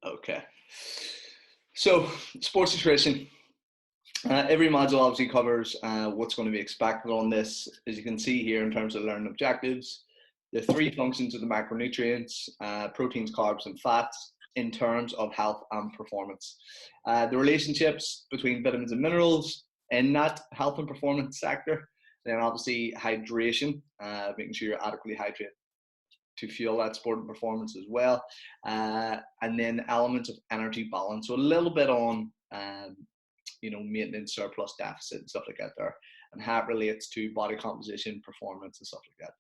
Okay. So, sports nutrition. Every module obviously covers what's going to be expected on this. As you can see here in terms of learning objectives, the three functions of the macronutrients, proteins, carbs, and fats in terms of health and performance. The relationships between vitamins and minerals in that health and performance sector. Then obviously hydration, making sure you're adequately hydrated to fuel that sport and performance as well. And then elements of energy balance. So a little bit on maintenance, surplus, deficit, and stuff like that there, and how it relates to body composition, performance, and stuff like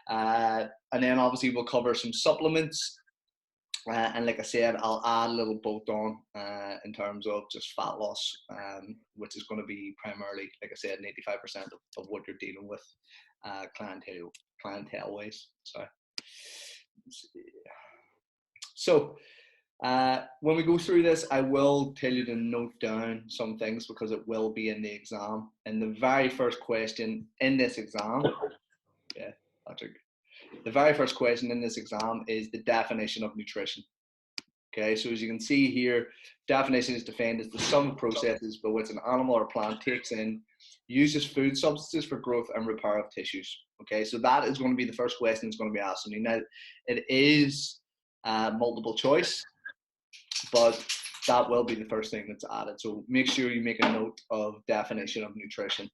that. And then obviously we'll cover some supplements, and like I said, I'll add a little bolt on in terms of just fat loss, which is going to be primarily, like I said, 85% of what you're dealing with clientele wise. Sorry. So when we go through this, I will tell you to note down some things because it will be in the exam. And the very first question in this exam, Patrick, the very first question in this exam is the definition of nutrition. Okay, so as you can see here, definition is defined as the sum of processes by which an animal or plant takes in, uses food substances for growth and repair of tissues. Okay, so that is going to be the first question that's going to be asked. And now it is multiple choice, but that will be the first thing that's added. So make sure you make a note of definition of nutrition.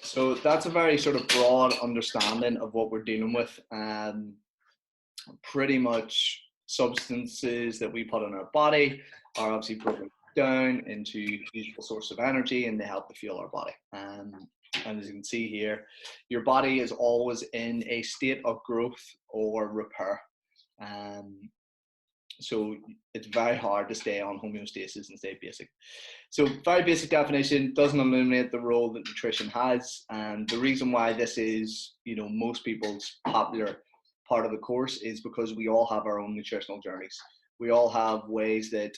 So that's a very sort of broad understanding of what we're dealing with. Pretty much substances that we put in our body are obviously broken down into useful source of energy, and they help to fuel our body. And as you can see here, your body is always in a state of growth or repair. So it's very hard to stay on homeostasis and stay basic. So very basic definition, doesn't eliminate the role that nutrition has. And the reason why this is, most people's popular part of the course is because we all have our own nutritional journeys. We all have ways that,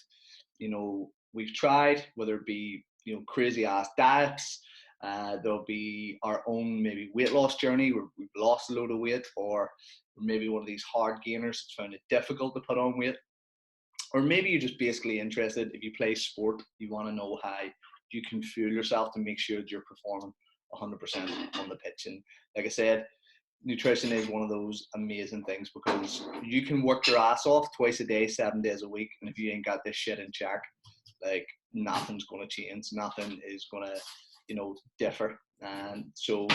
we've tried, whether it be, crazy ass diets, there'll be our own maybe weight loss journey where we've lost a load of weight, or maybe one of these hard gainers that's found it difficult to put on weight. Or maybe you're just basically interested, if you play sport, you want to know how you can fuel yourself to make sure that you're performing 100% on the pitch. And like I said, nutrition is one of those amazing things because you can work your ass off twice a day, 7 days a week. And if you ain't got this shit in check, like nothing's going to change. Nothing is going to, differ. And so,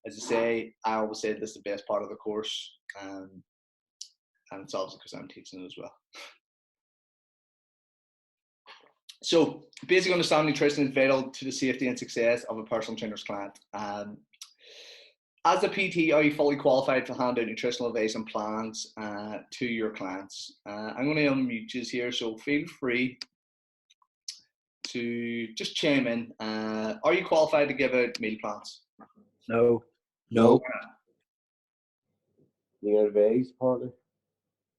as I say, I always say this is the best part of the course. And it's obviously because I'm teaching it as well. So basic understanding nutrition is vital to the safety and success of a personal trainer's client. As a PT, are you fully qualified to hand out nutritional advice and plans to your clients? I'm going to unmute you here, so feel free to just chime in. Are you qualified to give out meal plans? No. You can advise, partly.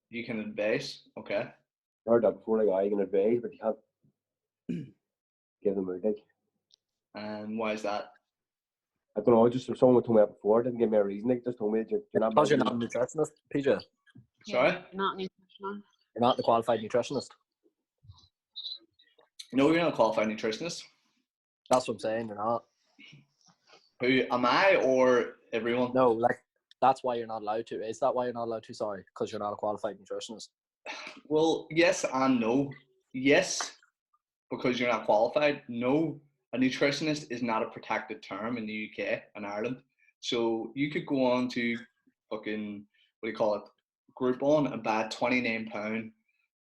You can advise, okay. Heard that before, like, you can advise, but you can't give them a like. And why is that? I don't know, just someone told me that before, didn't give me a reason, like, just told me that you're not... Because you're not a nutritionist, PJ. Sorry? Yeah, not nutritional. You're not the qualified nutritionist. No, you're not a qualified nutritionist. That's what I'm saying, you're not. Who, am I or everyone? No, like, that's why you're not allowed to. Is that why you're not allowed to? Sorry, because you're not a qualified nutritionist. Well, yes and no. Yes, because you're not qualified. No, a nutritionist is not a protected term in the UK and Ireland. So you could go on to fucking, Groupon and buy a £29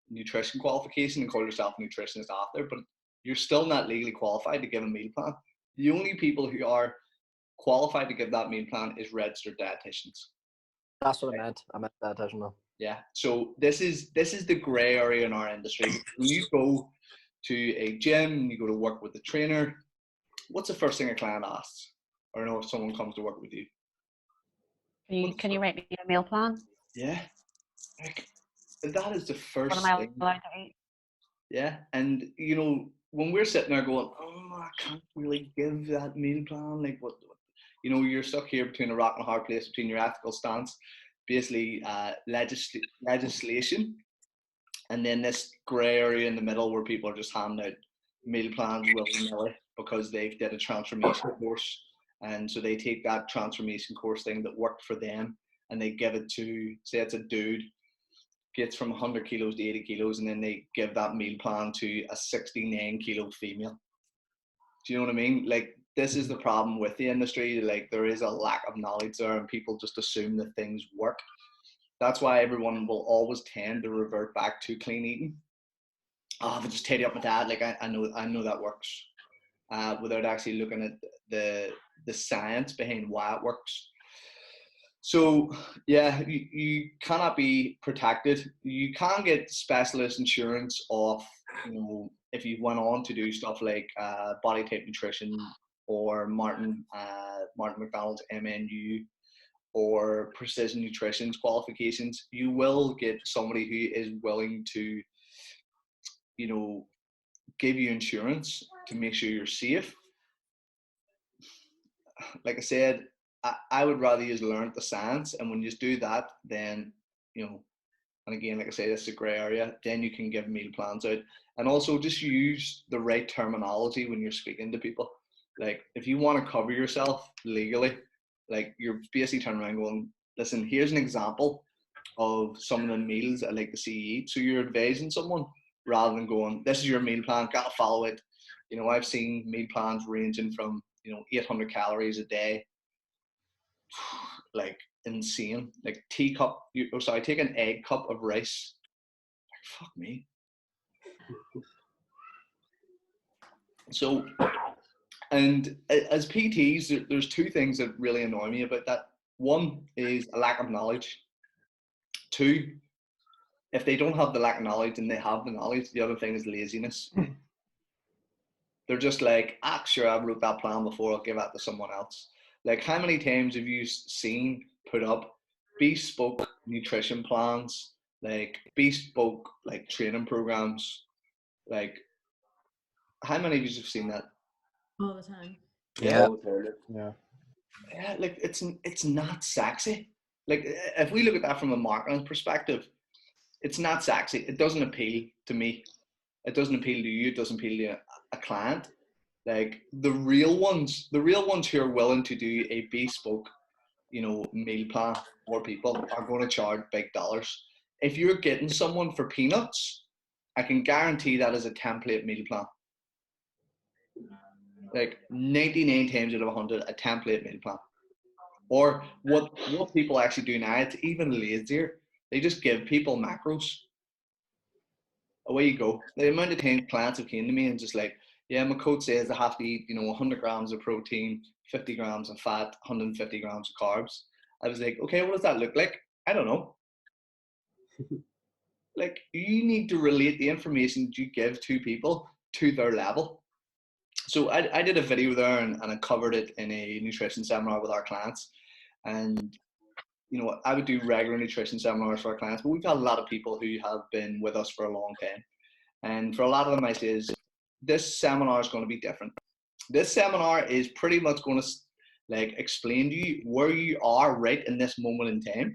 nutrition qualification and call yourself a nutritionist after, but you're still not legally qualified to give a meal plan. The only people who are qualified to give that meal plan is registered dietitians. That's what I meant. I meant dietitian though. Yeah. So this is the grey area in our industry. When you go to a gym and you go to work with a trainer, what's the first thing a client asks? Or if someone comes to work with you. Can you write me a meal plan? Yeah. Like, that is the first What am I thing. allowed to eat? Yeah, and you know, when we're sitting there going, "Oh, I can't really give that meal plan," like what, you know, you're stuck here between a rock and a hard place between your ethical stance, basically legislation, and then this grey area in the middle where people are just handing out meal plans willy nilly because they did a transformation course, and so they take that transformation course thing that worked for them, and they give it to, say it's a dude gets from 100 kilos to 80 kilos, and then they give that meal plan to a 69-kilo female. Do you know what I mean? Like, this is the problem with the industry. Like, there is a lack of knowledge there, and people just assume that things work. That's why everyone will always tend to revert back to clean eating. Oh, if I just tidy up my diet, like I know that works, without actually looking at the science behind why it works. So yeah, you cannot be protected. You can get specialist insurance off, you know, if you went on to do stuff like body type nutrition or Martin McDonald's MNU or precision nutrition's qualifications. You will get somebody who is willing to, you know, give you insurance to make sure you're safe. Like I said, I would rather use learn the science, and when you do that, then, you know, and again, like I say, this is a grey area, then you can give meal plans out. And also just use the right terminology when you're speaking to people. Like, if you want to cover yourself legally, like, you're basically turning around going, listen, here's an example of some of the meals I like to see you eat. So you're advising someone rather than going, this is your meal plan, gotta follow it. You know, I've seen meal plans ranging from, you know, 800 calories a day, like insane. Like take an egg cup of rice. Like, fuck me. So, and as PTs, there's two things that really annoy me about that. One is a lack of knowledge. Two, if they don't have the lack of knowledge and they have the knowledge, the other thing is laziness. They're just like, ah, sure, I wrote that plan before, I'll give that to someone else. Like, how many times have you seen put up bespoke nutrition plans, like bespoke like training programs? Like, how many of you have seen that? All the time. Yeah. Yeah. Yeah, like it's not sexy. Like, if we look at that from a marketing perspective, it's not sexy. It doesn't appeal to me. It doesn't appeal to you. It doesn't appeal to a client. Like, the real ones who are willing to do a bespoke, you know, meal plan for people are going to charge big dollars. If you're getting someone for peanuts, I can guarantee that is a template meal plan. Like 99 times out of 100, a template meal plan. Or what people actually do now, it's even lazier. They just give people macros. Away you go. The amount of times clients have came to me and just like, yeah, my coach says I have to eat, you know, 100 grams of protein, 50 grams of fat, 150 grams of carbs. I was like, okay, what does that look like? I don't know. Like, you need to relate the information that you give to people to their level. So I did a video there, and I covered it in a nutrition seminar with our clients. And, you know, I would do regular nutrition seminars for our clients, but we've had a lot of people who have been with us for a long time. And for a lot of them, I say, this seminar is going to be different. This seminar is pretty much going to like explain to you where you are right in this moment in time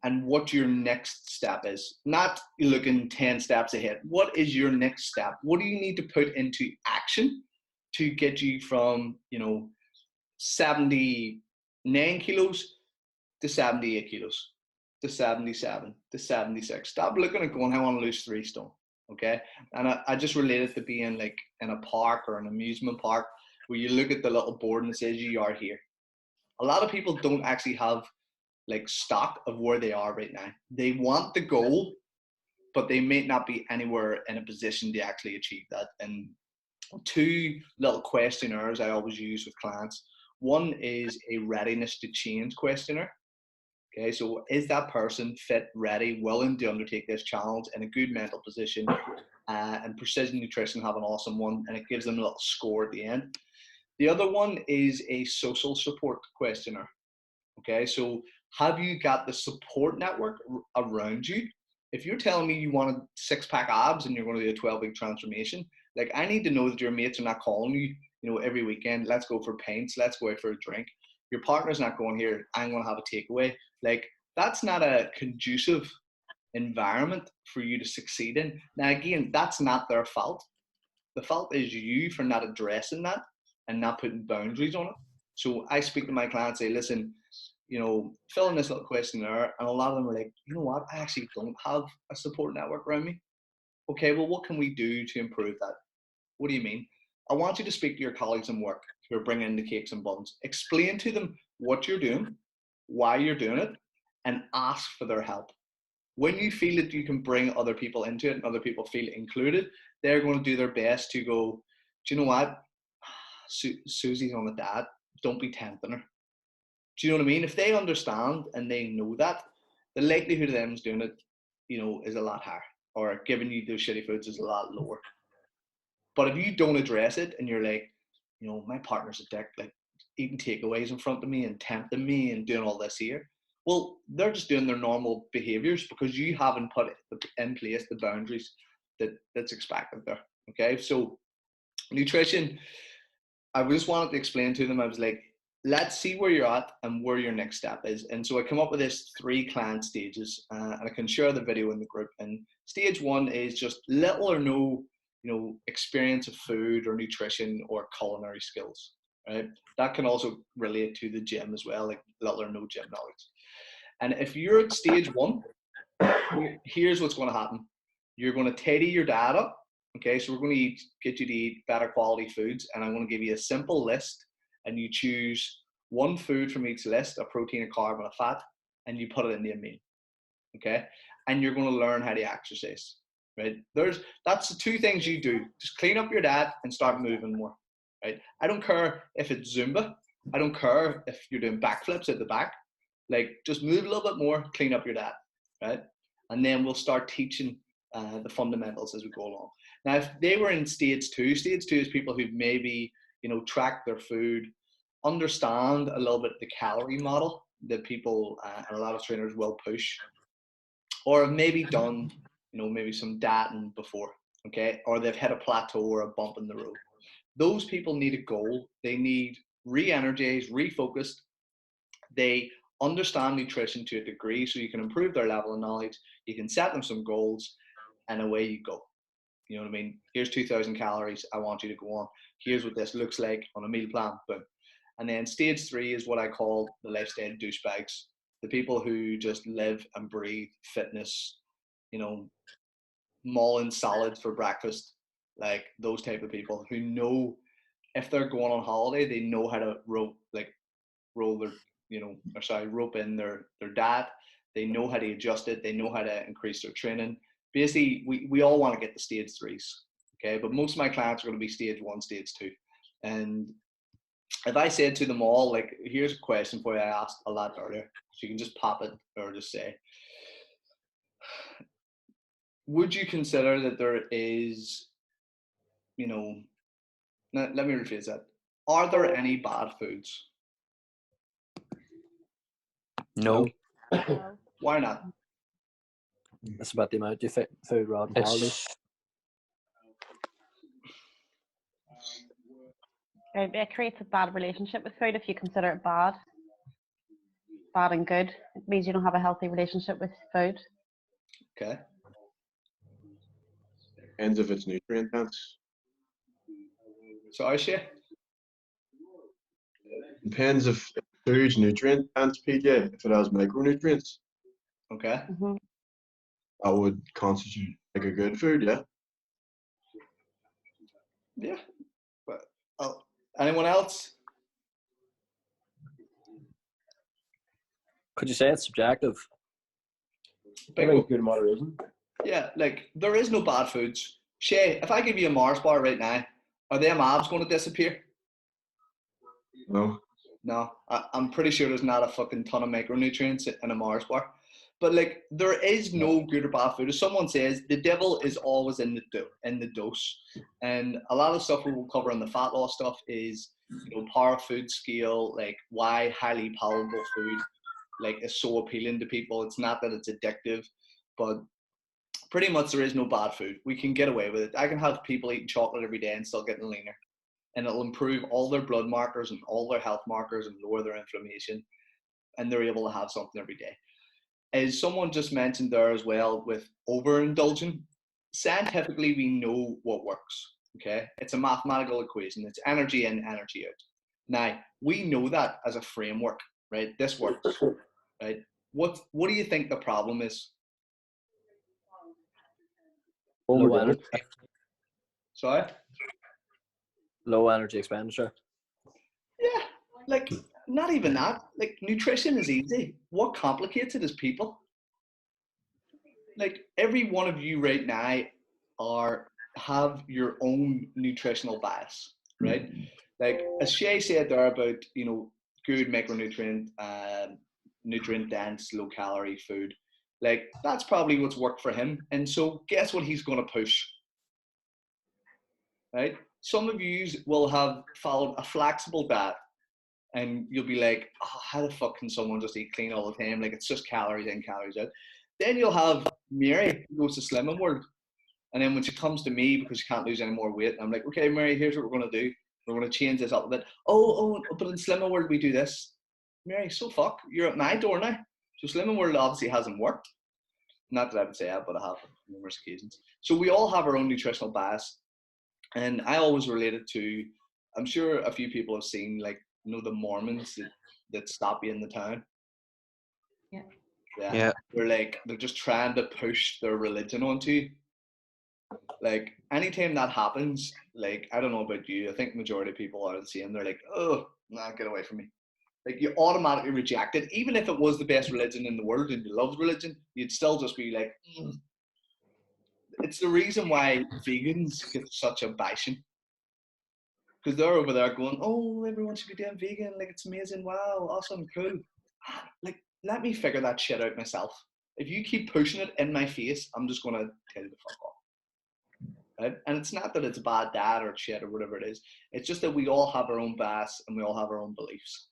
and what your next step is. Not looking 10 steps ahead. What is your next step? What do you need to put into action to get you from, you know, 79 kilos to 78 kilos to 77 to 76? Stop looking at going, I want to lose 3 stone. Okay. And I just relate it to being like in a park or an amusement park where you look at the little board and it says you are here. A lot of people don't actually have like stock of where they are right now. They want the goal, but they may not be anywhere in a position to actually achieve that. And 2 little questionnaires I always use with clients. One is a readiness to change questionnaire. Okay, so is that person fit, ready, willing to undertake this challenge in a good mental position? And Precision Nutrition have an awesome one, and it gives them a little score at the end. The other one is a social support questionnaire. Okay, so have you got the support network around you If you're telling me you want a 6-pack abs and you're going to do a 12-week transformation, like I need to know that your mates are not calling you, every weekend, let's go for pints, let's go out for a drink. Your partner's not going, here, I'm going to have a takeaway. Like that's not a conducive environment for you to succeed in. Now, again, that's not their fault. The fault is you for not addressing that and not putting boundaries on it. So I speak to my clients, say, listen, fill in this little questionnaire, and a lot of them are like, you know what, I actually don't have a support network around me. Okay, well, what can we do to improve that? What do you mean? I want you to speak to your colleagues in work who are bringing in the cakes and buns. Explain to them what you're doing, why you're doing it, and ask for their help. When you feel that you can bring other people into it and other people feel included, they're going to do their best to go, do you know what? Susie's on a dad. Don't be tempting her. Do you know what I mean? If they understand and they know that, the likelihood of them doing it, is a lot higher, or giving you those shitty foods is a lot lower. But if you don't address it and you're like, my partner's a dick, like eating takeaways in front of me and tempting me and doing all this here, well, they're just doing their normal behaviors because you haven't put in place the boundaries that's expected there. Okay, so nutrition, I just wanted to explain to them, I was like, let's see where you're at and where your next step is. And so I come up with this 3 client stages, and I can share the video in the group. And stage 1 is just little or no, experience of food or nutrition or culinary skills, right? That can also relate to the gym as well, like little or no gym knowledge. And if you're at stage 1, here's what's going to happen. You're going to tidy your diet up. Okay, so we're going to get you to eat better quality foods, and I'm going to give you a simple list, and you choose one food from each list, a protein, a carb, and a fat, and you put it in the meal. Okay, and you're going to learn how to exercise. Right? That's the 2 things you do. Just clean up your diet and start moving more. Right? I don't care if it's Zumba. I don't care if you're doing backflips at the back. Like, just move a little bit more, clean up your diet. Right? And then we'll start teaching the fundamentals as we go along. Now, if they were in stage 2 is people who've maybe, tracked their food, understand a little bit the calorie model that people and a lot of trainers will push, or have maybe done, maybe some dieting before, okay? Or they've hit a plateau or a bump in the road. Those people need a goal. They need re-energized, refocused. They understand nutrition to a degree so you can improve their level of knowledge. You can set them some goals, and away you go. You know what I mean? Here's 2,000 calories. I want you to go on. Here's what this looks like on a meal plan. Boom. And then stage 3 is what I call the lifestyle douchebags. The people who just live and breathe fitness, mulling salads for breakfast, like those type of people who know if they're going on holiday, they know how to rope in their diet. They know how to adjust it. They know how to increase their training. Basically, we all want to get to stage 3s, okay? But most of my clients are going to be stage 1, stage 2. And if I said to them all, like, here's a question for you I asked a lot earlier, so you can just pop it or just say, would you consider that there is, let me rephrase that. Are there any bad foods? No. Why not? It's about the amount you fit food rather than quality. It creates a bad relationship with food if you consider it bad and good. It means you don't have a healthy relationship with food. Okay. Depends if it's nutrient dense. Sorry, Shay? Depends if food's nutrient dense, PJ. If it has micronutrients, Okay. Mm-hmm. that would constitute like a good food, yeah. Yeah. But anyone else? Could you say it's subjective? I think good moderation. Yeah, like there is no bad foods. Shay, if I give you a Mars bar right now, are them abs going to disappear? No. No, I'm pretty sure there's not a fucking ton of micronutrients in a Mars bar. But like, there is no good or bad food. As someone says, the devil is always in the dose. And a lot of stuff we will cover on the fat loss stuff is, power food scale, like why highly palatable food like is so appealing to people. It's not that it's addictive, but pretty much there is no bad food. We can get away with it. I can have people eating chocolate every day and still getting leaner, and it'll improve all their blood markers and all their health markers and lower their inflammation, and they're able to have something every day. As someone just mentioned there as well, with overindulging, scientifically we know what works. Okay, it's a mathematical equation. It's energy in, energy out. Now we know that as a framework, right? This works, right? What do you think the problem is? Low energy, Sorry? low energy expenditure. Yeah, like not even that. Like nutrition is easy. What complicates it is people. Like every one of you right now have your own nutritional bias, right? Like as Shay said there about, you know, good micronutrient, nutrient dense, low calorie food. Like that's probably what's worked for him. And so guess what he's going to push, right? Some of you will have followed a flexible diet and you'll be like, oh, how the fuck can someone just eat clean all the time? Like it's just calories in, calories out. Then you'll have Mary who goes to Slimming World. And then when she comes to me because she can't lose any more weight, I'm like, okay, Mary, here's what we're going to do. We're going to change this up a bit. Oh, but in Slimming World we do this. Mary, so fuck, you're at my door now. So Slimming World obviously hasn't worked. Not that I would say that, but I have on numerous occasions. So we all have our own nutritional bias. And I always relate it to, I'm sure a few people have seen, like, you know, the Mormons that stop you in the town. Yeah. They're just trying to push their religion onto you. Like anytime that happens, like I don't know about you, I think the majority of people are the same. They're like, oh, nah, get away from me. Like you automatically reject it, even if it was the best religion in the world and you loved religion, you'd still just be like, It's the reason why vegans get such a bashing. Because they're over there going, oh, everyone should be doing vegan, like it's amazing, wow, awesome, cool. Like, let me figure that shit out myself. If you keep pushing it in my face, I'm just gonna tell you to fuck off. Right? And it's not that it's a bad diet or shit or whatever it is. It's just that we all have our own bias and we all have our own beliefs.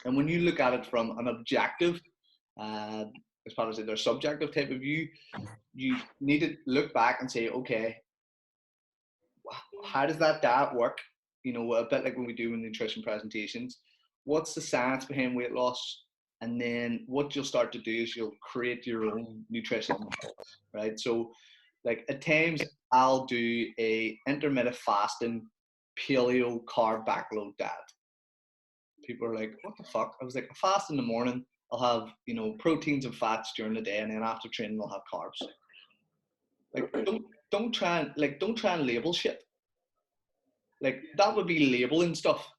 And when you look at it from an objective, as part of their subjective type of view, you need to look back and say, okay, how does that diet work? You know, a bit like when we do in nutrition presentations. What's the science behind weight loss? And then what you'll start to do is you'll create your own nutritional model, right? So, like at times I'll do a intermittent fasting paleo carb backload diet. People are like, what the fuck? I was like, I fast in the morning, I'll have, you know, proteins and fats during the day, and then after training I'll have carbs. Like don't try and label shit. Like that would be labeling stuff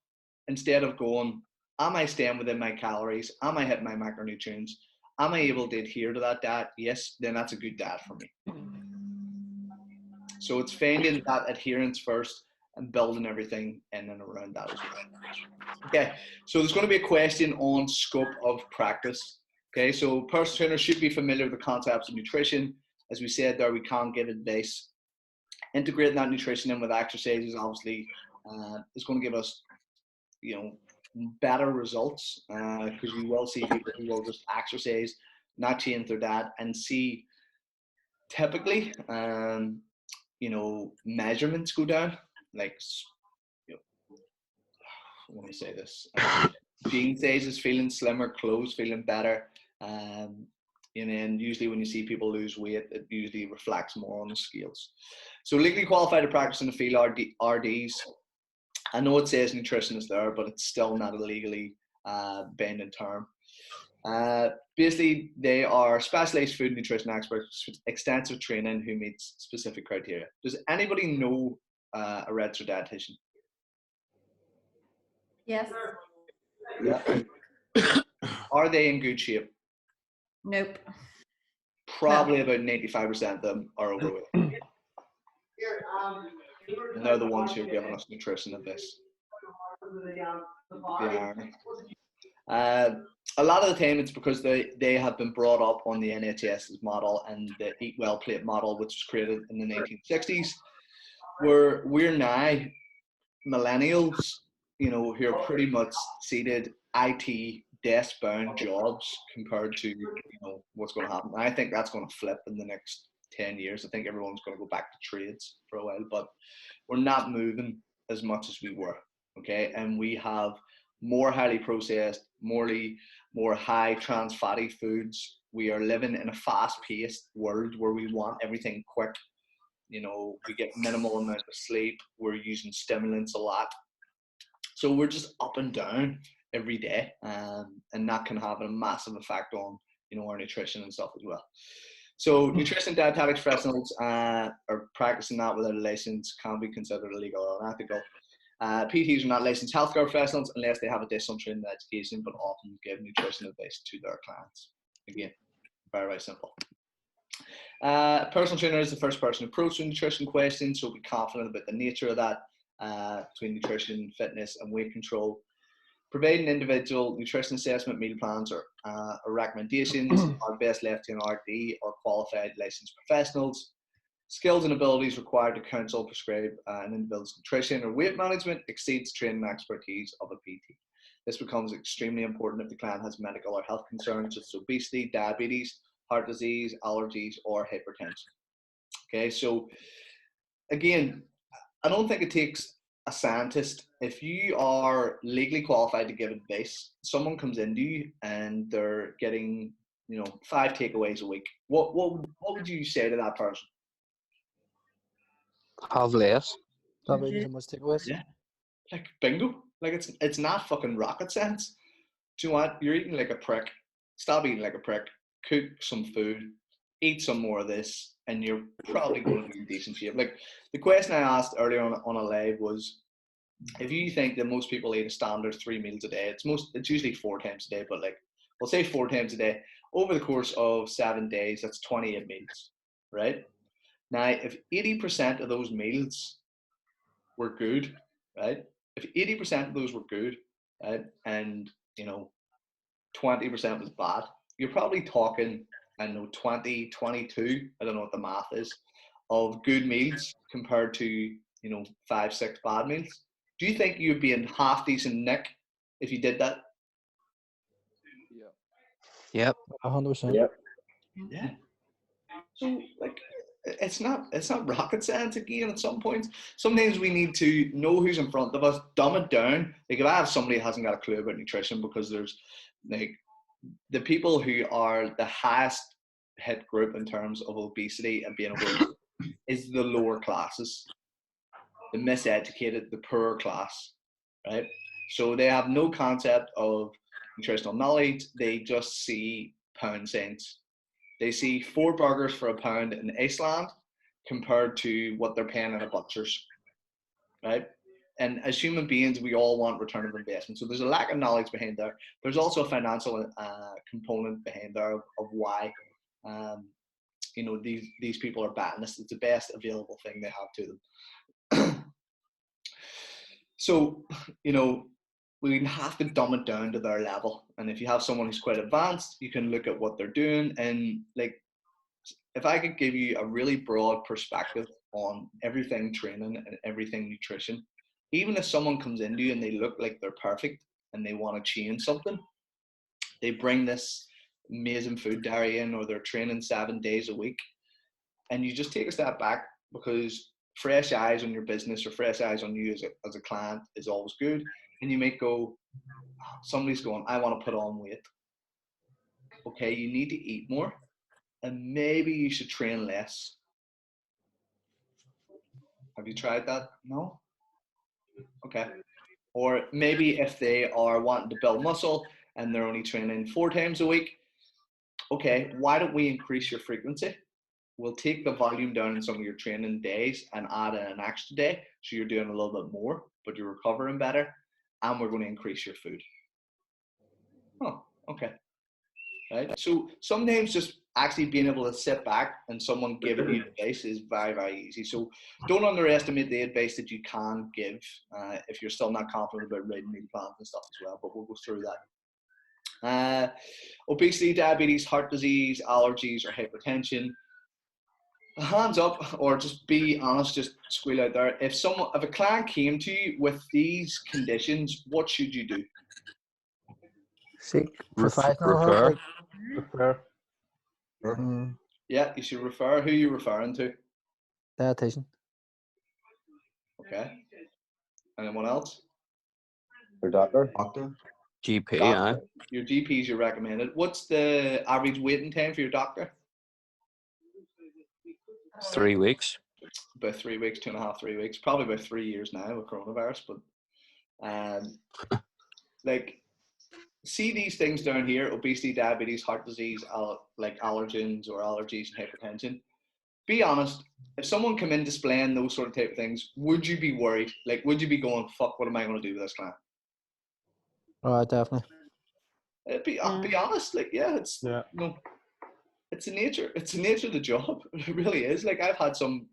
instead of going, am I staying within my calories? Am I hitting my macronutrients? Am I able to adhere to that diet? Yes, then that's a good diet for me. So it's finding that adherence first and building everything in and around that as well. Okay, so there's going to be a question on scope of practice. Okay, so personal trainers should be familiar with the concepts of nutrition. As we said there, we can't give advice. Integrating that nutrition in with exercises obviously is going to give us, you know, better results because we will see people who will just exercise, not change their diet, and see typically, you know, measurements go down. Like, you know, I want to say this: jean sizes feeling slimmer, clothes feeling better. And then usually when you see people lose weight, it usually reflects more on the scales. So legally qualified to practice in the field RDs. I know it says nutritionist there, but it's still not a legally binding term. Basically, they are specialized food nutrition experts with extensive training who meets specific criteria. Does anybody know a registered dietitian? Yes. Yeah. Are they in good shape? Nope. Probably about 95% of them are overweight. And they're the ones who are giving us nutrition advice. A lot of the time it's because they have been brought up on the NHS's model and the Eat Well Plate model, which was created in the 1960s, where we're now millennials, you know, who are pretty much seated IT desk-bound jobs compared to, you know, what's going to happen. I think that's going to flip in the next 10 years. I think everyone's going to go back to trades for a while, but we're not moving as much as we were. Okay, and we have more highly processed, more high trans fatty foods. We are living in a fast-paced world where we want everything quick. You know, we get minimal amount of sleep. We're using stimulants a lot, so we're just up and down every day, and that can have a massive effect on, you know, our nutrition and stuff as well. So nutrition dietetics professionals are practicing that without a license can be considered illegal or unethical. PTs are not licensed healthcare professionals unless they have additional training and education, but often give nutrition advice to their clients. Again, very, very simple. Personal trainer is the first person to approach the nutrition question, so be confident about the nature of that between nutrition, fitness, and weight control. Providing individual nutrition assessment, meal plans, or recommendations are best left to an RD or qualified licensed professionals. Skills and abilities required to counsel, prescribe an individual's nutrition or weight management exceeds training expertise of a PT. This becomes extremely important if the client has medical or health concerns such as obesity, diabetes, heart disease, allergies, or hypertension. Okay, so again, I don't think it takes a scientist. If you are legally qualified to give advice, someone comes into you and they're getting, you know, 5 takeaways a week. What would you say to that person? Have less. Stop eating so much takeaways. Yeah, like bingo. Like it's not fucking rocket science. Do you know what? You're eating like a prick. Stop eating like a prick. Cook some food. Eat some more of this, and you're probably going to be in decent shape. Like the question I asked earlier on a live was, if you think that most people eat a standard 3 meals a day, it's usually 4 times a day, but like we'll say 4 times a day over the course of 7 days, that's 28 meals, right? Now, if 80% of those meals were good, right? If 80% of those were good, right, and you know, 20% was bad, you're probably talking, I don't know, 20, 22, I don't know what the math is, of good meals compared to, you know, 5, 6 bad meals. Do you think you'd be in half decent nick if you did that? Yep. 100%. Yep. Yeah. So like, it's not rocket science again. At some point, sometimes we need to know who's in front of us, dumb it down. Like if I have somebody who hasn't got a clue about nutrition, because there's like the people who are the highest hit group in terms of obesity and being obese is the lower classes, the miseducated, the poorer class, right? So they have no concept of nutritional knowledge. They just see pound cents. They see 4 burgers for £1 in Iceland compared to what they're paying in a butcher's, right? And as human beings, we all want return of investment. So there's a lack of knowledge behind there. There's also a financial component behind there of why, you know, these people are batting this. It's the best available thing they have to them. So, you know, we have to dumb it down to their level. And if you have someone who's quite advanced, you can look at what they're doing. And like, if I could give you a really broad perspective on everything training and everything nutrition, even if someone comes into you and they look like they're perfect and they want to change something, they bring this amazing food diary in, or they're training 7 days a week, and you just take a step back, because fresh eyes on your business or fresh eyes on you as a client is always good. And you might go, somebody's going, I want to put on weight. Okay, you need to eat more, and maybe you should train less. Have you tried that? No? Okay. Or maybe if they are wanting to build muscle and they're only training 4 times a week, okay, why don't we increase your frequency? We'll take the volume down in some of your training days and add in an extra day, so you're doing a little bit more, but you're recovering better, and we're going to increase your food. Oh, okay. Right? So sometimes just actually being able to sit back and someone giving you advice is very, very easy. So don't underestimate the advice that you can give if you're still not confident about writing meal plans and stuff as well, but we'll go through that. Obesity, diabetes, heart disease, allergies, or hypertension. Hands up, or just be honest, just squeal out there. If a client came to you with these conditions, what should you do? Seek professional help. Refer. Like, Yeah, you should refer. Who are you referring to? Dietitian. Okay. Anyone else? Your doctor? Doctor? GP, Doctor. aye. Your GPs you recommended. What's the average waiting time for your doctor? 3 weeks. About 3 weeks, 2.5, 3 weeks. Probably about 3 years now with coronavirus. But like, see these things down here: obesity, diabetes, heart disease, like allergens or allergies and hypertension. Be honest. If someone come in displaying those sort of type of things, would you be worried? Like, would you be going, "Fuck, what am I going to do with this client?" Right, definitely. Be honest. Like, yeah, it's Yeah. you know, it's the nature. It's the nature of the job. It really is. Like, I've had some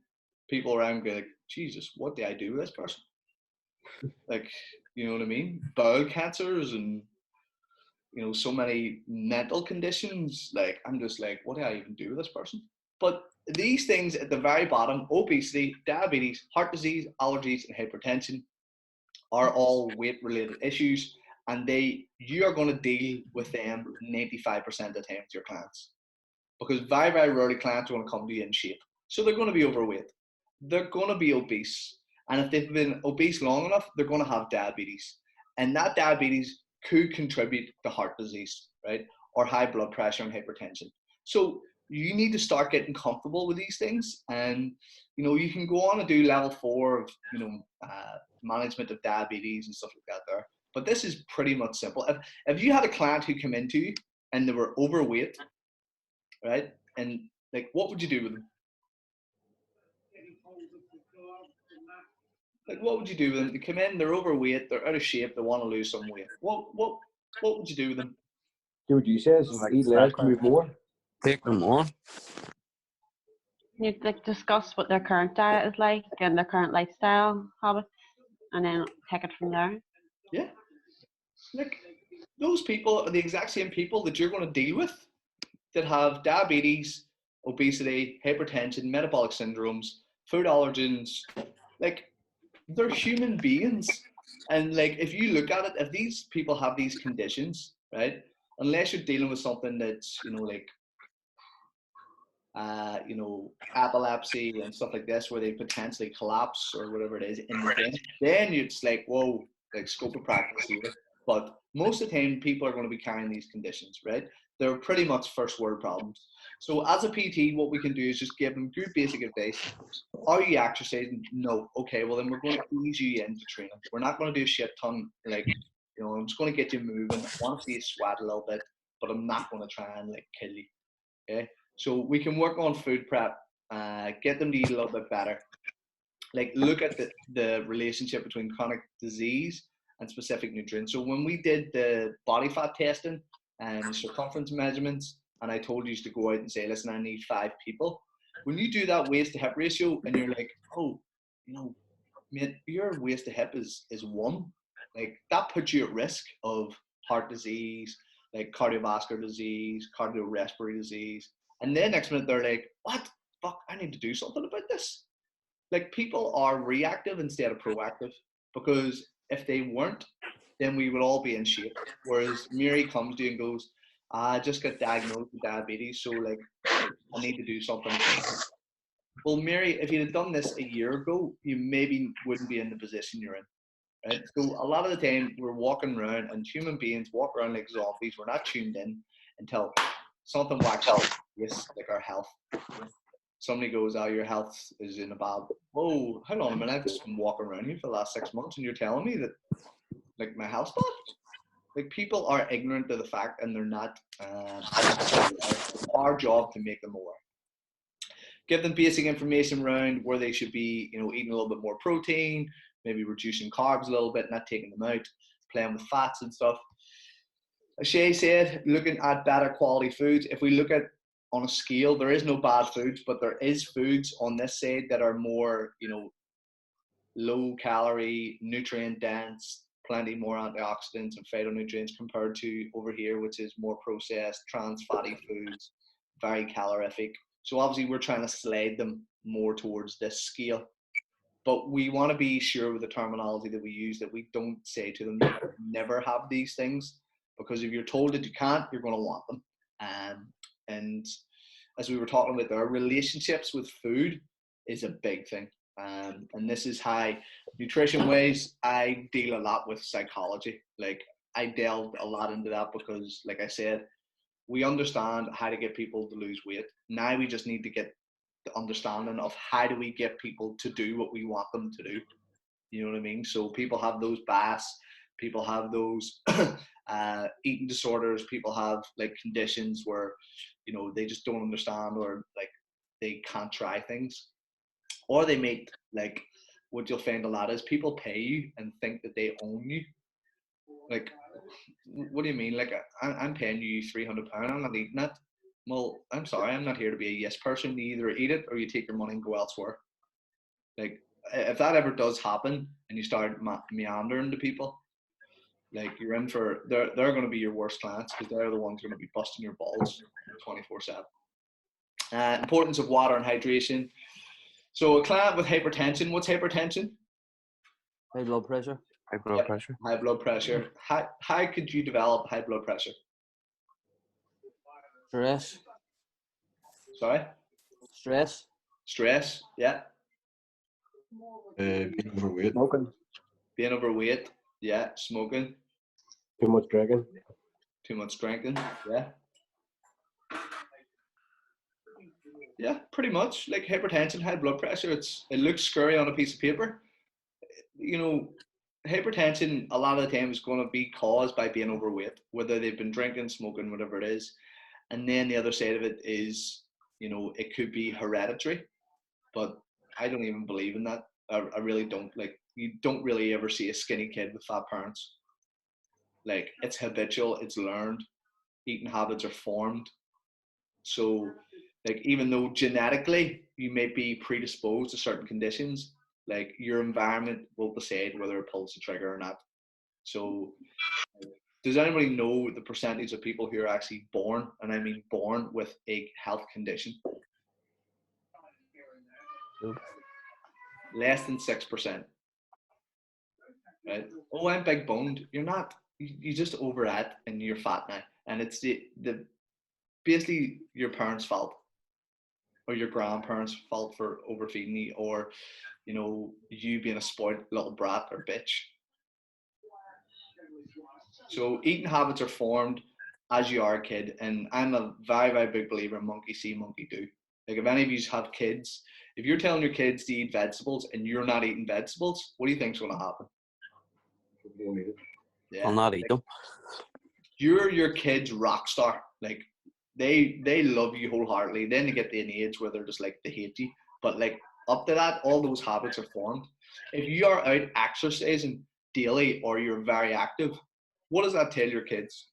people around be like, "Jesus, what do I do with this person?" Like, you know what I mean? Bowel cancers and so many mental conditions. Like, I'm just like, what do I even do with this person? But these things at the very bottom: obesity, diabetes, heart disease, allergies, and hypertension, are all weight-related issues, and you are going to deal with them 95% of the time with your clients, because very, very rarely clients are going to come to you in shape. So they're going to be overweight, they're going to be obese, and if they've been obese long enough, they're going to have diabetes, and that diabetes could contribute to heart disease, right, or high blood pressure and hypertension. So you need to start getting comfortable with these things, and you can go on and do level 4 of management of diabetes and stuff like that there. But this is pretty much simple. If you had a client who came into you and they were overweight, right, and like, what would you do with them? Like, what would you do with them? They come in, they're overweight, they're out of shape, they want to lose some weight. What would you do with them? Do what you say, is eat less, move more. Take them on. You'd like discuss what their current diet is like and their current lifestyle habits, and then take it from there. Yeah. Like, those people are the exact same people that you're going to deal with, that have diabetes, obesity, hypertension, metabolic syndromes, food allergens. Like, they're human beings. And like, if you look at it, if these people have these conditions, right, unless you're dealing with something that's, like, epilepsy and stuff like this, where they potentially collapse or whatever it is in the thing, then it's like, whoa, like, scope of practice here. But most of the time, people are going to be carrying these conditions, right? They're pretty much first world problems. So as a PT, what we can do is just give them good basic advice. Are you exercising? No. Okay, well then we're going to ease you into training. We're not going to do a shit ton. Like, I'm just going to get you moving. I want to see you sweat a little bit, but I'm not going to try and like kill you. Okay. So we can work on food prep, get them to eat a little bit better. Like, look at the relationship between chronic disease and specific nutrients. So when we did the body fat testing and circumference measurements, and I told you to go out and say, listen, I need 5 people. When you do that waist to hip ratio and you're like, oh, mate, your waist to hip is 1, like, that puts you at risk of heart disease, like cardiovascular disease, cardiorespiratory disease. And then next minute they're like, what? Fuck, I need to do something about this. Like, people are reactive instead of proactive, because if they weren't, then we would all be in shape. Whereas Mary comes to you and goes, I just got diagnosed with diabetes, so like, I need to do something. Well, Mary, if you'd have done this a year ago, you maybe wouldn't be in the position you're in. Right? So a lot of the time we're walking around, and human beings walk around like zombies. We're not tuned in until something whacks out, yes, like our health. Somebody goes, oh, your health is in a bad. Whoa, hold on a minute, I've just been walking around here for the last 6 months and you're telling me that like my health's bad? Like, people are ignorant of the fact, and they're not. It's our job to make them aware. Give them basic information around where they should be, eating a little bit more protein, maybe reducing carbs a little bit, not taking them out, playing with fats and stuff. As Shay said, looking at better quality foods. If we look at on a scale, there is no bad foods, but there is foods on this side that are more, low calorie, nutrient dense, plenty more antioxidants and phytonutrients compared to over here, which is more processed, trans fatty foods, very calorific. So obviously we're trying to slide them more towards this scale. But we want to be sure with the terminology that we use that we don't say to them, never have these things, because if you're told that you can't, you're going to want them. And as we were talking about there, relationships with food is a big thing. And this is how nutrition ways I deal a lot with psychology. Like I delved a lot into that because, like I said, we understand how to get people to lose weight. Now we just need to get the understanding of how do we get people to do what we want them to do. You know what I mean? So people have those BAS, people have those eating disorders, people have like conditions where, you know, they just don't understand, or like they can't try things, or they make, like, what you'll find a lot is people pay you and think that they own you. Like, what do you mean? Like, I'm paying you £300, I'm not eating it. Well, I'm sorry, I'm not here to be a yes person. You either eat it or you take your money and go elsewhere. Like, if that ever does happen and you start meandering to people, like, you're in for, they're going to be your worst clients, because they're the ones going to be busting your balls 24/7. Importance of water and hydration. So a client with hypertension, what's hypertension? High blood pressure. High blood pressure. High blood pressure. How could you develop high blood pressure? Stress. Sorry? Stress. Stress, yeah. Being overweight. Smoking. Being overweight, yeah. Smoking. Too much drinking. Too much drinking, yeah. Yeah, pretty much. Like hypertension, high blood pressure, it looks scary on a piece of paper. You know, hypertension a lot of the time is going to be caused by being overweight, whether they've been drinking, smoking, whatever it is. And then the other side of it is, you know, it could be hereditary, but I don't even believe in that. I really don't. Like, you don't really ever see a skinny kid with fat parents. Like, it's habitual, it's learned, eating habits are formed. So, like, even though genetically you may be predisposed to certain conditions, like, your environment will decide whether it pulls the trigger or not. So, does anybody know the percentage of people who are actually born, and I mean born, with a health condition? Nope. Less than 6%. Right? Oh, I'm big boned. You're not. You just overate and you're fat now. And it's the basically your parents' fault, or your grandparents' fault for overfeeding you, or, you know, you being a spoiled little brat or bitch. So eating habits are formed as you are a kid, and I'm a very, very big believer in monkey see, monkey do. Like, if any of you have kids, if you're telling your kids to eat vegetables and you're not eating vegetables, what do you think's going to happen? Yeah. I'll not eat them. You're your kid's rock star. Like, they love you wholeheartedly. Then they get the age where they're just like, they hate you. But like, up to that, all those habits are formed. If you are out exercising daily or you're very active, what does that tell your kids?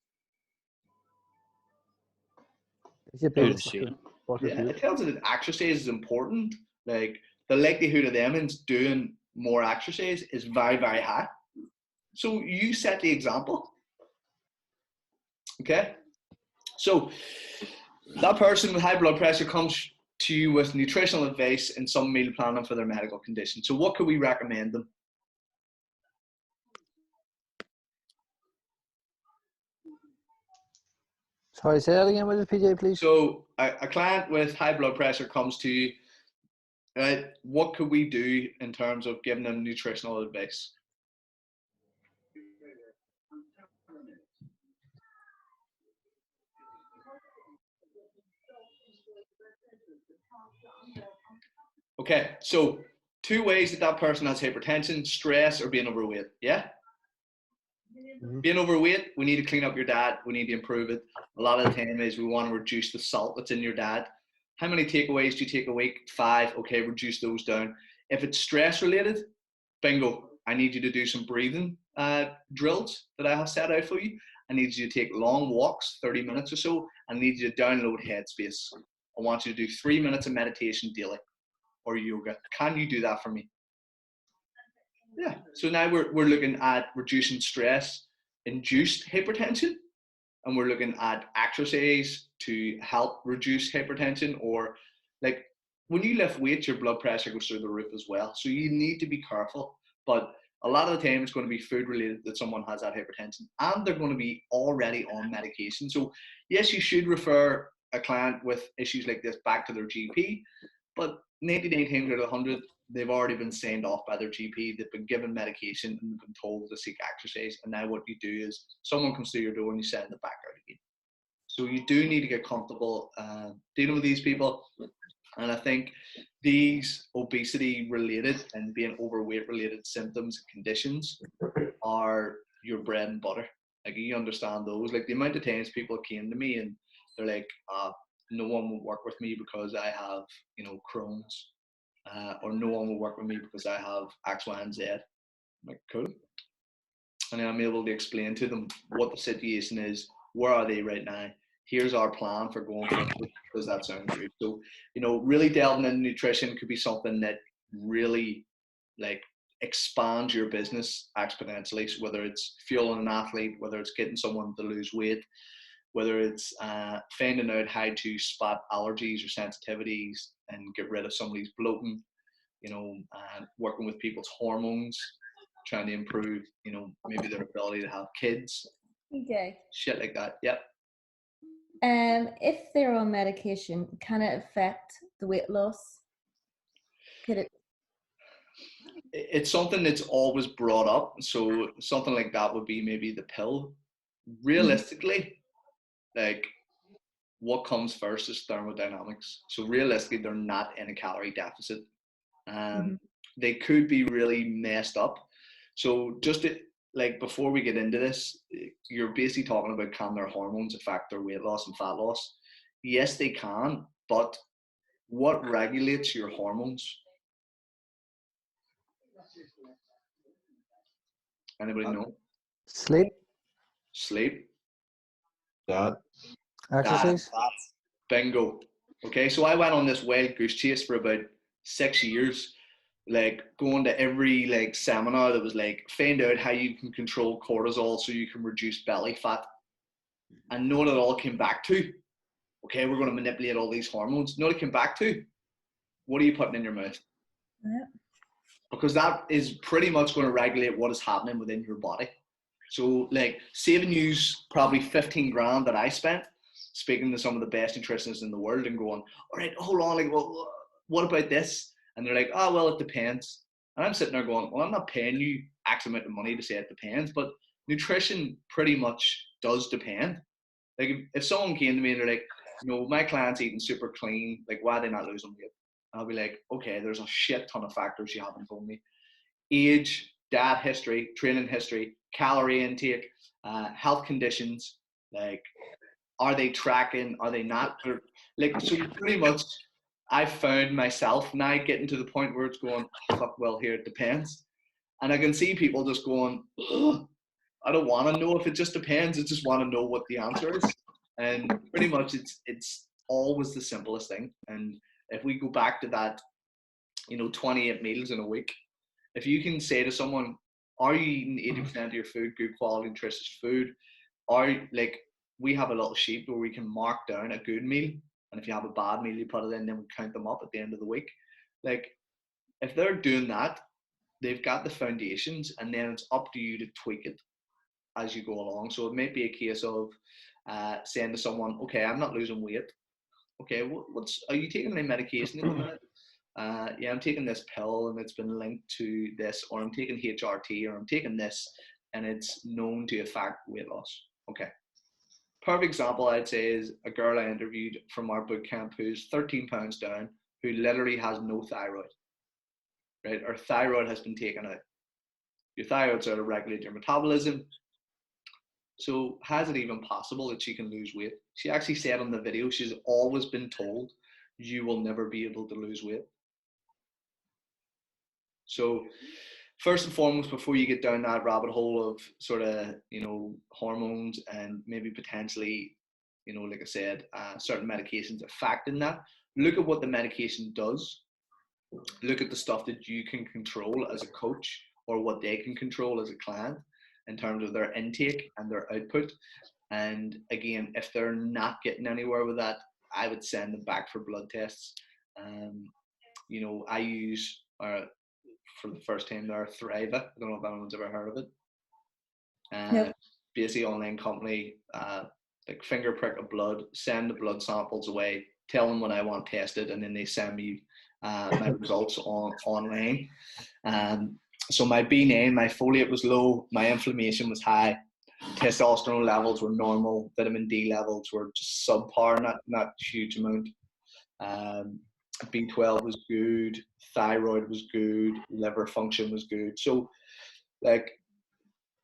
Is Do the same. Yeah, it tells them that exercise is important. Like, the likelihood of them doing more exercise is very, very high. So you set the example. Okay? So that person with high blood pressure comes to you with nutritional advice and some meal planning for their medical condition. So what could we recommend them? Sorry, say that again with the PJ, please. So a client with high blood pressure comes to you, right? What could we do in terms of giving them nutritional advice? Okay, so 2 ways that person has hypertension: stress or being overweight. Yeah? Mhm. Being overweight, we need to clean up your diet. We need to improve it. A lot of the time is we want to reduce the salt that's in your diet. How many takeaways do you take a week? 5. Okay, reduce those down. If it's stress related, bingo, I need you to do some breathing drills that I have set out for you. I need you to take long walks, 30 minutes or so. I need you to download Headspace. I want you to do 3 minutes of meditation daily, or yoga. Can you do that for me? Yeah. So now we're looking at reducing stress-induced hypertension, and we're looking at exercise to help reduce hypertension. Or, like, when you lift weights, your blood pressure goes through the roof as well. So you need to be careful. But a lot of the time it's going to be food related that someone has that hypertension, and they're going to be already on medication. So yes, you should refer a client with issues like this back to their GP, but 99 times out of 100, they've already been signed off by their GP. They've been given medication and they've been told to seek exercise. And now what you do is someone comes through your door and you send them back out again. So you do need to get comfortable dealing with these people. And I think these obesity-related and being overweight-related symptoms and conditions are your bread and butter. Like, you understand those. Like, the amount of times people came to me and they're like, no one will work with me because I have, Crohn's, or no one will work with me because I have X, Y, and Z. I'm like, cool. And then I'm able to explain to them what the situation is, where are they right now, here's our plan for going forward. Does that sound good? So, really delving into nutrition could be something that really, like, expands your business exponentially. So whether it's fueling an athlete, whether it's getting someone to lose weight, whether it's finding out how to spot allergies or sensitivities and get rid of somebody's bloating, working with people's hormones, trying to improve, maybe their ability to have kids. Okay. Shit like that. Yep. If they're on medication, can it affect the weight loss? Could it? It's something that's always brought up. So something like that would be maybe the pill. Realistically, like, what comes first is thermodynamics. So realistically, they're not in a calorie deficit. They could be really messed up. So just before we get into this, you're basically talking about, can their hormones affect their weight loss and fat loss? Yes, they can, but what regulates your hormones? Anybody know? Sleep, Sleep. That. exercise. Bingo. Okay, so I went on this wild goose chase for about 6 years, like going to every seminar that was like, find out how you can control cortisol so you can reduce belly fat. And know what it all came back to? Okay, we're going to manipulate all these hormones. Know what it came back to? What are you putting in your mouth? Yeah. Because that is pretty much going to regulate what is happening within your body. So, like, saving you probably 15 grand that I spent speaking to some of the best nutritionists in the world and going, all right, hold on, like, well, what about this? And they're like, oh, well, it depends. And I'm sitting there going, well, I'm not paying you X amount of money to say it depends, but nutrition pretty much does depend. Like, if someone came to me and they're like, my client's eating super clean, like, why are they not losing weight? I'll be like, okay, there's a shit ton of factors you haven't told me. Age, diet history, training history, calorie intake, health conditions, like, are they tracking, are they not? Like, so pretty much I've found myself now getting to the point where it's going, oh, fuck, well, here it depends. And I can see people just going, oh, I don't want to know if it just depends. I just want to know what the answer is. And pretty much it's always the simplest thing. And if we go back to that, 28 meals in a week, if you can say to someone, are you eating 80% of your food, good quality, nutritious food? We have a little sheet where we can mark down a good meal. And if you have a bad meal, you put it in, then we count them up at the end of the week. Like, if they're doing that, they've got the foundations, and then it's up to you to tweak it as you go along. So it may be a case of saying to someone, okay, I'm not losing weight. Okay, are you taking any medication in the minute? Yeah, I'm taking this pill and it's been linked to this, or I'm taking HRT, or I'm taking this and it's known to affect weight loss. Okay. Perfect example, I'd say, is a girl I interviewed from our boot camp who's 13 pounds down, who literally has no thyroid, right? Her thyroid has been taken out. Your thyroid's out to regulate your metabolism. So how is it even possible that she can lose weight? She actually said on the video, she's always been told, you will never be able to lose weight. So first and foremost, before you get down that rabbit hole of sort of, hormones and maybe potentially, like I said, certain medications affecting that, look at what the medication does. Look at the stuff that you can control as a coach, or what they can control as a client in terms of their intake and their output. And again, if they're not getting anywhere with that, I would send them back for blood tests. I use, for the first time there, Thriva. I don't know if anyone's ever heard of it. Nope. Basically, online company like finger prick of blood, send the blood samples away, tell them what I want tested, and then they send me my results online. So my B9, my folate was low, my inflammation was high, testosterone levels were normal, vitamin D levels were just subpar, not huge amount. B12 was good, thyroid was good, liver function was good. So like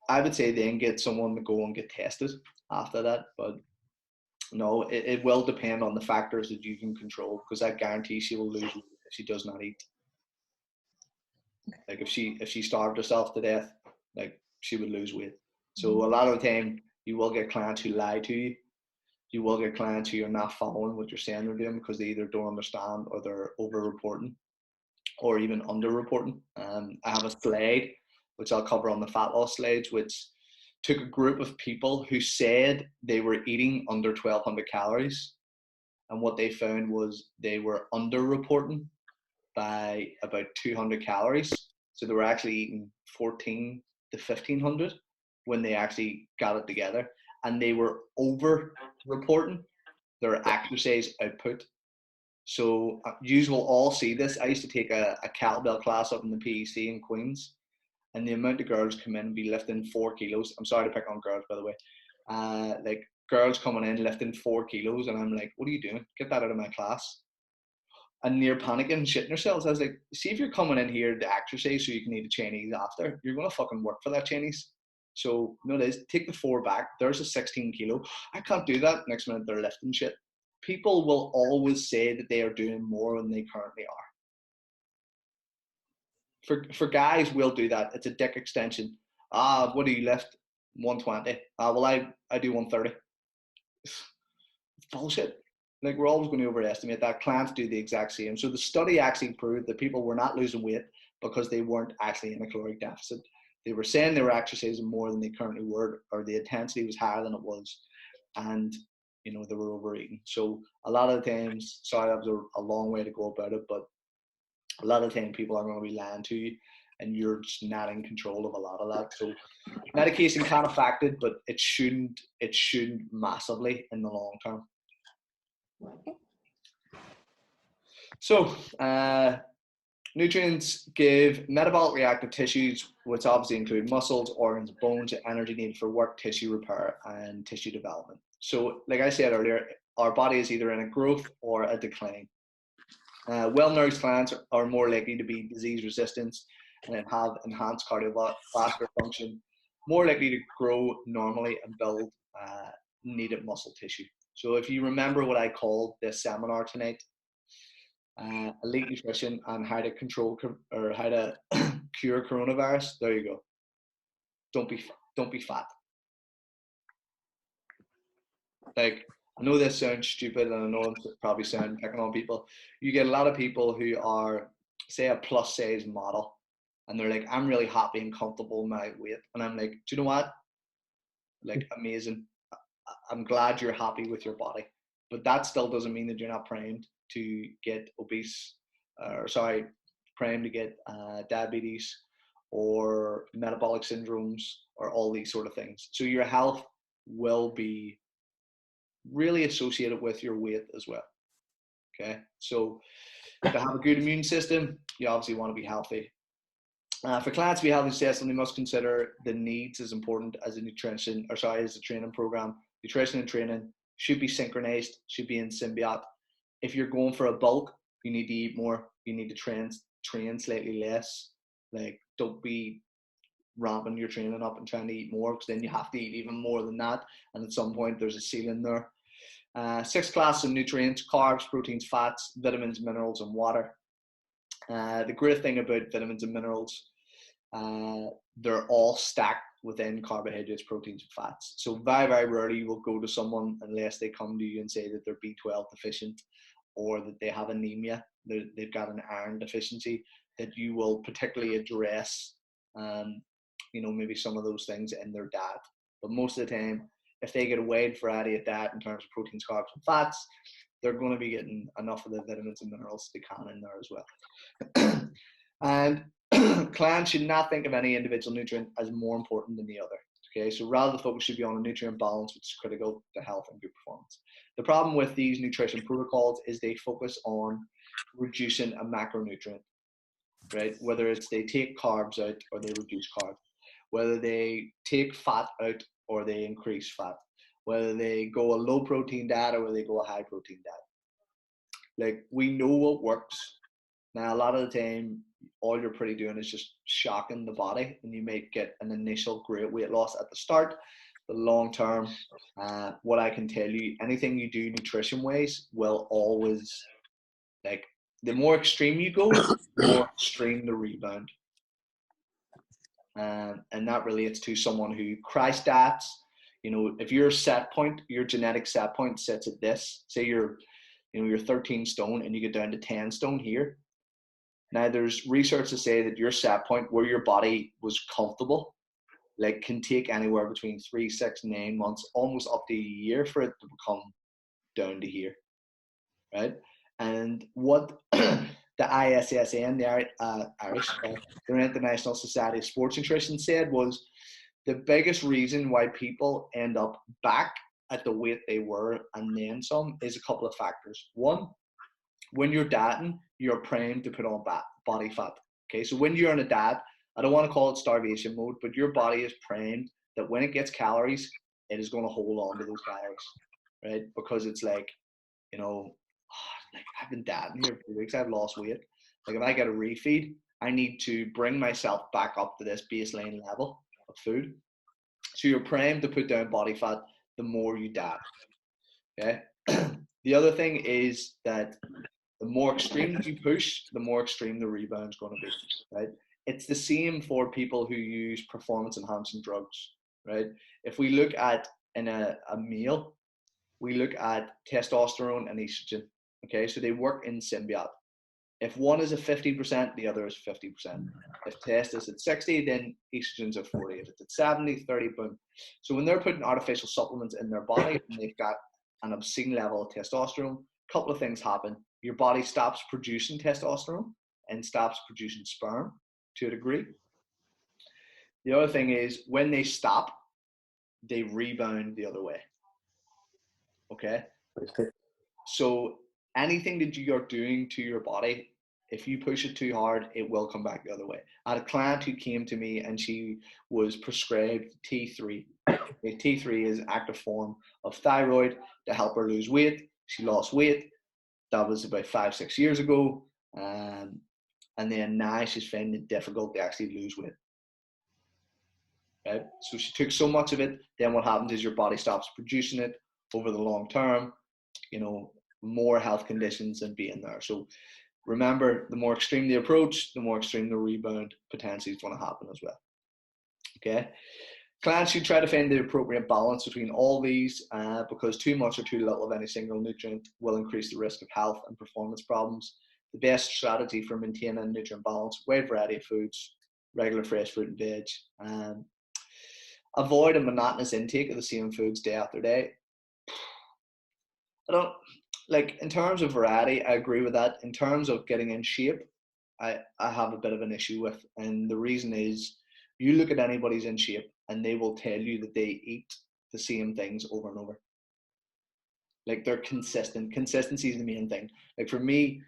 I would say then get someone to go and get tested after that. But no, it will depend on the factors that you can control, because I guarantee she will lose weight if she does not eat. Like if she starved herself to death, like she would lose weight. So a lot of the time you will get clients who lie to you. You will get clients who are not following what you're saying they're doing because they either don't understand or they're over-reporting or even under-reporting. I have a slide, which I'll cover on the fat loss slides, which took a group of people who said they were eating under 1,200 calories. And what they found was they were under-reporting by about 200 calories. So they were actually eating 14 to 1,500 when they actually got it together. And they were over-reporting their exercise output. So you will all see this. I used to take a kettlebell class up in the PEC in Queens, and the amount of girls come in and be lifting 4 kilos. I'm sorry to pick on girls, by the way. Like girls coming in lifting 4 kilos, and I'm like, what are you doing? Get that out of my class. And they're panicking and shitting themselves. I was like, see, if you're coming in here to exercise so you can eat a Chinese after, you're going to fucking work for that Chinese. So, no, it is. Take the 4 back. There's a 16 kilo. I can't do that. Next minute, they're lifting shit. People will always say that they are doing more than they currently are. For guys, we'll do that. It's a dick extension. What do you lift? 120. Well, I do 130. It's bullshit. Like, we're always going to overestimate that. Clients do the exact same. So the study actually proved that people were not losing weight because they weren't actually in a caloric deficit. They were saying they were exercising more than they currently were, or the intensity was higher than it was. And, you know, they were overeating. So a lot of the times, sorry, that was a long way to go about it, but a lot of the time people are going to be lying to you and you're just not in control of a lot of that. So medication can affect it, but it shouldn't massively in the long term. So, nutrients give metabolic reactive tissues, which obviously include muscles, organs, bones, energy needed for work, tissue repair, and tissue development. So, like I said earlier, our body is either in a growth or a decline. Well-nourished clients are more likely to be disease resistant and have enhanced cardiovascular function, more likely to grow normally and build needed muscle tissue. So if you remember what I called this seminar tonight, elite nutrition and how to control or how to cure coronavirus, there you go. Don't be fat. Like, I know this sounds stupid, and I know I'm probably sounding picking on people. You get a lot of people who are, say, a plus size model, and they're like, I'm really happy and comfortable in my weight. And I'm like, do you know what? Like, amazing. I'm glad you're happy with your body. But that still doesn't mean that you're not primed to get primed to get diabetes or metabolic syndromes or all these sort of things. So your health will be really associated with your weight as well. Okay, so to have a good immune system, you obviously want to be healthy. For clients to be healthy and successful, they must consider the needs as important as as a training program. Nutrition and training should be synchronized, should be in symbiote. If you're going for a bulk, you need to eat more. You need to train slightly less. Like, don't be ramping your training up and trying to eat more, because then you have to eat even more than that. And at some point, there's a ceiling there. 6 classes of nutrients: carbs, proteins, fats, vitamins, minerals, and water. The great thing about vitamins and minerals, they're all stacked within carbohydrates, proteins, and fats. So very, very rarely you will go to someone unless they come to you and say that they're B12 deficient or that they have anemia, they've got an iron deficiency, that you will particularly address, maybe some of those things in their diet. But most of the time, if they get a wide variety of diet in terms of proteins, carbs, and fats, they're going to be getting enough of the vitamins and minerals they can in there as well. And clients should not think of any individual nutrient as more important than the other. Okay, so rather the focus should be on a nutrient balance, which is critical to health and good performance. The problem with these nutrition protocols is they focus on reducing a macronutrient, right? Whether it's they take carbs out or they reduce carbs, whether they take fat out or they increase fat, whether they go a low protein diet or whether they go a high protein diet. Like, we know what works. Now, a lot of the time, all you're pretty doing is just shocking the body, and you may get an initial great weight loss at the start. But long term, what I can tell you, anything you do nutrition wise will always, like, the more extreme you go, the more extreme the rebound. And that relates to someone who crash diets. You know, if your set point, your genetic set point sits at this, say you're 13 stone and you get down to 10 stone here. Now, there's research to say that your set point, where your body was comfortable, like, can take anywhere between 3, 6, 9 months, almost up to a year for it to become down to here, right? And what the ISSN, the International Society of Sports Nutrition, said was the biggest reason why people end up back at the weight they were and then some is a couple of factors. One, when you're dieting, you're primed to put on body fat. Okay, so when you're on a diet, I don't want to call it starvation mode, but your body is primed that when it gets calories, it is going to hold on to those calories, right? Because it's like, you know, like, I've been dieting here for 2 weeks, I've lost weight. Like, if I get a refeed, I need to bring myself back up to this baseline level of food. So you're primed to put down body fat the more you diet. Okay. The other thing is that the more extreme you push, the more extreme the rebound is going to be, right? It's the same for people who use performance enhancing drugs, right? If we look at in a male, we look at testosterone and estrogen. Okay, so they work in symbiote. If one is at 50%, the other is 50%. If test is at 60, then estrogen's at 40. If it's at 70, 30, boom. So when they're putting artificial supplements in their body and they've got an obscene level of testosterone, a couple of things happen. Your body stops producing testosterone and stops producing sperm to a degree. The other thing is, when they stop, they rebound the other way. Okay? So anything that you are doing to your body, if you push it too hard, it will come back the other way. I had a client who came to me and she was prescribed T3. T3 is an active form of thyroid to help her lose weight. She lost weight. That was about 5-6 years ago. And then now she's finding it difficult to actually lose weight. Right? So she took so much of it, then what happens is your body stops producing it over the long term. You know, more health conditions and being there. So remember, the more extreme the approach, the more extreme the rebound potentially is going to happen as well. Okay. Clients should try to find the appropriate balance between all these because too much or too little of any single nutrient will increase the risk of health and performance problems. The best strategy for maintaining a nutrient balance: wide variety of foods, regular fresh fruit and veg. Avoid a monotonous intake of the same foods day after day. I don't, like, in terms of variety, I agree with that. In terms of getting in shape, I have a bit of an issue with, and the reason is, you look at anybody's in shape and they will tell you that they eat the same things over and over. Like, they're consistent. Consistency is the main thing. Like, for me,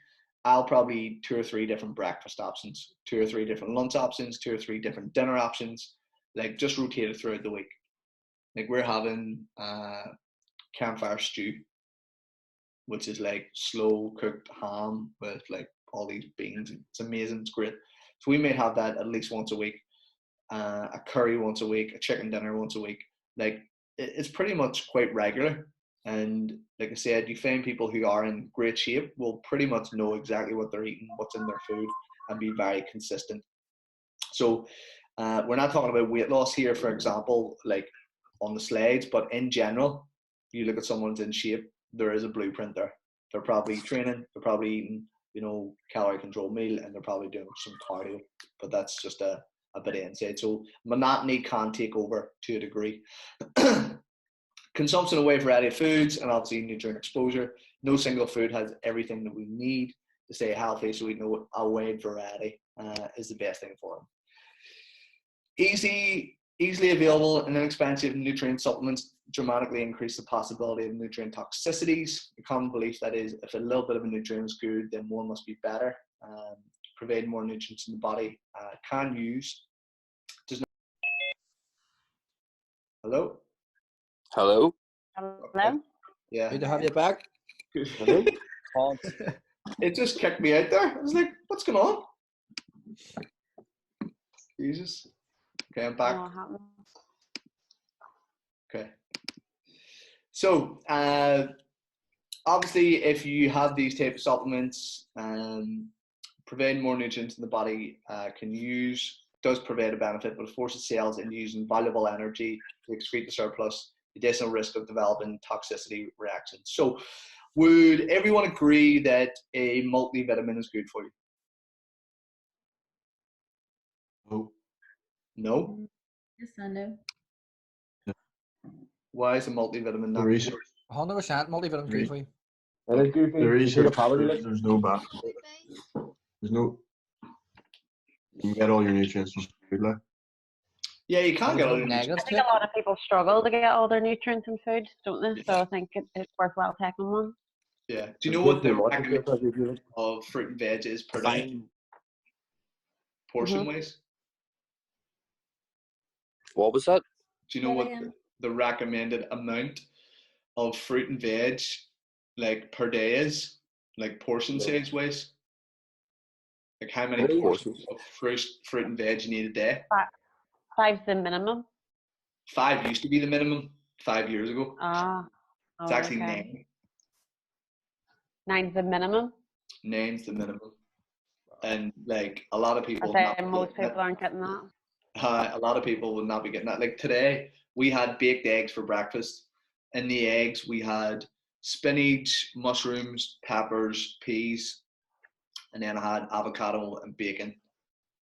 I'll probably eat 2 or 3 different breakfast options, 2 or 3 different lunch options, 2 or 3 different dinner options, like, just rotated throughout the week. Like, we're having campfire stew, which is like slow cooked ham with like all these beans. It's amazing. It's great. So we may have that at least once a week. A curry once a week, a chicken dinner once a week. Like, it's pretty much quite regular. And like I said, you find people who are in great shape will pretty much know exactly what they're eating, what's in their food, and be very consistent. So we're not talking about weight loss here, for example, like on the slides, but in general, you look at someone's in shape, there is a blueprint there. They're probably training, they're probably eating, you know, calorie controlled meal, and they're probably doing some cardio, but that's just a bit of insight. So monotony can take over to a degree. Consumption of a wide variety of foods and obviously nutrient exposure. No single food has everything that we need to stay healthy, so we know a wide variety is the best thing for them. Easy Easily available and inexpensive nutrient supplements dramatically increase the possibility of nutrient toxicities. The common belief that is, if a little bit of a nutrient is good, then more must be better. Providing more nutrients in the body can use. Does not. Hello? Hello. Hello? Yeah. Good to have you back. Hello? It just kicked me out there. I was like, what's going on? Jesus. Okay, I'm back. What happened? Okay. So, obviously, if you have these type of supplements, providing more nutrients in the body does provide a benefit, but it forces cells into using valuable energy to excrete the surplus, additional risk of developing toxicity reactions. So, would everyone agree that a multivitamin is good for you? No. No? Yes, I know. Why is a multivitamin The not good? research, 100% multivitamin good for you. And it's good for the you. Take a research power proves list. there's no back. There's no. You can get all your nutrients from food, like. Yeah, you can't There's get all no your negatives I to think it. a lot of people struggle to get all their nutrients in food, don't they? So I think it's worthwhile taking one. Yeah. Do you know It's what good the for muscle recommendation because if you of fruit and veg is per day, portion wise? What was that? Do you know Say what again. the recommended amount of fruit and veg like per day is? Like portion No. size wise? Like how many Really? portions of fruit and veg you need a day? 5's the minimum. 5 used to be the minimum 5 years ago. Ah. It's Oh, actually okay. 9. 9's the minimum. 9's the minimum. And like a lot of people I not think most people aren't getting that. a lot of people will not be getting that. Like today, we had baked eggs for breakfast. In the eggs, we had spinach, mushrooms, peppers, peas, and then I had avocado and bacon.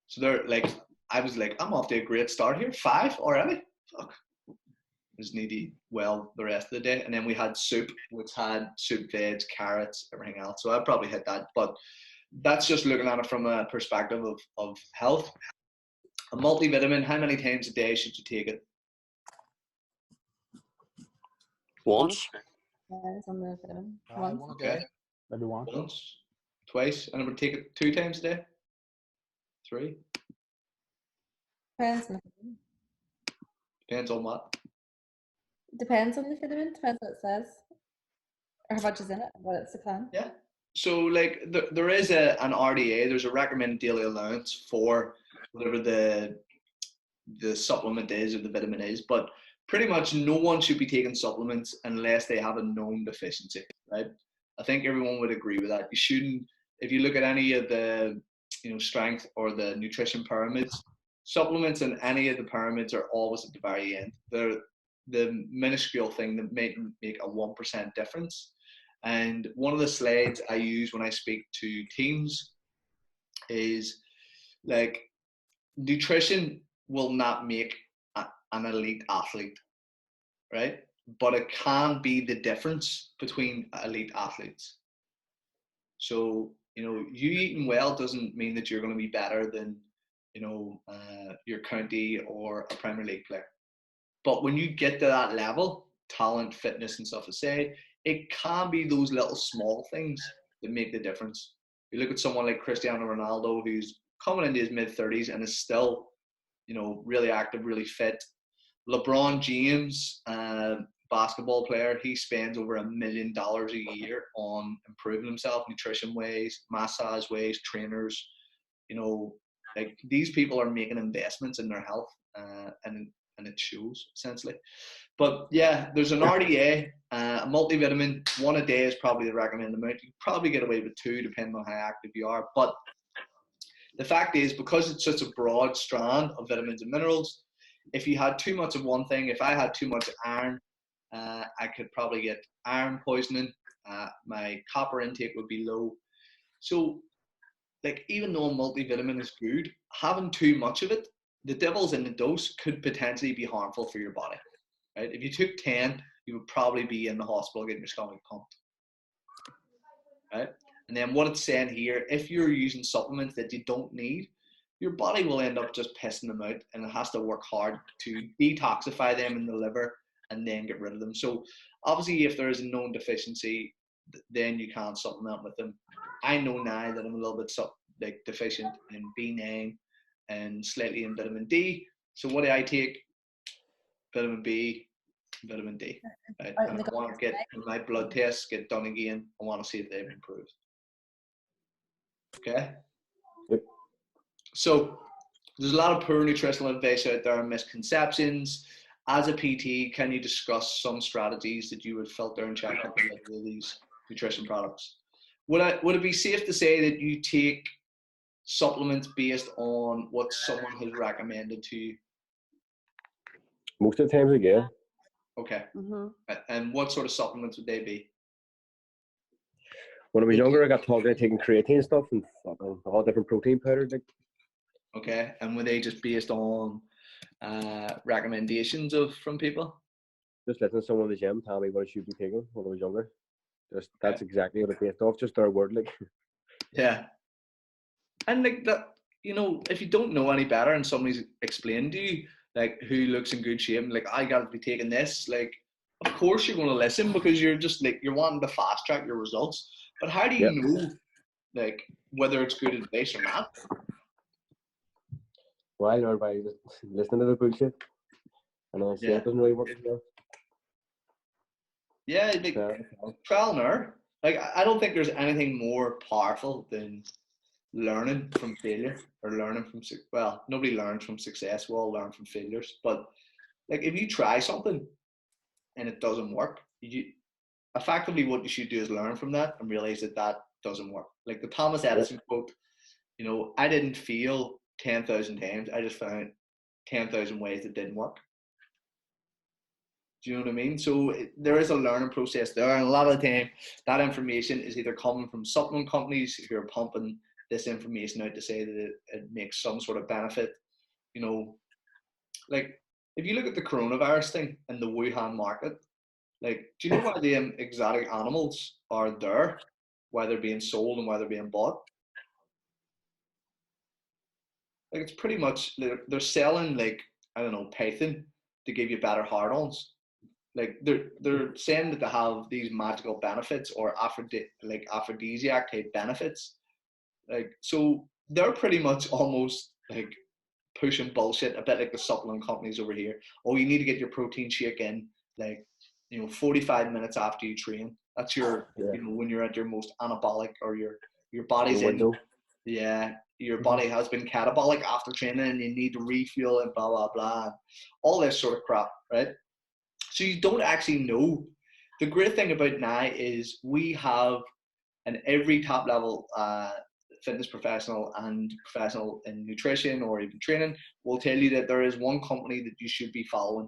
So they're like, I was like, I'm off to a great start here. 5 already? Fuck. I just need to eat well the rest of the day. And then we had soup, which had soup, veg, carrots, everything else. So I probably hit that. But that's just looking at it from a perspective of health. A multivitamin, how many times a day should you take it? Once. Depends on the vitamin. Aye, Once. one a Okay. day. maybe one. Once, twice, and I would take it 2 times a day. 3. Depends on the vitamin. Depends on what. Depends on the vitamin. Depends what it says. Or how much is in it. What it's supplying. Yeah. So like there is an RDA. There's a recommended daily allowance for whatever the supplement is or the vitamin is, but pretty much no one should be taking supplements unless they have a known deficiency, right? I think everyone would agree with that. You shouldn't, if you look at any of the strength or the nutrition pyramids, supplements in any of the pyramids are always at the very end. They're the minuscule thing that may make a 1% difference. And one of the slides I use when I speak to teams is like, nutrition will not make an elite athlete, right? But it can be the difference between elite athletes. So, you eating well doesn't mean that you're going to be better than, your county or a Premier League player. But when you get to that level, talent, fitness, and stuff aside, it can be those little small things that make the difference. You look at someone like Cristiano Ronaldo, who's coming into his mid-30s and is still, really active, really fit. LeBron James, basketball player, he spends over $1 million a year on improving himself, nutrition ways, massage ways, trainers. Like these people are making investments in their health, and it shows essentially. But yeah, there's an RDA, a multivitamin. 1 a day is probably the recommended amount. You probably get away with 2 depending on how active you are. But the fact is, because it's such a broad strand of vitamins and minerals, if you had too much of one thing, if I had too much iron, I could probably get iron poisoning. My copper intake would be low. So, like, even though a multivitamin is good, having too much of it, the devil's in the dose, could potentially be harmful for your body. Right? If you took 10, you would probably be in the hospital getting your stomach pumped. Right? And then what it's saying here, if you're using supplements that you don't need, your body will end up just pissing them out, and it has to work hard to detoxify them in the liver and then get rid of them. So obviously, if there is a known deficiency, then you can supplement with them. I know now that I'm a little bit deficient in B9 and slightly in vitamin D. So what do I take? Vitamin B, vitamin D. Right? And I want to get my blood tests get done again. I want to see if they've improved. Okay. Yep. So there's a lot of poor nutritional advice out there and misconceptions. As a PT, can you discuss some strategies that you would filter and check out with these nutrition products? Would it be safe to say that you take supplements based on what someone has recommended to you? Most of the times, yeah. Okay. Mm-hmm. And what sort of supplements would they be? When I was younger, I got taught about taking creatine stuff and all different protein powders. Like, Okay. And were they just based on recommendations from people? just listening to someone in the gym tell me what I should be taking when I was younger. That's exactly what it based off. Just their word, like. Yeah. And like that, if you don't know any better and somebody's explained to you, like, who looks in good shape, like, I got to be taking this, like, of course you're going to listen, because you're just like, you're wanting to fast track your results. But how do you know, like, whether it's good advice or not? Well, I learned by just listening to the bullshit. And I see it doesn't really work. Yeah, like, trial and error. Like, I don't think there's anything more powerful than learning from failure, or learning from, well, nobody learns from success. We all learn from failures. But like, if you try something and it doesn't work, effectively what you should do is learn from that and realize that doesn't work. Like the Thomas Edison quote, I didn't fail 10,000 times. I just found 10,000 ways that didn't work. Do you know what I mean? So there is a learning process there, and a lot of the time that information is either coming from supplement companies who are pumping this information out to say that it makes some sort of benefit. Like, if you look at the coronavirus thing and the Wuhan market, like, do you know why the exotic animals are there, why they're being sold and why they're being bought? Like, it's pretty much, they're selling, like, I don't know, python to give you better hard-ons. Like, they're saying that they have these magical benefits, or aphrodisiac type benefits. Like, so they're pretty much almost like pushing bullshit, a bit like the supplement companies over here. Oh, you need to get your protein shake in, like, 45 minutes after you train. That's your, when you're at your most anabolic, or your body's in, your body has been catabolic after training, and you need to refuel and blah, blah, blah. All this sort of crap, right? So you don't actually know. The great thing about now is we have, and every top level fitness professional and professional in nutrition or even training will tell you that there is one company that you should be following.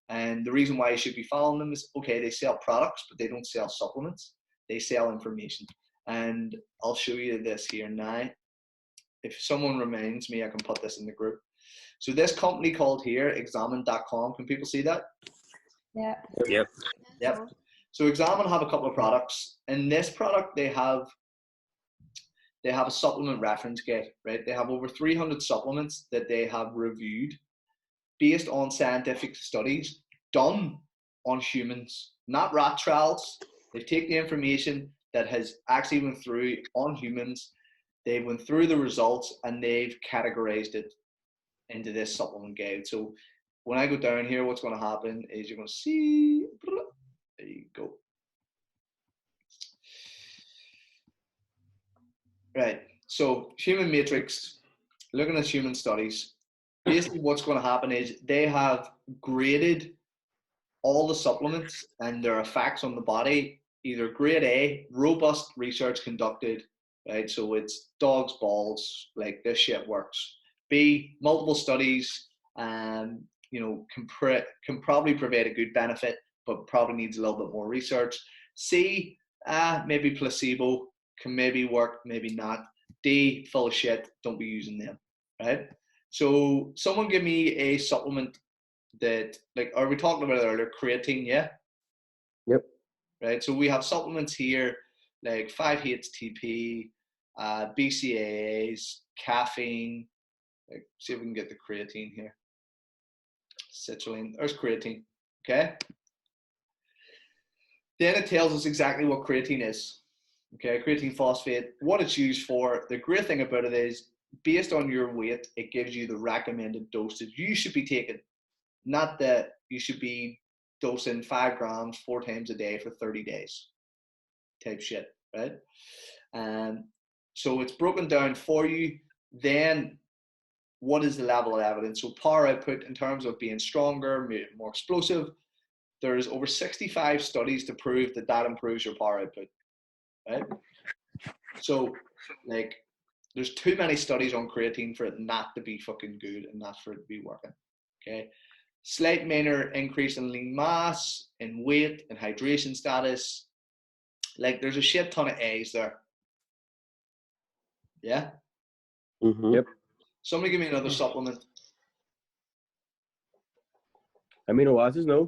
And the reason why you should be following them is, okay, they sell products, but they don't sell supplements. They sell information. And I'll show you this here now. If someone reminds me, I can put this in the group. So this company called here, Examine.com, can people see that? Yeah. Yep. So Examine have a couple of products. In this product, they have a supplement reference kit, right? They have over 300 supplements that they have reviewed based on scientific studies done on humans, not rat trials. They take the information that has actually went through on humans, they went through the results, and they've categorized it into this supplement guide. So when I go down here, what's going to happen is you're going to see, there you go. Right, so human matrix, looking at human studies, basically what's going to happen is they have graded all the supplements and their effects on the body, either grade A, robust research conducted, right? So it's dog's balls, like this shit works. B, multiple studies, can probably provide a good benefit, but probably needs a little bit more research. C, maybe placebo, can maybe work, maybe not. D, full of shit, don't be using them, right? So someone give me a supplement that, like, are we talking about it earlier, creatine, yeah? Yep. Right, so we have supplements here, like 5-HTP, BCAAs, caffeine, Like, see if we can get the creatine here. Citrulline. There's creatine. Okay. Then it tells us exactly what creatine is. Okay, creatine phosphate, what it's used for. The great thing about it is, based on your weight, it gives you the recommended dosage you should be taking. Not that you should be dosing 5 grams 4 times a day for 30 days type shit, right? So it's broken down for you. Then what is the level of evidence? So power output in terms of being stronger, more explosive. There's over 65 studies to prove that that improves your power output, right? So, like, there's too many studies on creatine for it not to be fucking good and not for it to be working, okay? Slight minor increase in lean mass, in weight, in hydration status. Like, there's a shit ton of A's there. Yeah? Mm-hmm. Yep. Somebody give me another supplement. Amino acids, no.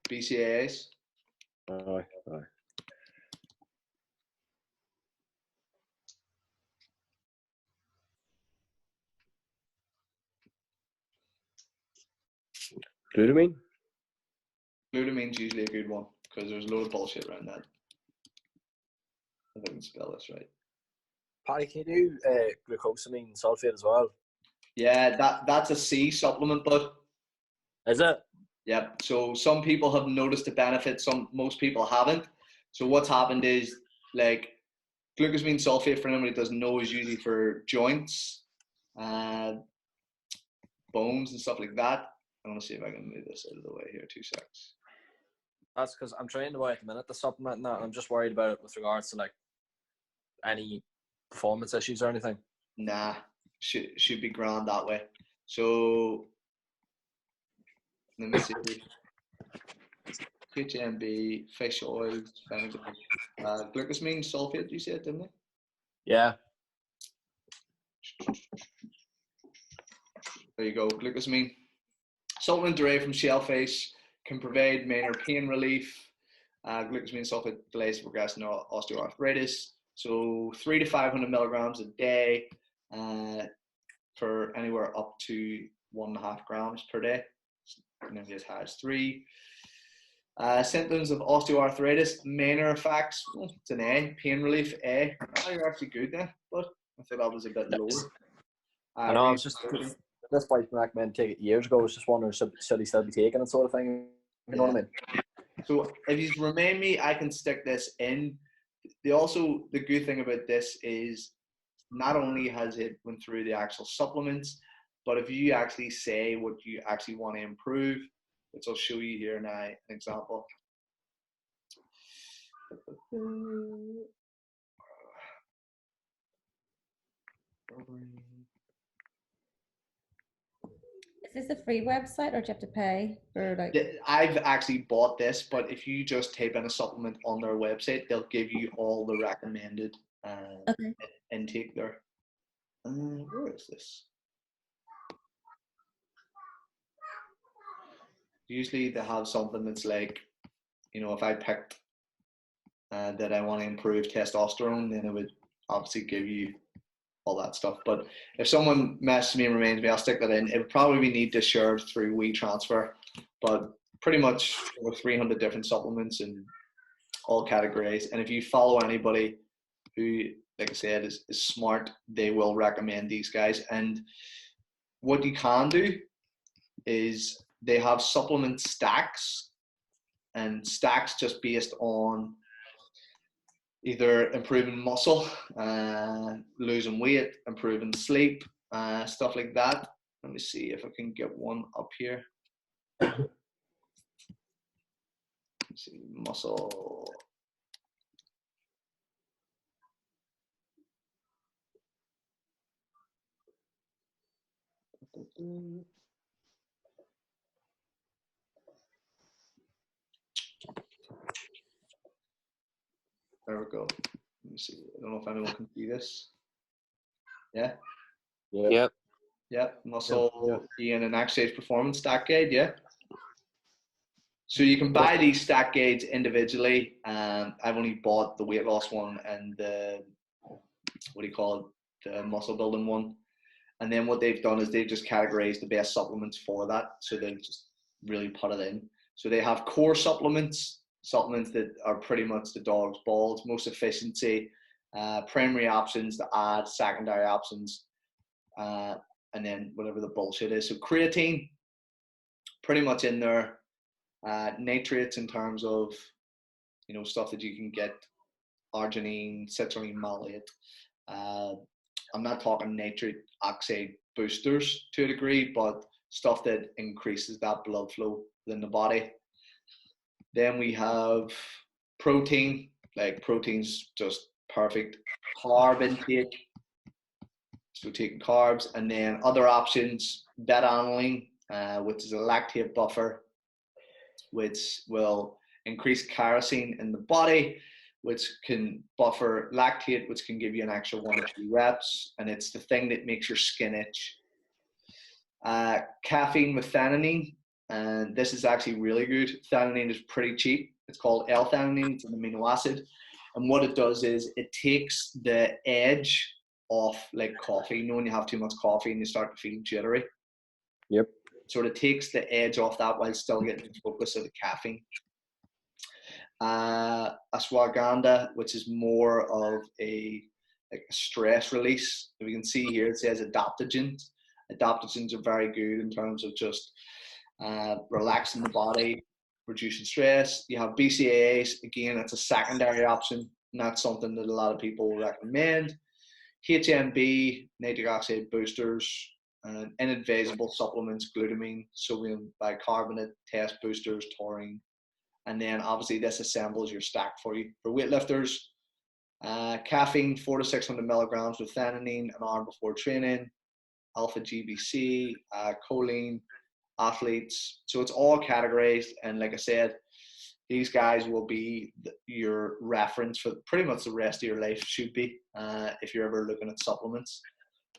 BCAAs. Aye. Glutamine. Glutamine's usually a good one because there's a load of bullshit around that. If I can spell this right. Paddy, can you do glucosamine sulfate as well? Yeah, that's a C supplement, but Is it? yeah. So some people have noticed the benefit, most people haven't. So what's happened is, like, glucosamine sulfate, for anybody who doesn't know, is usually for joints, bones and stuff like that. I want to see if I can move this out of the way here. 2 seconds. That's because I'm trying to buy at the minute the supplement and that, and I'm just worried about it with regards to like any performance issues or anything. Nah, should be grand that way. So let me see. HMB, fish oils, glucosamine sulfate. You said, didn't it? Yeah. There you go. Glucosamine. Supplement derived from shellfish, can provide minor pain relief. Glucosamine sulfate delays the progression of osteoarthritis. So 300 to 500 milligrams a day for anywhere up to 1.5 grams per day. And then as high as 3. Symptoms of osteoarthritis, minor effects. Oh, it's an A. Pain relief, A. Oh, you're actually good there, but I thought that was a bit lower. I know, I was just this wife recommended take it years ago. I was just wondering should he still be taking it, sort of thing. You know what I mean? So if you remind me, I can stick this in. The good thing about this is not only has it went through the actual supplements, but if you actually say what you actually want to improve, which I'll show you here now, an example. Is this a free website or do you have to pay? Or like? I've actually bought this, but if you just type in a supplement on their website, they'll give you all the recommended intake there. Where is this? Usually they have something that's like, you know, if I picked that I want to improve testosterone, then it would obviously give you all that stuff. But if someone messages me and reminds me, I'll stick that in. It would probably need to share through WeTransfer, but pretty much over 300 different supplements in all categories. And if you follow anybody who, like I said, is smart, they will recommend these guys. And what you can do is they have supplement stacks, and stacks just based on either improving muscle, losing weight, improving sleep, stuff like that. Let me see if I can get one up here. Let's see, muscle. There we go. Let me see. I don't know if anyone can see this. Yeah? Yep. Yeah. Muscle being an exercise performance stack guide. Yeah. So you can buy these stack guides individually. I've only bought the weight loss one and the, what do you call it? The muscle building one. And then what they've done is they've just categorized the best supplements for that. So they've just really put it in. So they have core supplements that are pretty much the dog's balls, most efficiency, primary options to add, secondary options, and then whatever the bullshit is. So creatine, pretty much in there. Nitrates in terms of, you know, stuff that you can get, arginine, citrulline malate. I'm not talking nitrate oxide boosters to a degree, but stuff that increases that blood flow within the body. Then we have protein, like protein's just perfect. Carb intake, so taking carbs, and then other options, beta-alanine, which is a lactate buffer, which will increase kerosene in the body, which can buffer lactate, which can give you an extra 1 or 2 reps, and it's the thing that makes your skin itch. Caffeine with theanine, and this is actually really good. Theanine is pretty cheap. It's called L-theanine. It's an amino acid, and what it does is it takes the edge off, like coffee. You know, when you have too much coffee and you start to feel jittery. Yep. Sort of takes the edge off that while still getting the focus of the caffeine. Ashwagandha, which is more of a stress release. If you can see here, it says adaptogens. Adaptogens are very good in terms of just relaxing the body, reducing stress. You have BCAAs, again, that's a secondary option, not something that a lot of people will recommend. HMB, nitric oxide boosters, inadvisable supplements, glutamine, sodium bicarbonate, test boosters, taurine. And then obviously this assembles your stack for you. For weightlifters, caffeine, 400 to 600 milligrams with theanine an hour before training, alpha GBC, choline, athletes. So it's all categorized. And like I said, these guys will be your reference for pretty much the rest of your life, should be, if you're ever looking at supplements.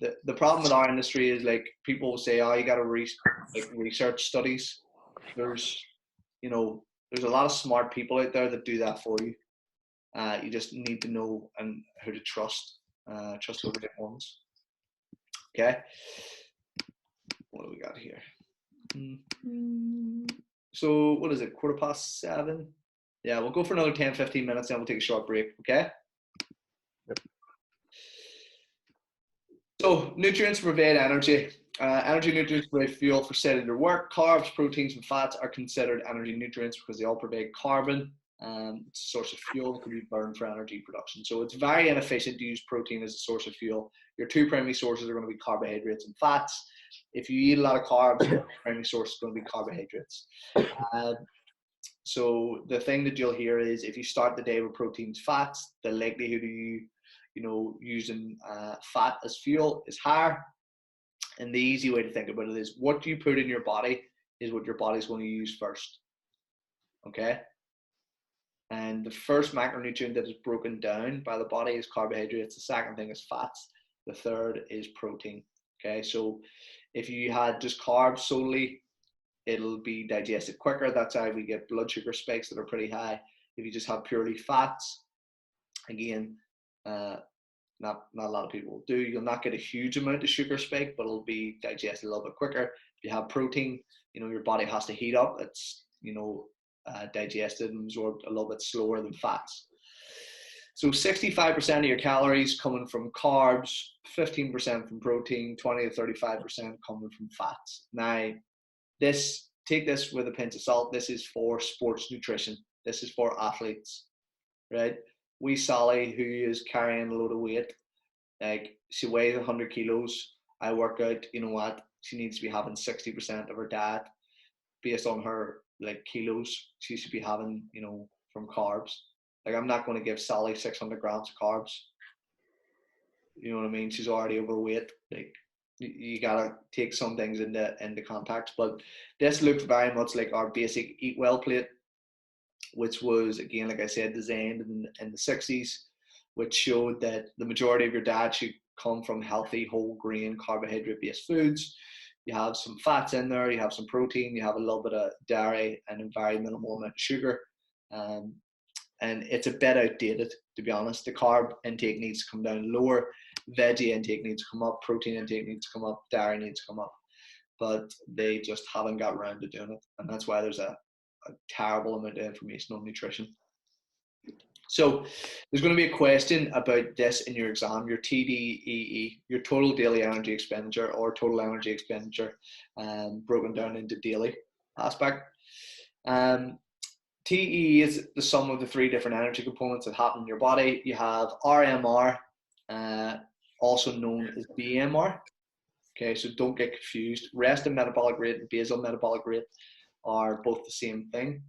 The problem with our industry is, like, people will say, oh, you got to research studies. There's a lot of smart people out there that do that for you. You just need to know and who to trust the right ones. Okay. What do we got here? So what is it? 7:15? Yeah, we'll go for another 10-15 minutes, then we'll take a short break. Okay. Yep. So nutrients provide energy. Energy nutrients provide fuel for cellular work. Carbs, proteins, and fats are considered energy nutrients because they all provide carbon. It's a source of fuel that can be burned for energy production. So it's very inefficient to use protein as a source of fuel. Your two primary sources are going to be carbohydrates and fats. If you eat a lot of carbs, your primary source is going to be carbohydrates. So the thing that you'll hear is, if you start the day with proteins, fats, the likelihood of you using fat as fuel is higher. And the easy way to think about it is, what you put in your body is what your body's going to use first. Okay? And the first macronutrient that is broken down by the body is carbohydrates. The second thing is fats. The third is protein. Okay? So if you had just carbs solely, it'll be digested quicker. That's how we get blood sugar spikes that are pretty high. If you just have purely fats, again, not a lot of people will do. You'll not get a huge amount of sugar spike, but it'll be digested a little bit quicker. If you have protein, your body has to heat up. It's digested and absorbed a little bit slower than fats. So 65% of your calories coming from carbs, 15% from protein, 20 to 35% coming from fats. Now, take this with a pinch of salt. This is for sports nutrition. This is for athletes, right? We Sally, who is carrying a load of weight, like, she weighs 100 kilos. I work out, you know what? She needs to be having 60% of her diet based on her kilos. She should be having, from carbs. Like, I'm not going to give Sally 600 grams of carbs. You know what I mean? She's already overweight. Like, you gotta take some things into context. But this looks very much like our basic Eat Well plate, which was, again, like I said, designed in the 60s, which showed that the majority of your diet should come from healthy, whole grain, carbohydrate-based foods. You have some fats in there, you have some protein, you have a little bit of dairy, and a very minimal amount of sugar. And it's a bit outdated, to be honest. The carb intake needs to come down lower. veggie intake needs to come up, protein intake needs to come up, dairy needs to come up, but they just haven't got around to doing it, and that's why there's a terrible amount of information on nutrition. So there's going to be a question about this in your exam, your TDEE, your total daily energy expenditure, or total energy expenditure, broken down into daily aspect. TEE is the sum of the three different energy components that happen in your body. You have RMR, also known as BMR. Okay, so don't get confused. Resting metabolic rate and basal metabolic rate are both the same thing.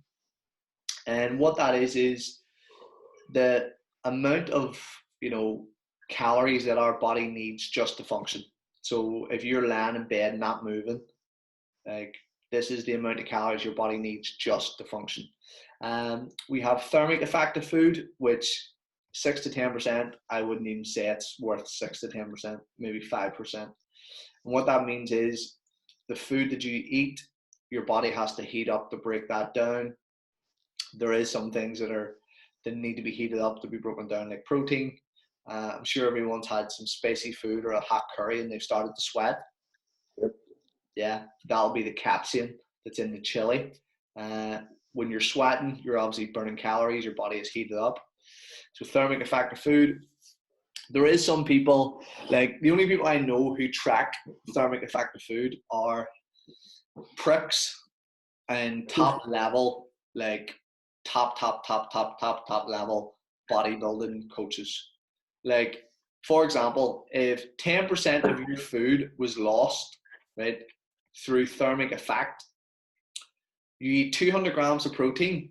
And what that is the amount of, calories that our body needs just to function. So if you're lying in bed not moving, like, this is the amount of calories your body needs just to function. We have thermic effective food, which 6 to 10%, I wouldn't even say it's worth 6 to 10%, maybe 5%. And what that means is the food that you eat, your body has to heat up to break that down. There is some things that need to be heated up to be broken down, like protein. I'm sure everyone's had some spicy food or a hot curry and they've started to sweat. Yep. Yeah, that'll be the capsaicin that's in the chili. When you're sweating, you're obviously burning calories, your body is heated up. So thermic effective food. There is some people, like the only people I know who track thermic effective food are pricks and top level, like top level bodybuilding coaches. Like, for example, if 10% of your food was lost, right, through thermic effect, you eat 200 grams of protein,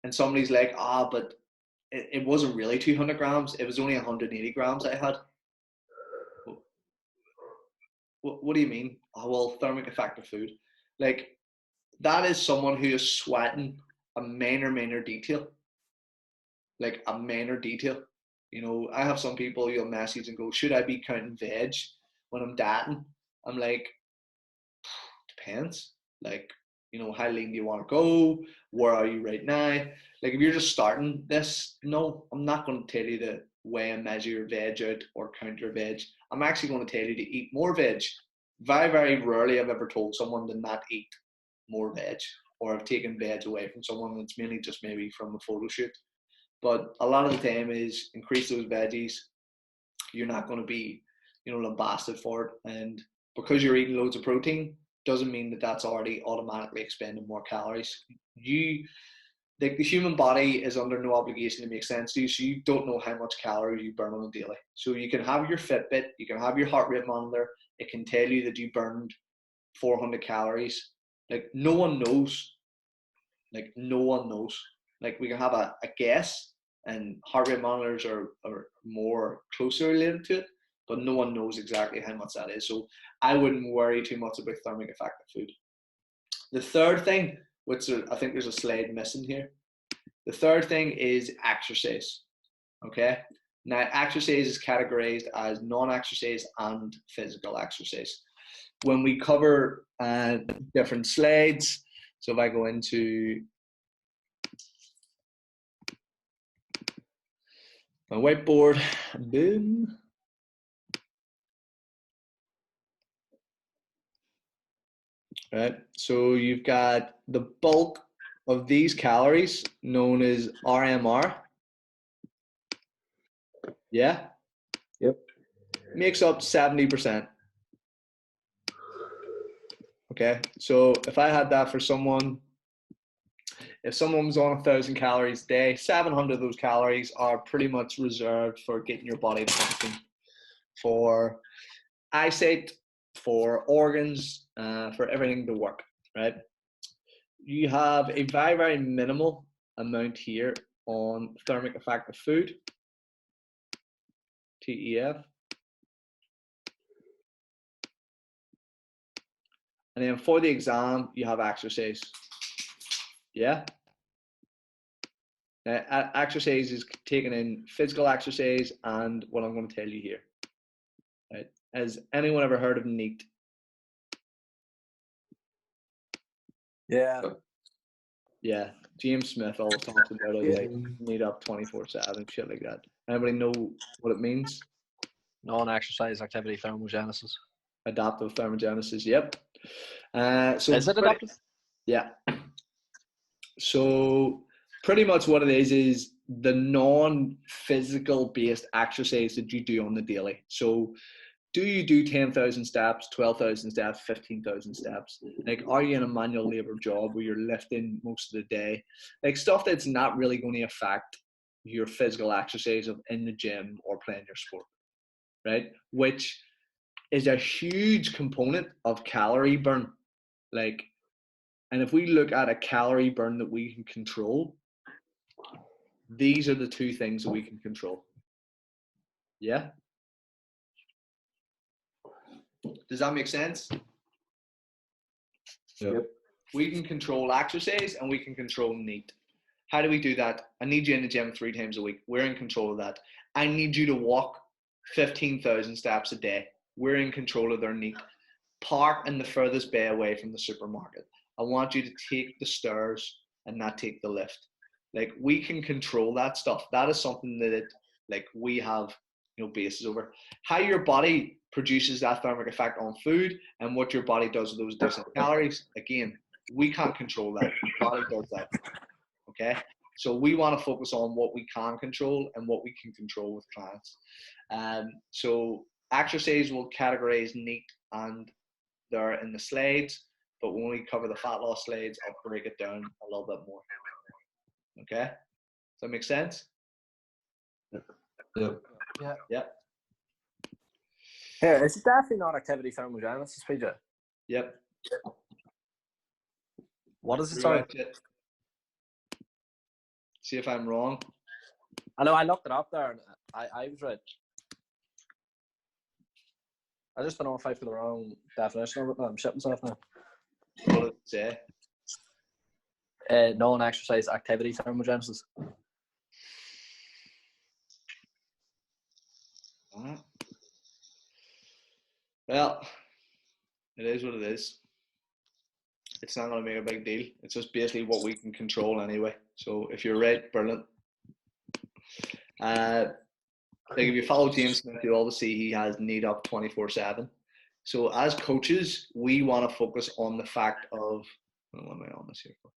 and somebody's like, but it wasn't really 200 grams, it was only 180 grams I had. What do you mean? Well, thermic effective food. Like, that is someone who is sweating a minor detail. Like a minor detail. I have some people you'll message and go, should I be counting veg when I'm dieting? I'm like, depends. Like, how lean do you want to go? Where are you right now? Like, if you're just starting this, no, I'm not going to tell you to weigh and measure your veg out or count your veg. I'm actually going to tell you to eat more veg. Very, very rarely I've ever told someone to not eat more veg, or I've taken veg away from someone. It's mainly just maybe from a photo shoot. But a lot of the time is increase those veggies. You're not going to be, lambasted for it. And because you're eating loads of protein, doesn't mean that that's already automatically expending more calories. The human body is under no obligation to make sense to you, so you don't know how much calories you burn on a daily. So you can have your Fitbit, you can have your heart rate monitor, it can tell you that you burned 400 calories. Like, no one knows. Like, no one knows. Like, we can have a guess, and heart rate monitors are more closely related to it, but no one knows exactly how much that is. So I wouldn't worry too much about thermic effective food. The third thing, which I think there's a slide missing here. The third thing is exercise. Okay. Now, exercise is categorized as non-exercise and physical exercise. When we cover different slides, so if I go into my whiteboard, boom. Right, so you've got the bulk of these calories known as RMR. Yeah? Yep. Makes up 70%. Okay, so if I had that for someone, if someone was on 1,000 calories a day, 700 of those calories are pretty much reserved for getting your body to function, for eyesight, for organs, for everything to work, right? You have a very, very minimal amount here on thermic effective food, TEF. And then for the exam, you have exercise. Yeah? Now, exercise is taken in physical exercise and what I'm going to tell you here. Right? Has anyone ever heard of NEAT? Yeah. Yeah, James Smith always talks about it, like NEAT up 24/7, shit like that. Anybody know what it means? Non-exercise activity thermogenesis. Adaptive thermogenesis. Yep. So Is it pretty- adaptive? Yeah. So pretty much what it is the non-physical based exercise that you do on the daily. So do you do 10,000 steps, 12,000 steps, 15,000 steps? Like, are you in a manual labor job where you're lifting most of the day? Like, stuff that's not really going to affect your physical exercise of in the gym or playing your sport, right? Which is a huge component of calorie burn. Like, and if we look at a calorie burn that we can control, these are the two things that we can control. Yeah? Does that make sense? Yep. We can control exercise and we can control NEAT. How do we do that? I need you in the gym 3 times a week. We're in control of that. I need you to walk 15,000 steps a day. We're in control of their NEAT. Park in the furthest bay away from the supermarket. I want you to take the stairs and not take the lift. Like, we can control that stuff. That is something that we have, basis over. How your body produces that thermic effect on food and what your body does with those additional calories, again, we can't control that. Your body does that. Okay? So we want to focus on what we can control and what we can control with clients. So exercise will categorize NEAT, and they're in the slides, but when we cover the fat loss slides, I'll break it down a little bit more. Okay? Does that make sense? Yep. Yep. Yeah, it's definitely not activity thermogenesis, PJ. Yep. What is it? Sorry. See if I'm wrong. I know I looked it up there and I was right. I just don't know if I put the wrong definition of it. I'm shitting myself now. What did it say? Non-exercise activity thermogenesis. Well, it is what it is. It's not going to make a big deal. It's just basically what we can control anyway. So if you're right, brilliant. Like, if you follow James Smith, you'll always see he has NEAT up 24/7. So as coaches, we want to focus on the fact of, what am I on this here for?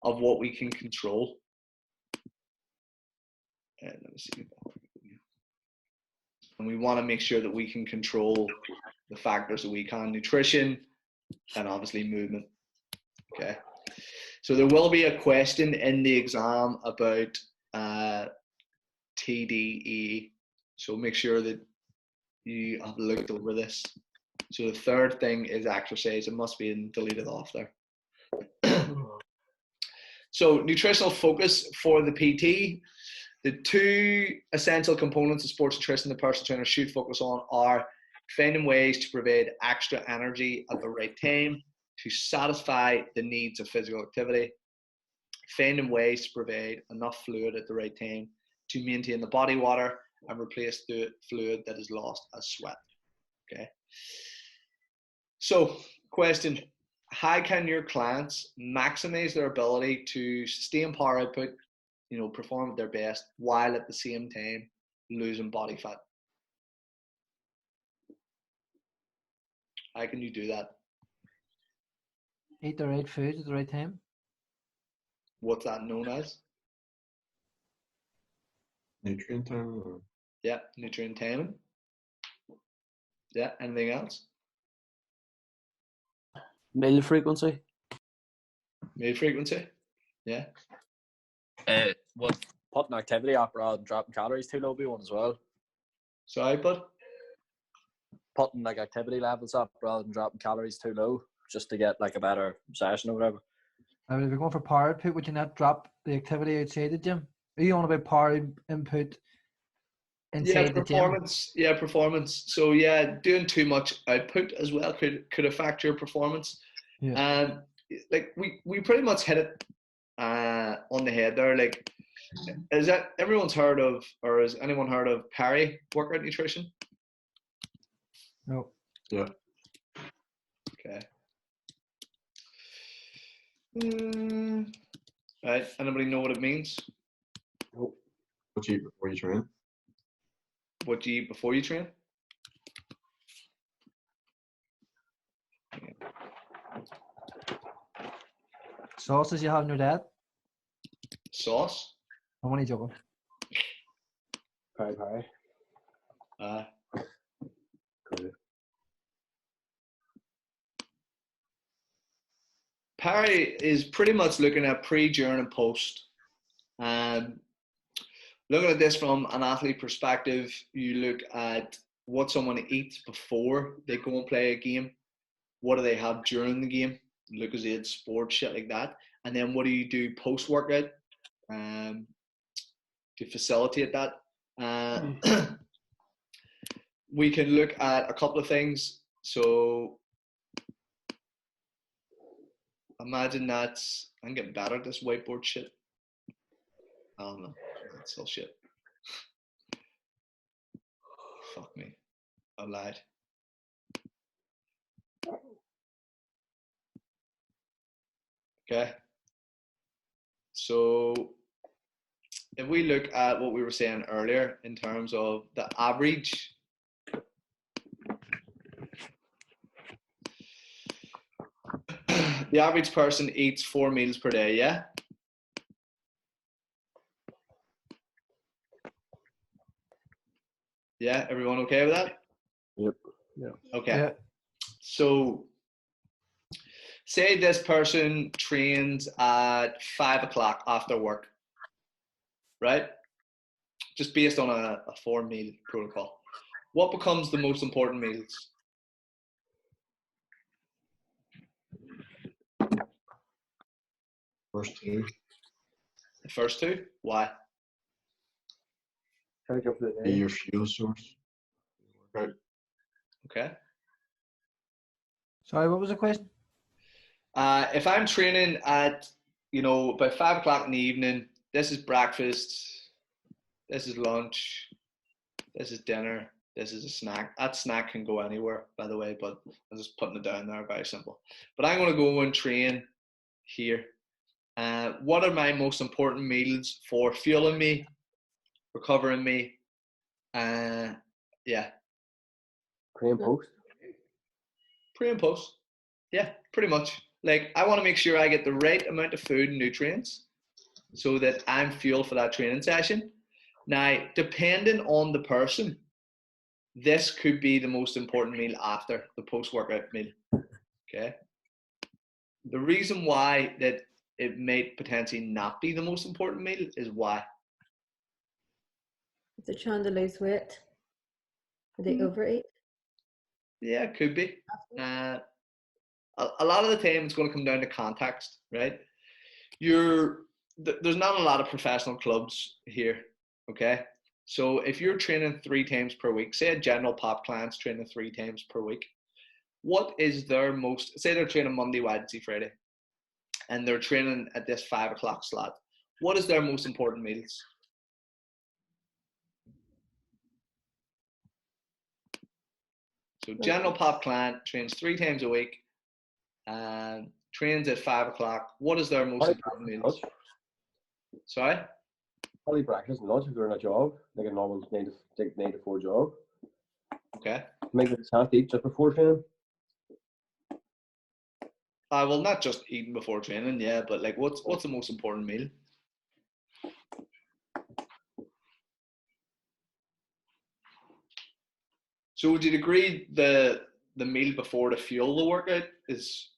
Of what we can control. Let me see. And we want to make sure that we can control the factors that we can: nutrition and obviously movement. Okay. So there will be a question in the exam about TDE. So make sure that you have looked over this. So the third thing is exercise. It must be deleted off there. So nutritional focus for the PT. The 2 essential components of sports nutrition the personal trainer should focus on are finding ways to provide extra energy at the right time to satisfy the needs of physical activity, finding ways to provide enough fluid at the right time to maintain the body water and replace the fluid that is lost as sweat. Okay. So, question: how can your clients maximize their ability to sustain power output, perform at their best, while at the same time losing body fat? How can you do that? Eat the right food at the right time. What's that known as? Nutrient time. Or... Yeah, nutrient timing. Yeah, anything else? Meal frequency. Meal frequency. Yeah. What putting activity up rather than dropping calories too low be one as well. Sorry, bud. Putting like activity levels up rather than dropping calories too low, just to get like a better session or whatever. If you're going for power output, would you not drop the activity outside the gym? Are you on about power input inside the gym? Yeah, performance. So yeah, doing too much output as well could affect your performance. Yeah. Like we pretty much hit it on the head there. Like, is that everyone's heard of, or has anyone heard of Perry workout nutrition? No. Yeah. Okay. Right. Anybody know what it means? What you eat before you train? what do you eat before you train? Sauces you have in your diet? Sauce. I'm only joking. Pie. Cool. Parry is pretty much looking at pre, during, and post. Looking at this from an athlete perspective, you look at what someone eats before they go and play a game. What do they have during the game? Lucozade, sports, shit like that. And then what do you do post-workout to facilitate that? We can look at a couple of things. So imagine that's, I'm getting better at this whiteboard shit. I don't know. That's still shit. Fuck me. I lied. Okay. So if we look at what we were saying earlier in terms of the average, the average person eats 4 meals per day, yeah? Yeah, everyone okay with that? Yep. Yeah. Okay. Yeah. So say this person trains at 5 o'clock after work, right? Just based on a 4-meal protocol. What becomes the most important meals? First two. The first 2? Why? Try to go for the Be day. your fuel source. Workout. Okay. Sorry, what was the question? If I'm training at, about 5 o'clock in the evening, this is breakfast, this is lunch, this is dinner, this is a snack. That snack can go anywhere, by the way, but I'm just putting it down there, very simple. But I'm going to go and train here. What are my most important meals for fueling me, recovering me? Yeah. Pre and post. Pre and post. Yeah, pretty much. Like, I want to make sure I get the right amount of food and nutrients so that I'm fueled for that training session. Now, depending on the person, this could be the most important meal after the post-workout meal. Okay. The reason why that it may potentially not be the most important meal is why. If they're trying to lose weight, or they overeat. Yeah, it could be. A lot of the time it's going to come down to context, right? There's not a lot of professional clubs here, okay? So if you're training 3 times per week, say a general pop client's training 3 times per week, what is their most, say they're training Monday, Wednesday, Friday, and they're training at this 5 o'clock slot, what is their most important meals? So general pop client trains 3 times a week and trains at 5 o'clock. What is their most important meals? Sorry? Probably breakfast and lunch if they're in a job, like a normal 9 to 4 job. Okay. Make it a chance to eat just before training. Well, not just eating before training, yeah, but like, what's the most important meal? So would you agree the meal before to fuel the workout is,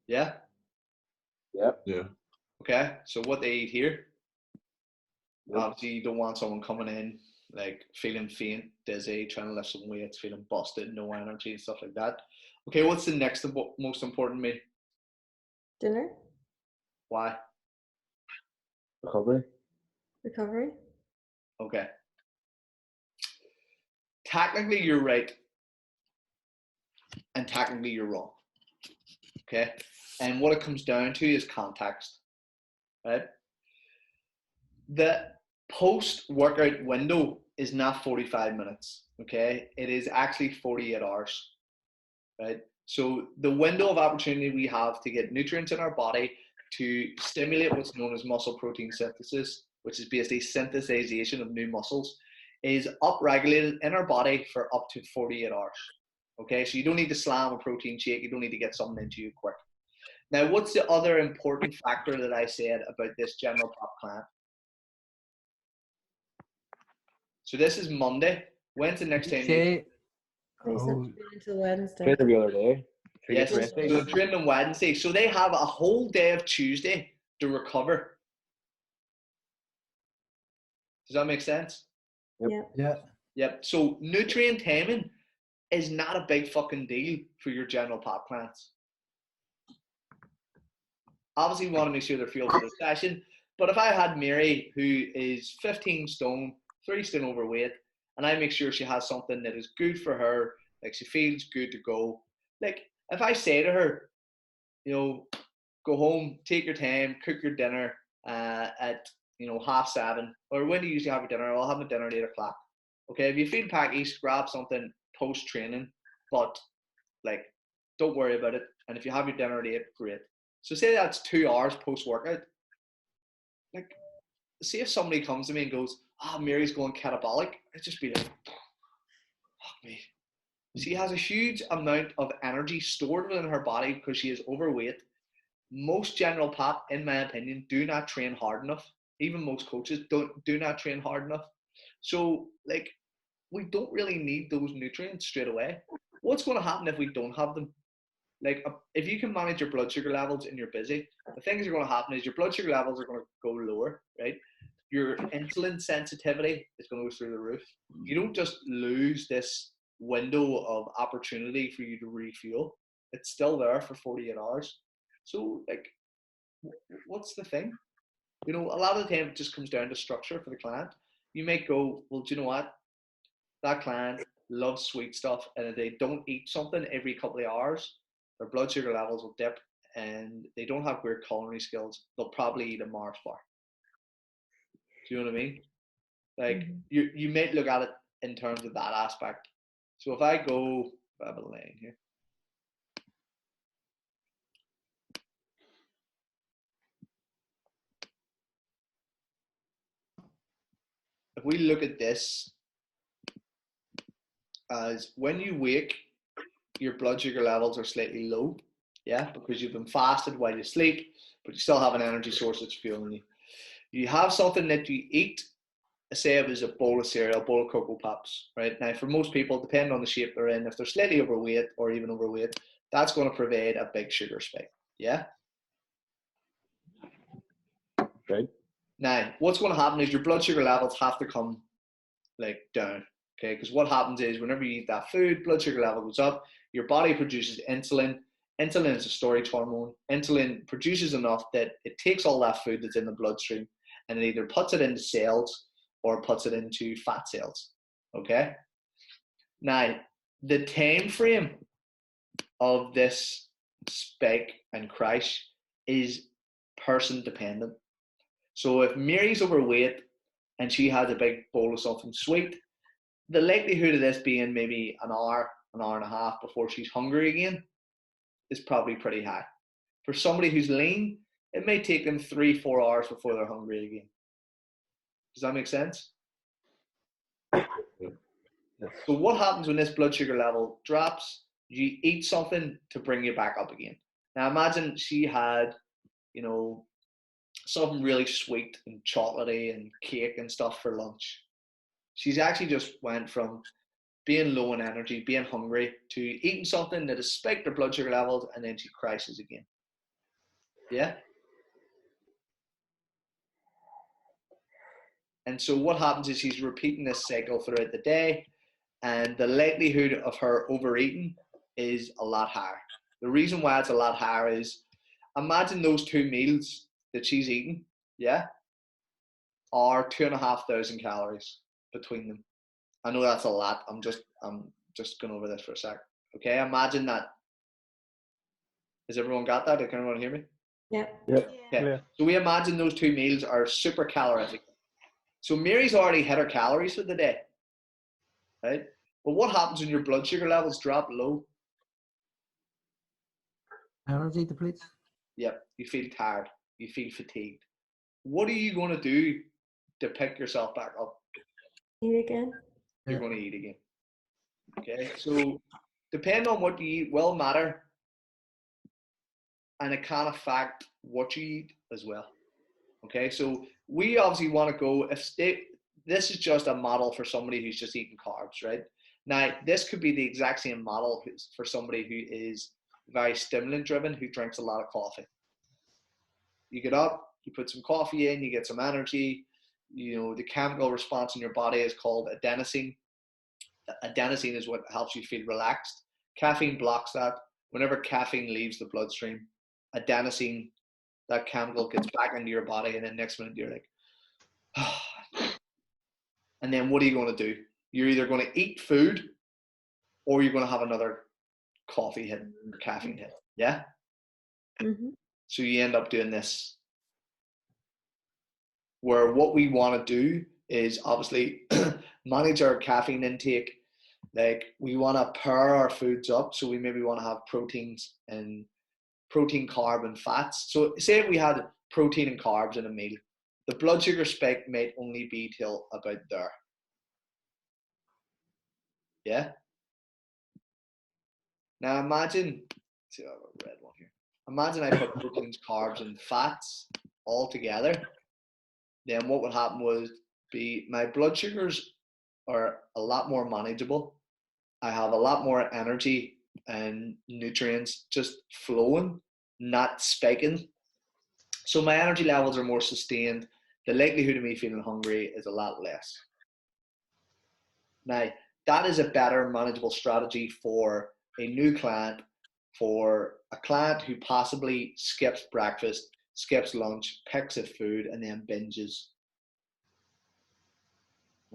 yeah? Yep. Yeah. Okay, so what they eat here, Yep. obviously you don't want someone coming in like feeling faint, dizzy, trying to lift some weights, feeling busted, no energy and stuff like that. Okay, what's the next most important meal? Dinner, Why? Recovery. recovery. Okay. Technically you're right, and technically you're wrong. Okay, and what it comes down to is context, right? The post-workout window is not 45 minutes, okay? It is actually 48 hours, right? So the window of opportunity we have to get nutrients in our body to stimulate what's known as muscle protein synthesis, which is basically synthesization of new muscles, is upregulated in our body for up to 48 hours. Okay, so you don't need to slam a protein shake. You don't need to get something into you quick. Now, what's the other important factor that I said about this General Pop client? So this is Monday. When's the next time you? Say, They said oh, until Wednesday. Train every other day. Yes, so Rest days. they're training on Wednesday. So they have a whole day of Tuesday to recover. Does that make sense? Yep. yeah. Yep. So nutrient taming is not a big fucking deal for your General Pop clients. Obviously, we want to make sure they're fueled for the session. But if I had Mary, who is 15 stone, 3 stone overweight, and I make sure she has something that is good for her, like she feels good to go. Like if I say to her, you know, go home, take your time, cook your dinner at 7:30, or when do you usually have your dinner? I'll have my dinner at 8 o'clock. Okay, if you feel packish, grab something post training, but like don't worry about it. And if you have your dinner at 8, great. So say that's 2 hours post workout. Like, see if somebody comes to me and goes, Mary's going catabolic, I'd just be like, fuck me. She has a huge amount of energy stored within her body because she is overweight. Most General Pop, in my opinion, do not train hard enough. Even most coaches do not train hard enough. So, like, we don't really need those nutrients straight away. What's going to happen if we don't have them? Like, if you can manage your blood sugar levels and you're busy, the things that are going to happen is your blood sugar levels are going to go lower, right? Your insulin sensitivity is going to go through the roof. You don't just lose this window of opportunity for you to refuel. It's still there for 48 hours. So, like, what's the thing? A lot of the time it just comes down to structure for the client. You might go, well, do you know what? That client loves sweet stuff, and if they don't eat something every couple of hours, their blood sugar levels will dip, and they don't have great culinary skills. They'll probably eat a Mars bar. Do you know what I mean? Like, you might look at it in terms of that aspect. So if I go, I have a line here. If we look at this as when you wake, your blood sugar levels are slightly low, yeah, because you've been fasted while you sleep, but you still have an energy source that's fueling you. You have something that you eat, say it was a bowl of cereal, a bowl of Cocoa Pops, right? Now, for most people, depending on the shape they're in, if they're slightly overweight or even overweight, that's going to provide a big sugar spike, yeah? Right. Now, what's going to happen is your blood sugar levels have to come like down, okay? Because what happens is whenever you eat that food, blood sugar level goes up, your body produces insulin. Insulin is a storage hormone. Insulin produces enough that it takes all that food that's in the bloodstream and it either puts it into cells or puts it into fat cells, okay? Now, the time frame of this spike and crash is person dependent. So if Mary's overweight and she has a big bowl of something sweet, the likelihood of this being maybe an hour and a half before she's hungry again is probably pretty high. For somebody who's lean, it may take them 3-4 hours before they're hungry again. Does that make sense? So what happens when this blood sugar level drops? You eat something to bring you back up again. Now imagine she had, something really sweet and chocolatey and cake and stuff for lunch. She's actually just went from being low in energy, being hungry, to eating something that has spiked her blood sugar levels, and then she crashes again. Yeah? And so what happens is she's repeating this cycle throughout the day, and the likelihood of her overeating is a lot higher. The reason why it's a lot higher is, imagine those 2 meals that she's eating, yeah, are 2,500 calories between them. I know that's a lot. I'm just going over this for a sec. Okay, imagine that. Has everyone got that? Can everyone hear me? Yep. Yep. Okay. Yeah. So we imagine those 2 meals are super calorific. So Mary's already hit her calories for the day, right? But what happens when your blood sugar levels drop low? Energy depletes. Yep, you feel tired. You feel fatigued. What are you going to do to pick yourself back up? Eat again. You're going to eat again. Okay, so depending on what you eat will matter, and it can affect what you eat as well. Okay, so we obviously want to go, this is just a model for somebody who's just eating carbs, right? Now, this could be the exact same model for somebody who is very stimulant driven, who drinks a lot of coffee. You get up, you put some coffee in, you get some energy. You know, the chemical response in your body is called adenosine. Adenosine is what helps you feel relaxed. Caffeine blocks that. Whenever caffeine leaves the bloodstream, adenosine, that chemical, gets back into your body, and then next minute you're like, oh. And then what are you going to do? You're either going to eat food or you're going to have another coffee hit or caffeine hit. Yeah? Mm-hmm. So you end up doing this, where what we want to do is obviously manage our caffeine intake. Like, we want to pair our foods up. So we maybe want to have proteins and protein, carb, and fats. So say if we had protein and carbs in a meal, the blood sugar spike might only be till about there. Yeah? Now imagine, let's see, I have a red one here. Imagine I put proteins, carbs, and fats all together. Then what would happen would be my blood sugars are a lot more manageable. I have a lot more energy and nutrients just flowing, not spiking. So my energy levels are more sustained. The likelihood of me feeling hungry is a lot less. Now, that is a better manageable strategy for a new client, for a client who possibly skips breakfast, skips lunch, picks a food, and then binges.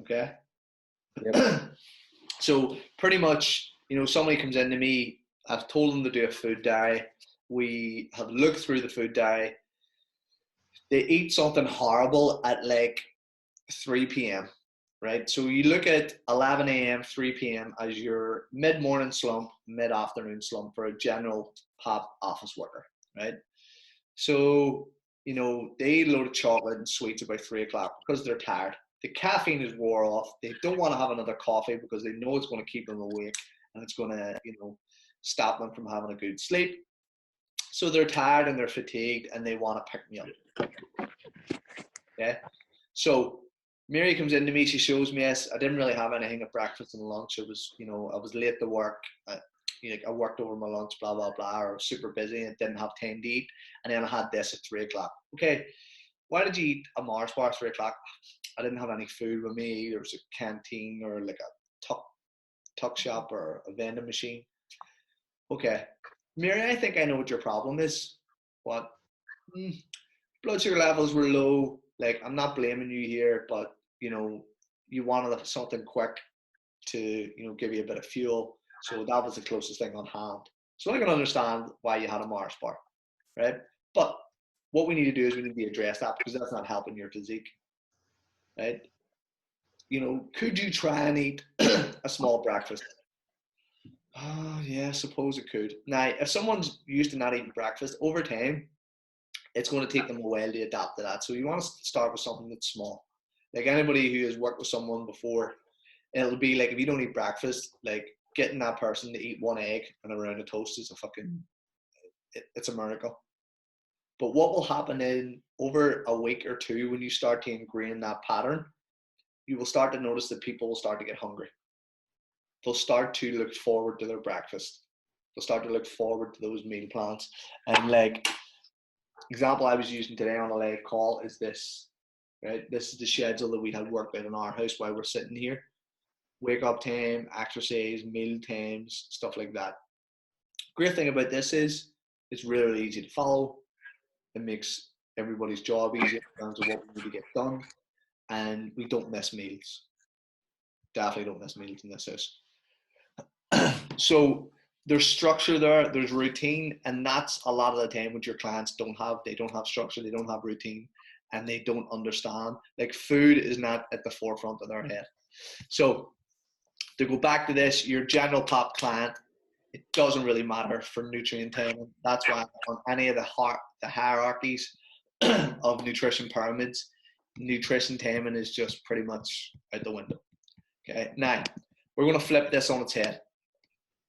Okay? Yep. So pretty much, you know, somebody comes into me, I've told them to do a food diet. We have looked through the food diet. They eat something horrible at like 3 p.m., right? So you look at 11 a.m., 3 p.m. as your mid-morning slump, mid-afternoon slump for a general pop office worker, right? So, you know, they eat a load of chocolate and sweets about 3 o'clock because they're tired. The caffeine is wore off. They don't want to have another coffee because they know it's going to keep them awake and it's going to, you know, stop them from having a good sleep. So they're tired and they're fatigued and they want to pick me up. Okay. So Mary comes into me, she shows me this. I didn't really have anything at breakfast and lunch. It was, you know, I was late to work. I worked over my lunch, blah, blah, blah, or I was super busy and didn't have time to eat. And then I had this at 3 o'clock. Okay, why did you eat a Mars bar at 3 o'clock? I didn't have any food with me. There was a canteen or like a tuck shop or a vending machine. Okay, Mary, I think I know what your problem is. What? Blood sugar levels were low. Like, I'm not blaming you here, but, you know, you wanted something quick to, you know, give you a bit of fuel. So that was the closest thing on hand. So I can understand why you had a Mars bar, right? But what we need to do is we need to address that because that's not helping your physique, right? You know, could you try and eat a small breakfast? Oh, yeah, I suppose it could. Now, if someone's used to not eating breakfast, over time, it's going to take them a while to adapt to that. So you want to start with something that's small. Like, anybody who has worked with someone before, it'll be like, if you don't eat breakfast, like, getting that person to eat one egg and a round of toast is it's a miracle. But what will happen in over a week or two when you start to ingrain that pattern, you will start to notice that people will start to get hungry. They'll start to look forward to their breakfast. They'll start to look forward to those meal plans. And like, example I was using today on a live call is this, right? This is the schedule that we had worked out in our house while we're sitting here. Wake up time, exercise, meal times, stuff like that. Great thing about this is it's really easy to follow. It makes everybody's job easier in terms of what we need to get done. And we don't miss meals. Definitely don't miss meals in this house. So there's structure there, there's routine, and that's a lot of the time what your clients don't have. They don't have structure, they don't have routine, and they don't understand. Like, food is not at the forefront of their head. So to go back to this, your general pop client, it doesn't really matter for nutrient timing. That's why on any of the hierarchies of nutrition pyramids, nutrition timing is just pretty much out the window. Okay, now we're going to flip this on its head.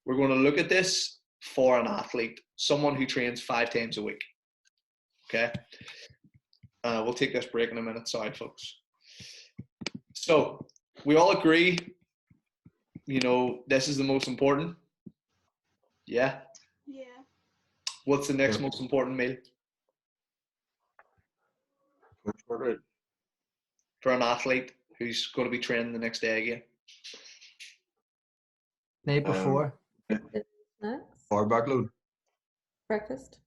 We're going to look at this for an athlete, someone who trains 5 times a week. Okay, we'll take this break in a minute. Sorry, folks. So we all agree, this is the most important. Yeah. Yeah. What's the next most important meal First workout. for an athlete who's going to be training the next day again? Night before. Snacks? Bar backload. Breakfast?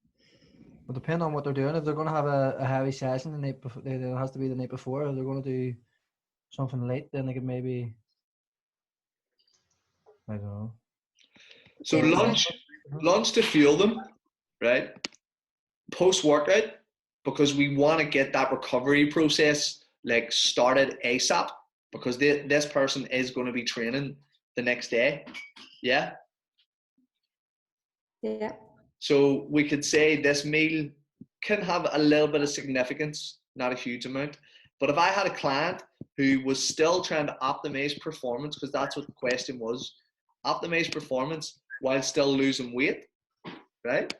Will depend on what they're doing. If they're going to have a heavy session the night before, it has to be the night before. If they're going to do something late, then they could maybe, I don't know. So lunch to fuel them, right? Post workout, because we want to get that recovery process started ASAP, because this person is going to be training the next day. Yeah. Yeah. So we could say this meal can have a little bit of significance, not a huge amount. But if I had a client who was still trying to optimize performance, because that's what the question was, optimize performance while still losing weight, right?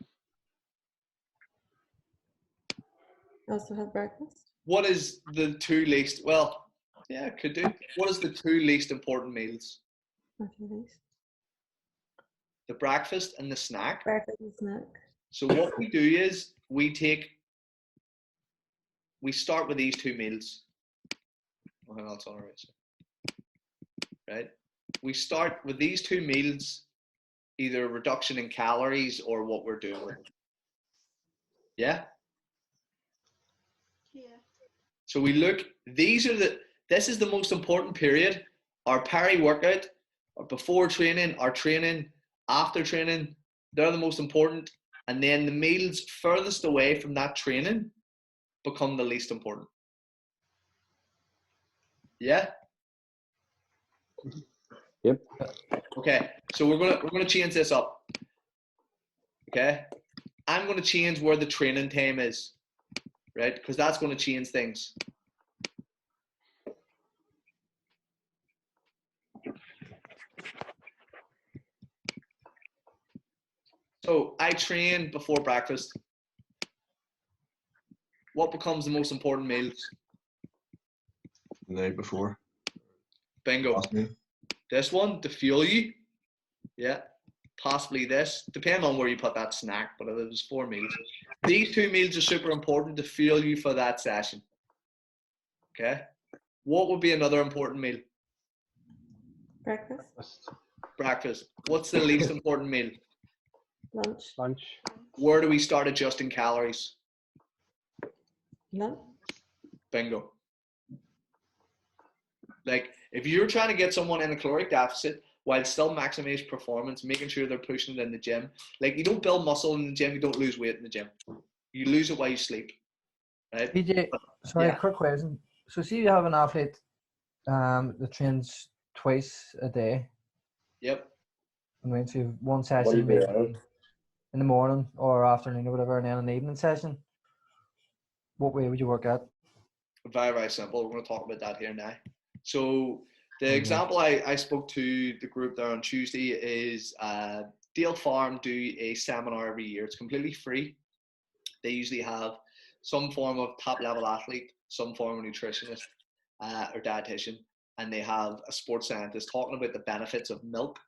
Also have breakfast? What is the 2 least, well, yeah, could do. What is the 2 least important meals? Okay, nice. The breakfast and the snack. Breakfast and snack. So what we do is we start with these 2 meals. Oh, hang on, it's on our race. Right? We start with these 2 meals, either reduction in calories or what we're doing with it. Yeah? Yeah. So we look, this is the most important period. Our peri-workout, or before training, our training, after training, they're the most important. And then the meals furthest away from that training become the least important. Yeah? Yep. Okay, so we're gonna change this up. Okay? I'm gonna change where the training time is, right? Because that's gonna change things. So I train before breakfast. What becomes the most important meals? The night before. Bingo. Last meal. This one to fuel you. Yeah. Possibly this. Depending on where you put that snack, but it was 4 meals. These 2 meals are super important to fuel you for that session. Okay. What would be another important meal? Breakfast? Breakfast. What's the least important meal? Lunch? Where do we start adjusting calories? Lunch? Bingo. If you're trying to get someone in a caloric deficit while still maximize performance, making sure they're pushing it in the gym, you don't build muscle in the gym, you don't lose weight in the gym. You lose it while you sleep. Right? PJ, sorry, yeah. quick question. So see you have an athlete that trains twice a day. Yep. I mean, so you have one What do session you maybe do? in the morning or afternoon or whatever, and then an evening session. What way would you work at? Very, very simple. We're going to talk about that here now. So the Okay. example I spoke to the group there on Tuesday is Dale Farm do a seminar every year. It's completely free. They usually have some form of top level athlete, some form of nutritionist or dietitian, and they have a sports scientist talking about the benefits of milk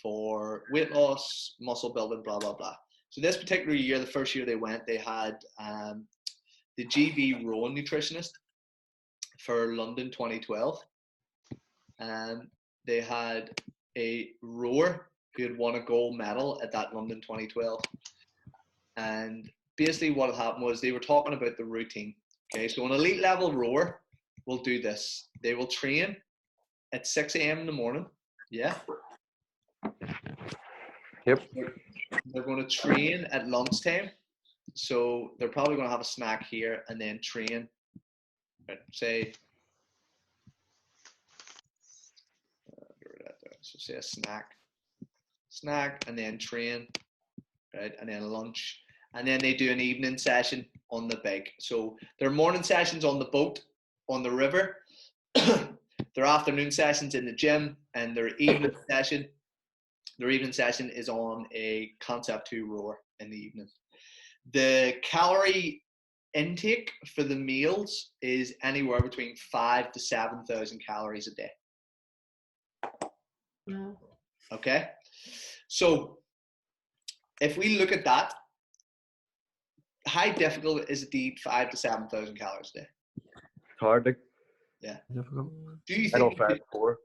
for weight loss, muscle building, blah, blah, blah. So this particular year, the first year they went, they had the GB Rowan nutritionist for London 2012. They had a rower who had won a gold medal at that London 2012. And basically what had happened was they were talking about the routine. Okay, so an elite level rower will do this. They will train at 6 a.m. in the morning. Yeah. Yep. They're going to train at lunchtime. So they're probably going to have a snack here and then train, right, say, so say a snack and then train, right, and then lunch. And then they do an evening session on the bike. So their morning sessions on the boat, on the river, their afternoon sessions in the gym, and their evening session is on a Concept 2 rower in the evening. The calorie intake for the meals is anywhere between 5,000 to 7,000 calories a day. No. Okay, so if we look at that, how difficult is it to eat 5,000 to 7,000 calories a day? It's hard. Like, Difficult. Do you I don't think you fry could, before.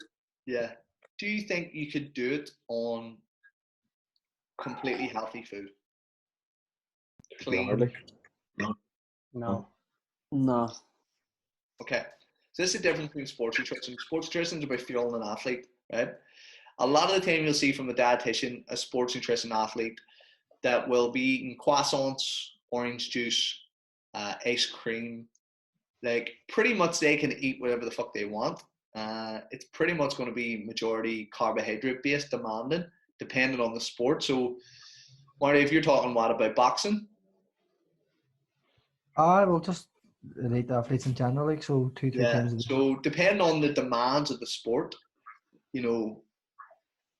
yeah? Do you think you could do it on completely healthy food? Clean. Hardly. No. No. Okay. So this is the difference between sports nutrition. Sports nutrition is about fueling an athlete, right? A lot of the time you'll see from a dietitian, a sports nutrition athlete, that will be eating croissants, orange juice, ice cream. Like pretty much they can eat whatever the fuck they want. It's pretty much going to be majority carbohydrate based, demanding, depending on the sport. So, Marty, if you're talking what about boxing? I will just elite athletes in general, like so 2-3 Yeah. times a day. So depending on the demands of the sport, you know,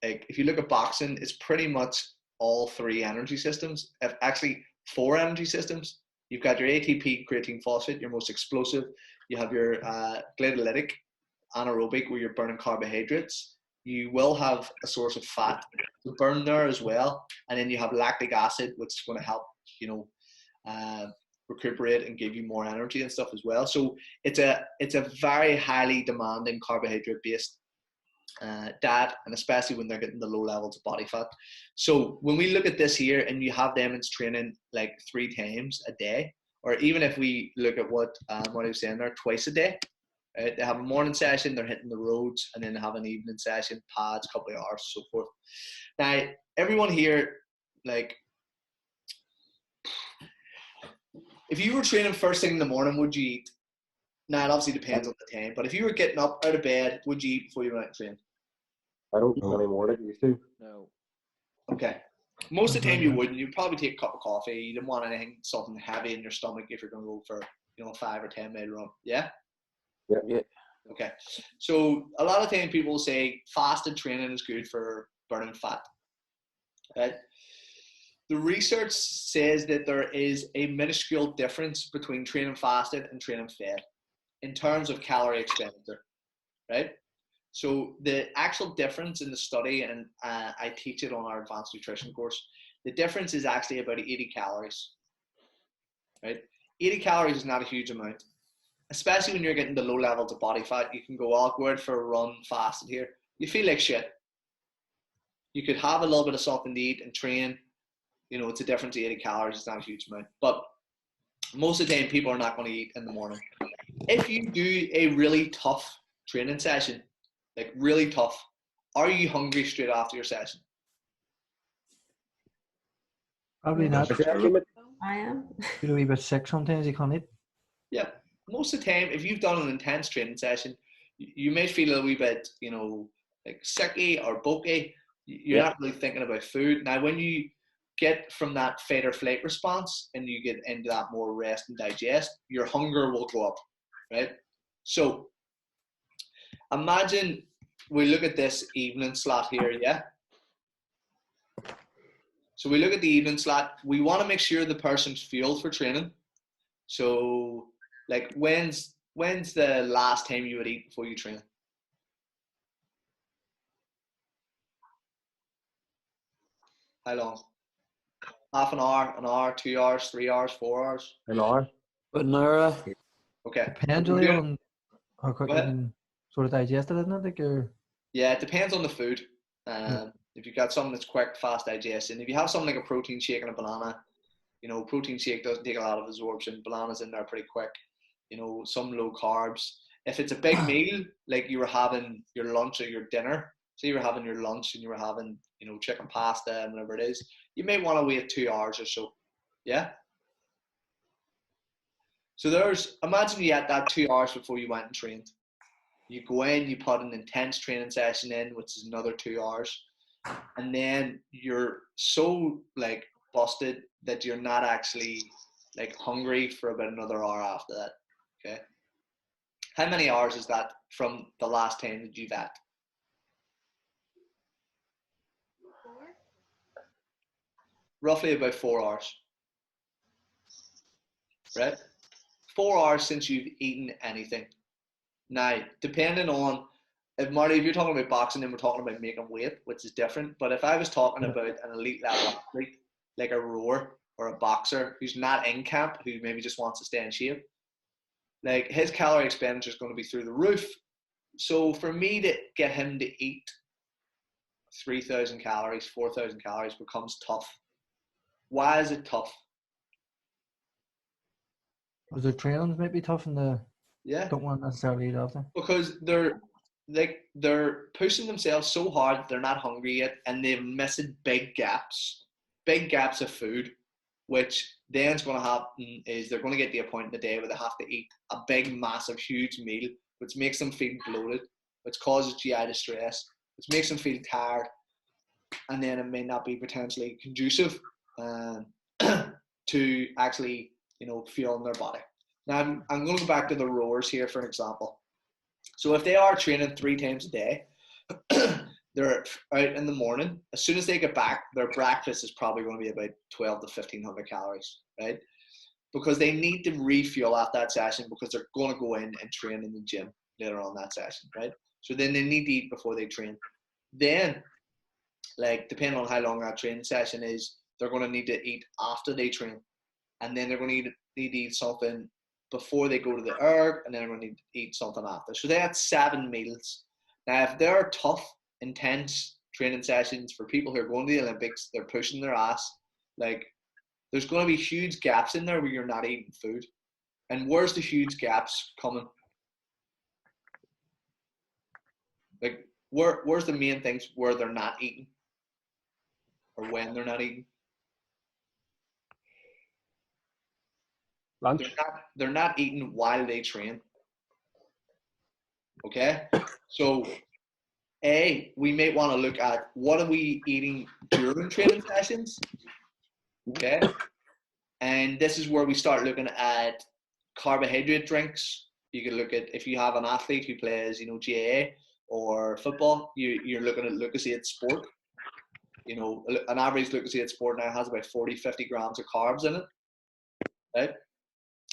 like if you look at boxing, it's pretty much all 3 energy systems. Actually, 4 energy systems. You've got your ATP, creatine, phosphate, your most explosive. You have your glycolytic, anaerobic, where you're burning carbohydrates. You will have a source of fat to burn there as well, and then you have lactic acid, which is going to help, you know, recuperate and give you more energy and stuff as well. So it's a very highly demanding carbohydrate based diet, and especially when they're getting the low levels of body fat. So when we look at this here and you have them in training like 3 times a day, or even if we look at what I was saying there, twice a day, right? They have a morning session, they're hitting the roads, and then they have an evening session, pads, a couple of hours, so forth. Now, everyone here, like, if you were training first thing in the morning, would you eat? Now, it obviously depends on the time, but if you were getting up out of bed, would you eat before you went out and train? I don't eat No. anymore like I used to. No. Okay. Most of the time you wouldn't. You'd probably take a cup of coffee. You didn't want something heavy in your stomach if you're going to go for, you know, 5 or 10 mile run. Yeah? Yeah. Okay. So a lot of time people say fasted training is good for burning fat. Right? The research says that there is a minuscule difference between training fasted and training fed in terms of calorie expenditure. Right? So the actual difference in the study, and I teach it on our advanced nutrition course, the difference is actually about 80 calories, right? 80 calories is not a huge amount, especially when you're getting the low levels of body fat. You can go awkward for a run fasted here. You feel like shit. You could have a little bit of something to eat and train. You know, it's a difference of 80 calories. It's not a huge amount. But most of the time, people are not going to eat in the morning. If you do a really tough training session, like really tough, are you hungry straight after your session? Probably not. I am. You're a wee bit sick sometimes, you can't eat. Yeah. Most of the time, if you've done an intense training session, you may feel a wee bit, you know, like sicky or bulky. You're not really thinking about food. Now, when you get from that fight or flight response and you get into that more rest and digest, your hunger will go up, right? So imagine we look at this evening slot here, yeah? So we look at the evening slot. We want to make sure the person's fueled for training. So, like, when's the last time you would eat before you train? How long? Half an hour, 2 hours, 3 hours, 4 hours? An hour. But no. Okay. Depends We're really doing- on how quick Go you ahead. can sort of digest it, isn't it? Like you're, Yeah, it depends on the food. Yeah. If you've got something that's quick, fast digestion, if you have something like a protein shake and a banana, you know, protein shake doesn't take a lot of absorption. Bananas in there pretty quick. You know, some low carbs. If it's a big meal, like you were having your lunch or your dinner, say you were having your lunch and you were having, you know, chicken pasta and whatever it is, you may want to wait 2 hours or so. Yeah? So imagine you had that 2 hours before you went and trained. You go in, you put an intense training session in, which is another 2 hours. And then you're so like busted that you're not actually like hungry for about another hour after that. Okay. How many hours is that from the last time that you've ate? Roughly about 4 hours, right? 4 hours since you've eaten anything. Now, depending on, if Marty, if you're talking about boxing, then we're talking about making weight, which is different. But if I was talking about an elite level athlete, like a rower or a boxer who's not in camp, who maybe just wants to stay in shape, like his calorie expenditure is going to be through the roof. So for me to get him to eat 3,000 calories, 4,000 calories becomes tough. Why is it tough? Was their trainings might be tough and they don't want to necessarily eat after? Because they're pushing themselves so hard they're not hungry yet, and they're missing big gaps of food, which then is going to happen is they're going to get to a point in the day where they have to eat a big, massive, huge meal, which makes them feel bloated, which causes GI distress, which makes them feel tired, and then it may not be potentially conducive to actually, fueling their body. Now, I'm going to go back to the rowers here for an example. So if they are training 3 times a day, they're out in the morning. As soon as they get back, their breakfast is probably going to be about 12 to 1,500 calories, right? Because they need to refuel after that session because they're going to go in and train in the gym later on that session, right? So then they need to eat before they train. Then, depending on how long that training session is, they're going to need to eat after they train. And then they're going to need to eat something before they go to the erg, and then they're going to need to eat something after. So they had 7 meals. Now, if they're tough, intense training sessions for people who are going to the Olympics, they're pushing their ass, there's going to be huge gaps in there where you're not eating food. And where's the huge gaps coming? Where's the main things where they're not eating? Or when they're not eating? Lunch. They're not eating while they train. Okay? So, we may want to look at what are we eating during training sessions? Okay? And this is where we start looking at carbohydrate drinks. You can look at, if you have an athlete who plays, GAA or football, you're looking at Lucozade Sport. An average Lucozade Sport now has about 40, 50 grams of carbs in it, right?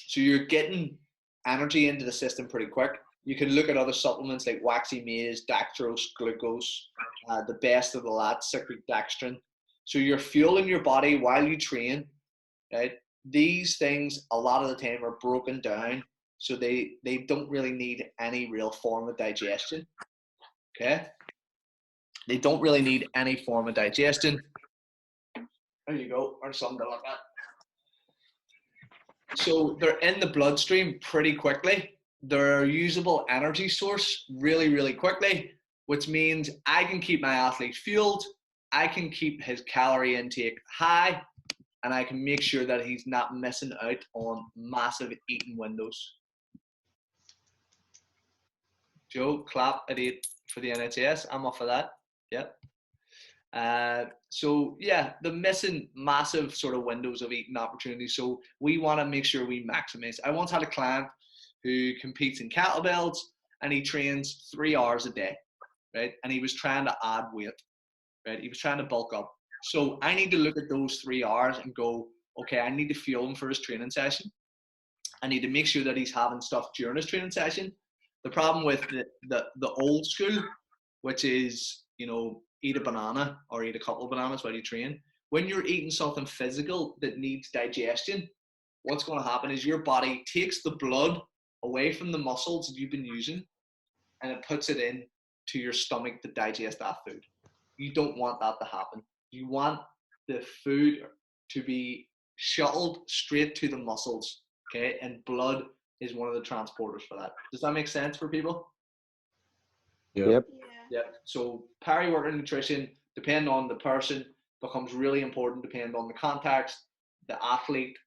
So you're getting energy into the system pretty quick. You can look at other supplements like waxy maize, dextrose, glucose, the best of the lot, cyclic dextrin. So you're fueling your body while you train, right? These things a lot of the time are broken down, so they don't really need any real form of digestion, okay? They don't really need any form of digestion. There you go, or something like that. So they're in the bloodstream pretty quickly. They're a usable energy source really, really quickly, which means I can keep my athlete fueled, I can keep his calorie intake high, and I can make sure that he's not missing out on massive eating windows. Joe, clap at 8 for the NHS. I'm off of that. Yep. So yeah, the missing massive sort of windows of eating opportunities. So we want to make sure we maximize. I once had a client who competes in kettlebells and he trains 3 hours a day, right? And he was trying to add weight, right? He was trying to bulk up. So I need to look at those 3 hours and go, okay, I need to fuel him for his training session. I need to make sure that he's having stuff during his training session. The problem with the old school, which is, eat a banana or eat a couple of bananas while you train. When you're eating something physical that needs digestion, what's going to happen is your body takes the blood away from the muscles that you've been using and it puts it in to your stomach to digest that food. You don't want that to happen. You want the food to be shuttled straight to the muscles, okay? And blood is one of the transporters for that. Does that make sense for people? Yep. Yeah. So peri-workout nutrition, depending on the person, becomes really important, depending on the context, the athlete,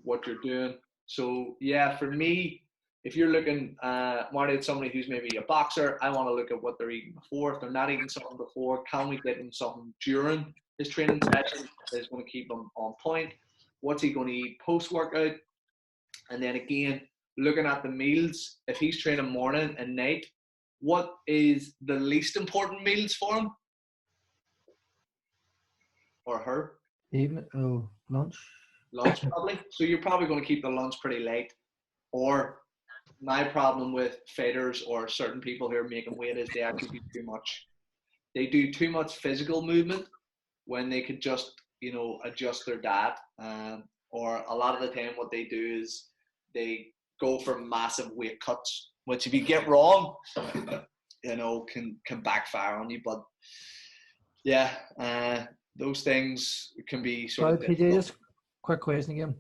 what you're doing. So yeah, for me, if you're looking, Marty, at somebody who's maybe a boxer, I want to look at what they're eating before. If they're not eating something before, can we get them something during his training session that is going to keep him on point? What's he going to eat post-workout? And then again, looking at the meals, if he's training morning and night, what is the least important meals for him or her? Evening, oh, lunch. Lunch probably. So you're probably going to keep the lunch pretty light. Or my problem with fighters or certain people who are making weight is they actually do too much. They do too much physical movement when they could just, you know, adjust their diet. Or a lot of the time what they do is they go for massive weight cuts, which if you get wrong, you know, can backfire on you. But yeah, those things can be sort Sorry, of PJ, difficult. just quick question again.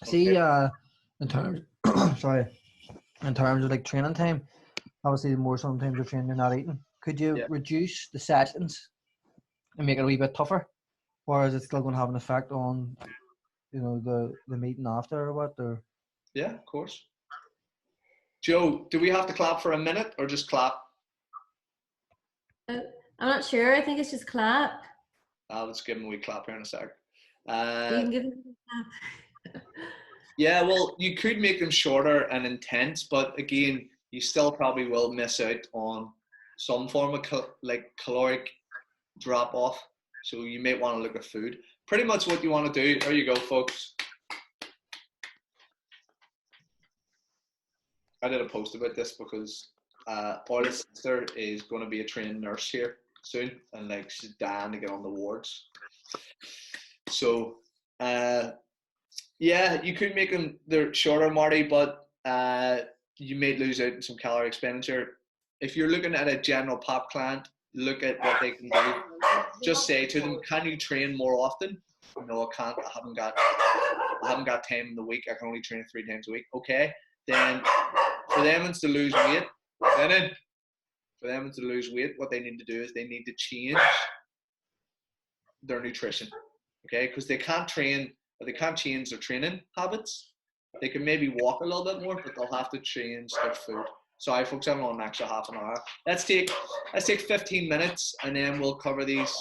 See, in terms, sorry, in terms of like training time, obviously the more sometimes you're training, you're not eating. Could you Yeah. reduce the sessions and make it a wee bit tougher, or is it still going to have an effect on, you know, the meeting after or what? Or Yeah, of course. Joe, do we have to clap for a minute or just clap? I'm not sure. I think it's just clap. Let's give him a wee clap here in a sec. You can give it a clap. Yeah, well, you could make them shorter and intense, but again, you still probably will miss out on some form of caloric drop off. So you may want to look at food. Pretty much what you want to do. There you go, folks. I did a post about this because Paula's sister is going to be a trained nurse here soon, and like she's dying to get on the wards. So, yeah, you could make them they're shorter, Marty, but you may lose out on some calorie expenditure. If you're looking at a general pop client, look at what they can do. Just say to them, "Can you train more often?" No, I can't. I haven't got time in the week. I can only train 3 times a week. Okay, then for them it's to lose weight. Then for them it's to lose weight. What they need to do is they need to change their nutrition. Okay, because they can't train. They can't change their training habits. They can maybe walk a little bit more, but they'll have to change their food. So I focus on an extra half an hour. Let's take 15 minutes, and then we'll cover these.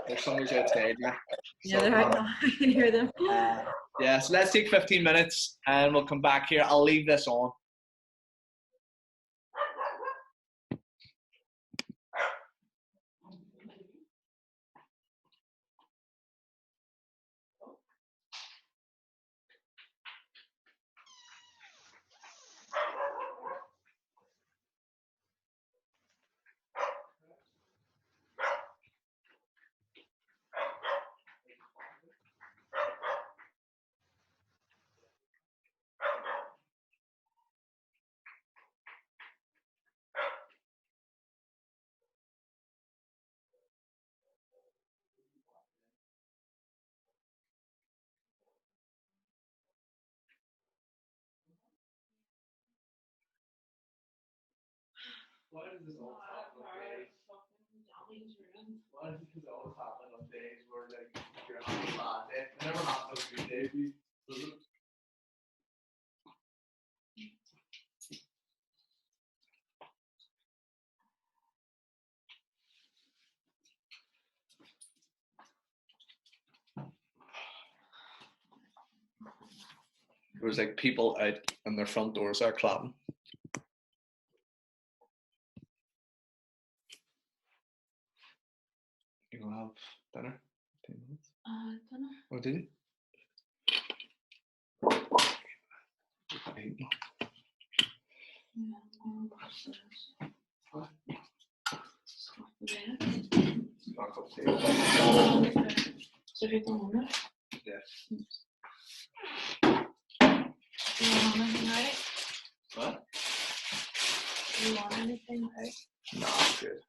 There's somebody's outside now. Yeah, they're out now. I can hear them. Yeah, so let's take 15 minutes, and we'll come back here. I'll leave this on. Why does this always happen on days? Why does this always happen on days where like you're having a bad day? It never happens on a good day, does it? There was like people out and their front doors are clapping. You gonna have dinner? 10 minutes? Dunno. Oh, did you? Not upstairs. Yes. What? You want anything, right? No, I'm good.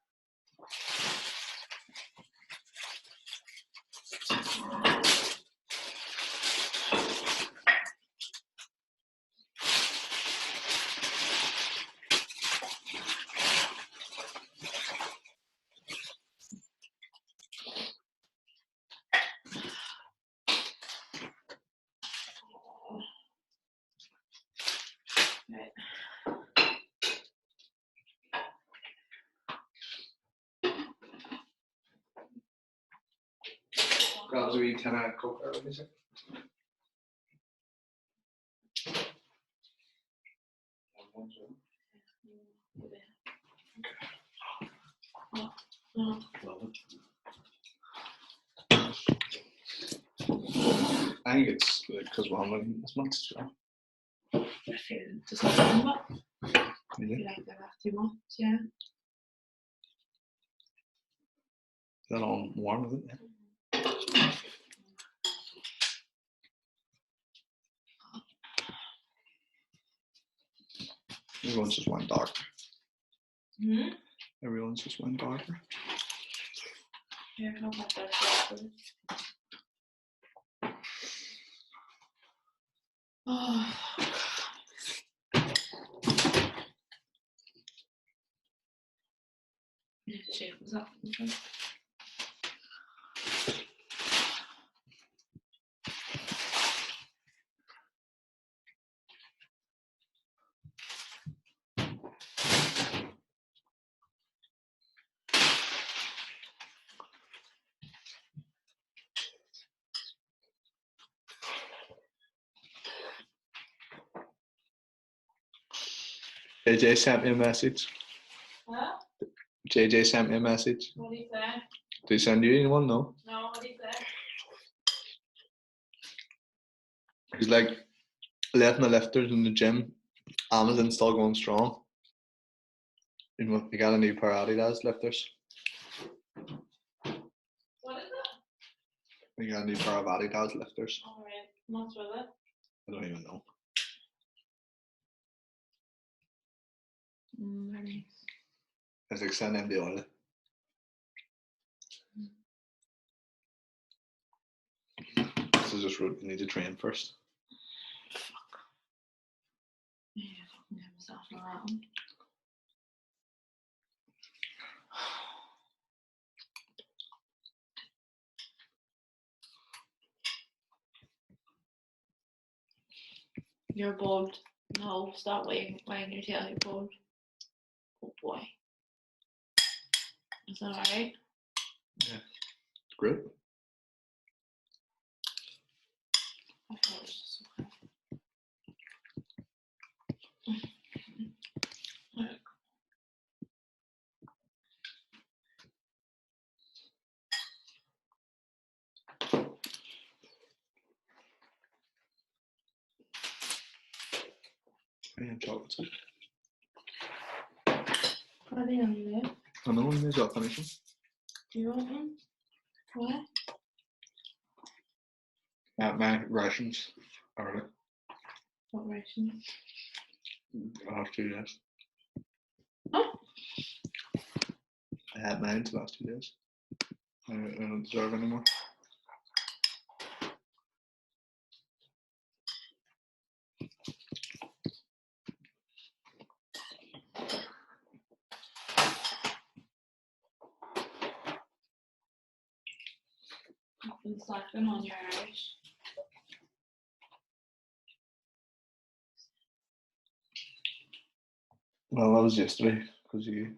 Grabs a wee tin of Coke there, let me see. I think it's because we're having this much. So. Just like that. Really? You like that too much, yeah. Is that all warm, is it? Everyone's just went dark. Hmm? Everyone's just went darker. Yeah, I don't like that. Oh, need to shave this off. JJ sent me a message. Huh? JJ sent me a message. What do you say? Did he send you anyone? No. No, what do you say? He's like, letting the lifters in the gym. Amazon's still going strong. You know, they got a new pair of Adidas lifters. What is it? They got a new pair of Adidas lifters. Alright, what's with it? I don't even know. Very nice. It's like send them the oil. This is just route you need to train first. Yeah, fucking get myself on that one. You're bald. No, stop wagging your tail, you're bald. Oh boy. Is that alright? It's great. I thought it was just okay. Alright. And chocolates. What are they on there? I know, when is that finishing? Do you want one? What? My rations early. What rations? I have 2 days. Huh? I had mine the last 2 days. I don't deserve anymore. I've been slacking on your Irish. Well, that was yesterday because you.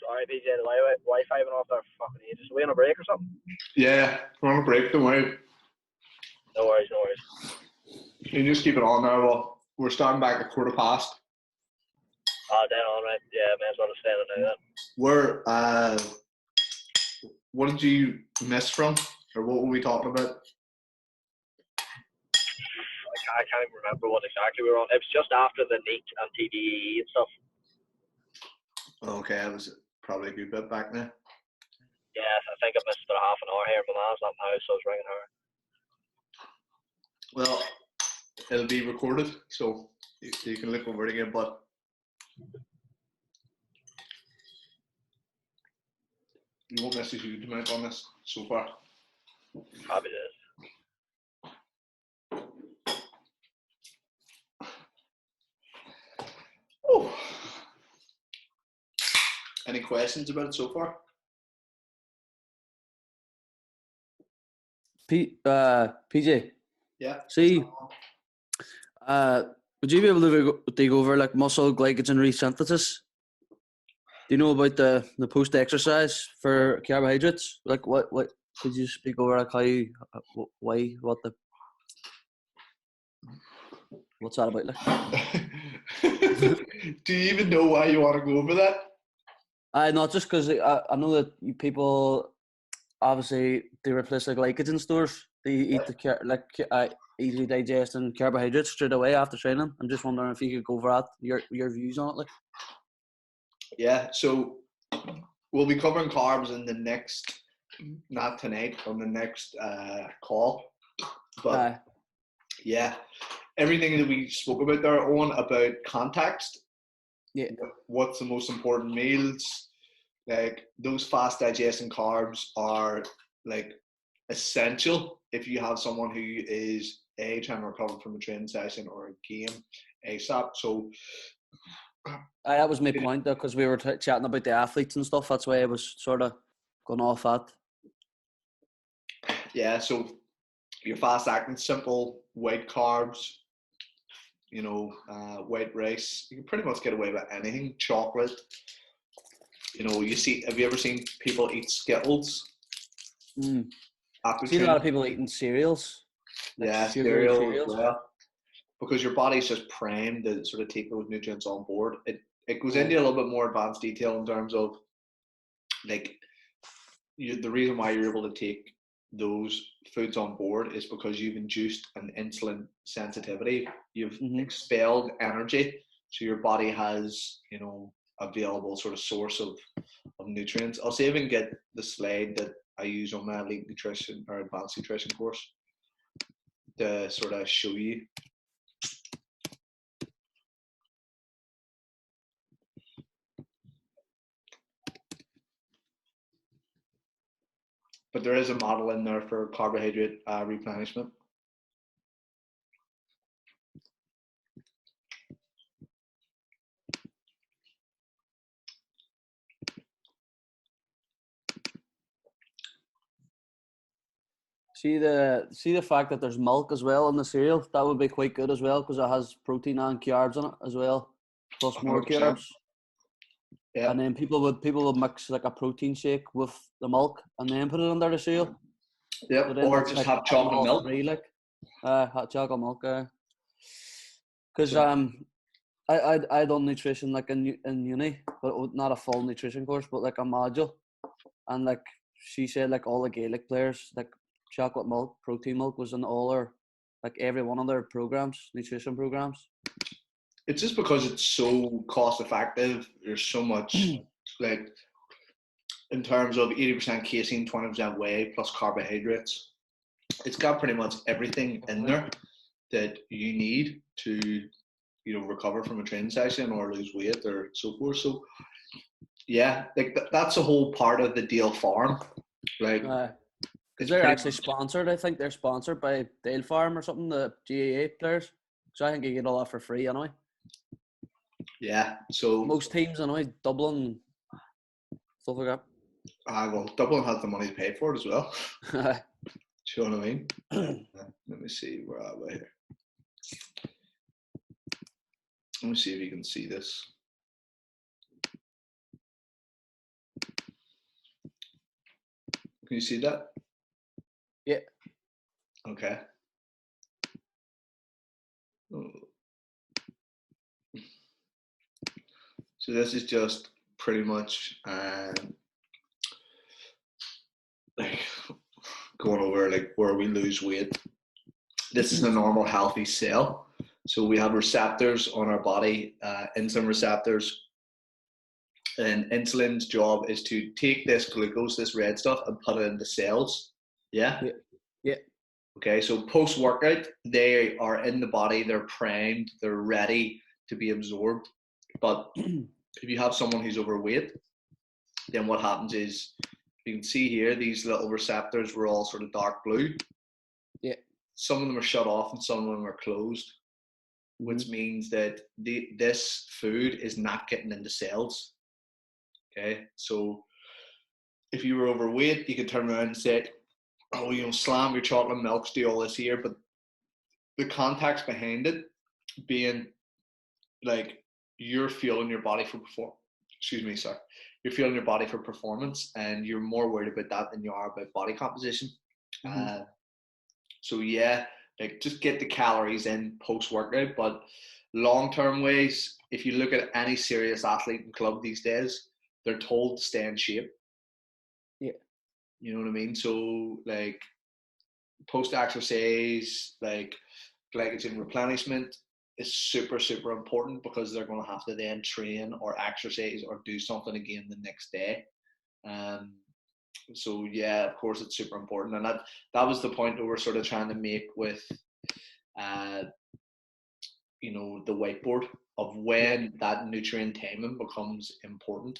Sorry, PJ, the Wi-Fi went off there for fucking ages. Are we on a break or something? Yeah, we're on a break. Don't worry. No worries, no worries. You just keep it on there. Well, we're starting back at 15:15. Oh, dead on, right? Yeah, may as well have stayed on now then. Where, what did you miss from, or what were we talking about? I can't even remember what exactly we were on. It was just after the NEAT and TDE and stuff. Okay, I was probably a good bit back now. Yeah, I think I missed about half an hour here. My mom's not in the house, so I was ringing her. Well, it'll be recorded, so you can look over it again, but you won't miss a huge amount on this so far. Probably is. Oh. Any questions about it so far? PJ, Yeah. see, would you be able to go over like muscle glycogen resynthesis? Do you know about the post exercise for carbohydrates? Like what could you speak over like how you, why, what's that about? Like? Do you even know why you want to go over that? Not just because I know that people obviously they replace the glycogen stores. They eat the easily digesting carbohydrates straight away after training. I'm just wondering if you could go over that, your views on it. Like. Yeah, so we'll be covering carbs in the next, not tonight, on the next call. But yeah, everything that we spoke about there, Owen, about context. Yeah. What's the most important meals? Like those fast digesting carbs are like essential if you have someone who is trying to recover from a training session or a game ASAP. So that was my point though, because we were chatting about the athletes and stuff. That's why I was sort of going off that. Yeah, so your fast acting, simple white carbs, white rice. You can pretty much get away with anything. Chocolate. Have you ever seen people eat Skittles? I've seen a lot of people eating cereals. Yeah, cereals as well. Because your body's just primed to sort of take those nutrients on board. It goes into a little bit more advanced detail in terms of like the reason why you're able to take those foods on board is because you've induced an insulin sensitivity. You've expelled energy, so your body has available sort of source of nutrients. I'll see if I can get the slide that I use on my elite nutrition or advanced nutrition course to sort of show you. But there is a model in there for carbohydrate replenishment. See the fact that there's milk as well in the cereal. That would be quite good as well because it has protein and carbs in it as well, plus more 100%. carbs. Yeah. And then people would mix like a protein shake with the milk and then put it under the cereal. Yep. So Or just have chocolate milk. Hot chocolate milk. Because I done nutrition like in uni, but not a full nutrition course, but like a module, and like she said, like all the Gaelic players, like chocolate milk, protein milk was in all their, like every one of their programs, nutrition programs. It's just because it's so cost effective. There's so much like in terms of 80% casein, 20% whey plus carbohydrates. It's got pretty much everything in there that you need to recover from a training session or lose weight or so forth. So yeah, like that's a whole part of the Dale Farm. Like because they're actually sponsored. I think they're sponsored by Dale Farm or something, the GAA players. So I think you get all that for free anyway. Yeah, so most teams anyway, Dublin, stuff like that. Well, Dublin has the money to pay for it as well. Do you know what I mean? Let me see, where are we here? Let me see if you can see this. Can you see that? Yeah. Okay. So this is just pretty much like going over like where we lose weight. This is a normal healthy cell. So we have receptors on our body, insulin receptors, and insulin's job is to take this glucose, this red stuff, and put it into cells. Yeah? Yeah. Okay, so post-workout, they are in the body, they're primed, they're ready to be absorbed. But if you have someone who's overweight, then what happens is, you can see here, these little receptors were all sort of dark blue. Yeah. Some of them are shut off and some of them are closed, which means that this food is not getting into cells. Okay, so if you were overweight, you could turn around and say, oh, you know, slam your chocolate milks, do all this here, but the context behind it being like you're fueling your body for you're fueling your body for performance, and you're more worried about that than you are about body composition. So yeah, like just get the calories in post workout, but long-term ways, if you look at any serious athlete in club these days, they're told to stay in shape. Yeah. You know what I mean? So like post-exercise, like glycogen replenishment is super, super important, because they're going to have to then train or exercise or do something again the next day. So yeah, of course it's super important, and that was the point that we're sort of trying to make with you know, the whiteboard of when that nutrient timing becomes important.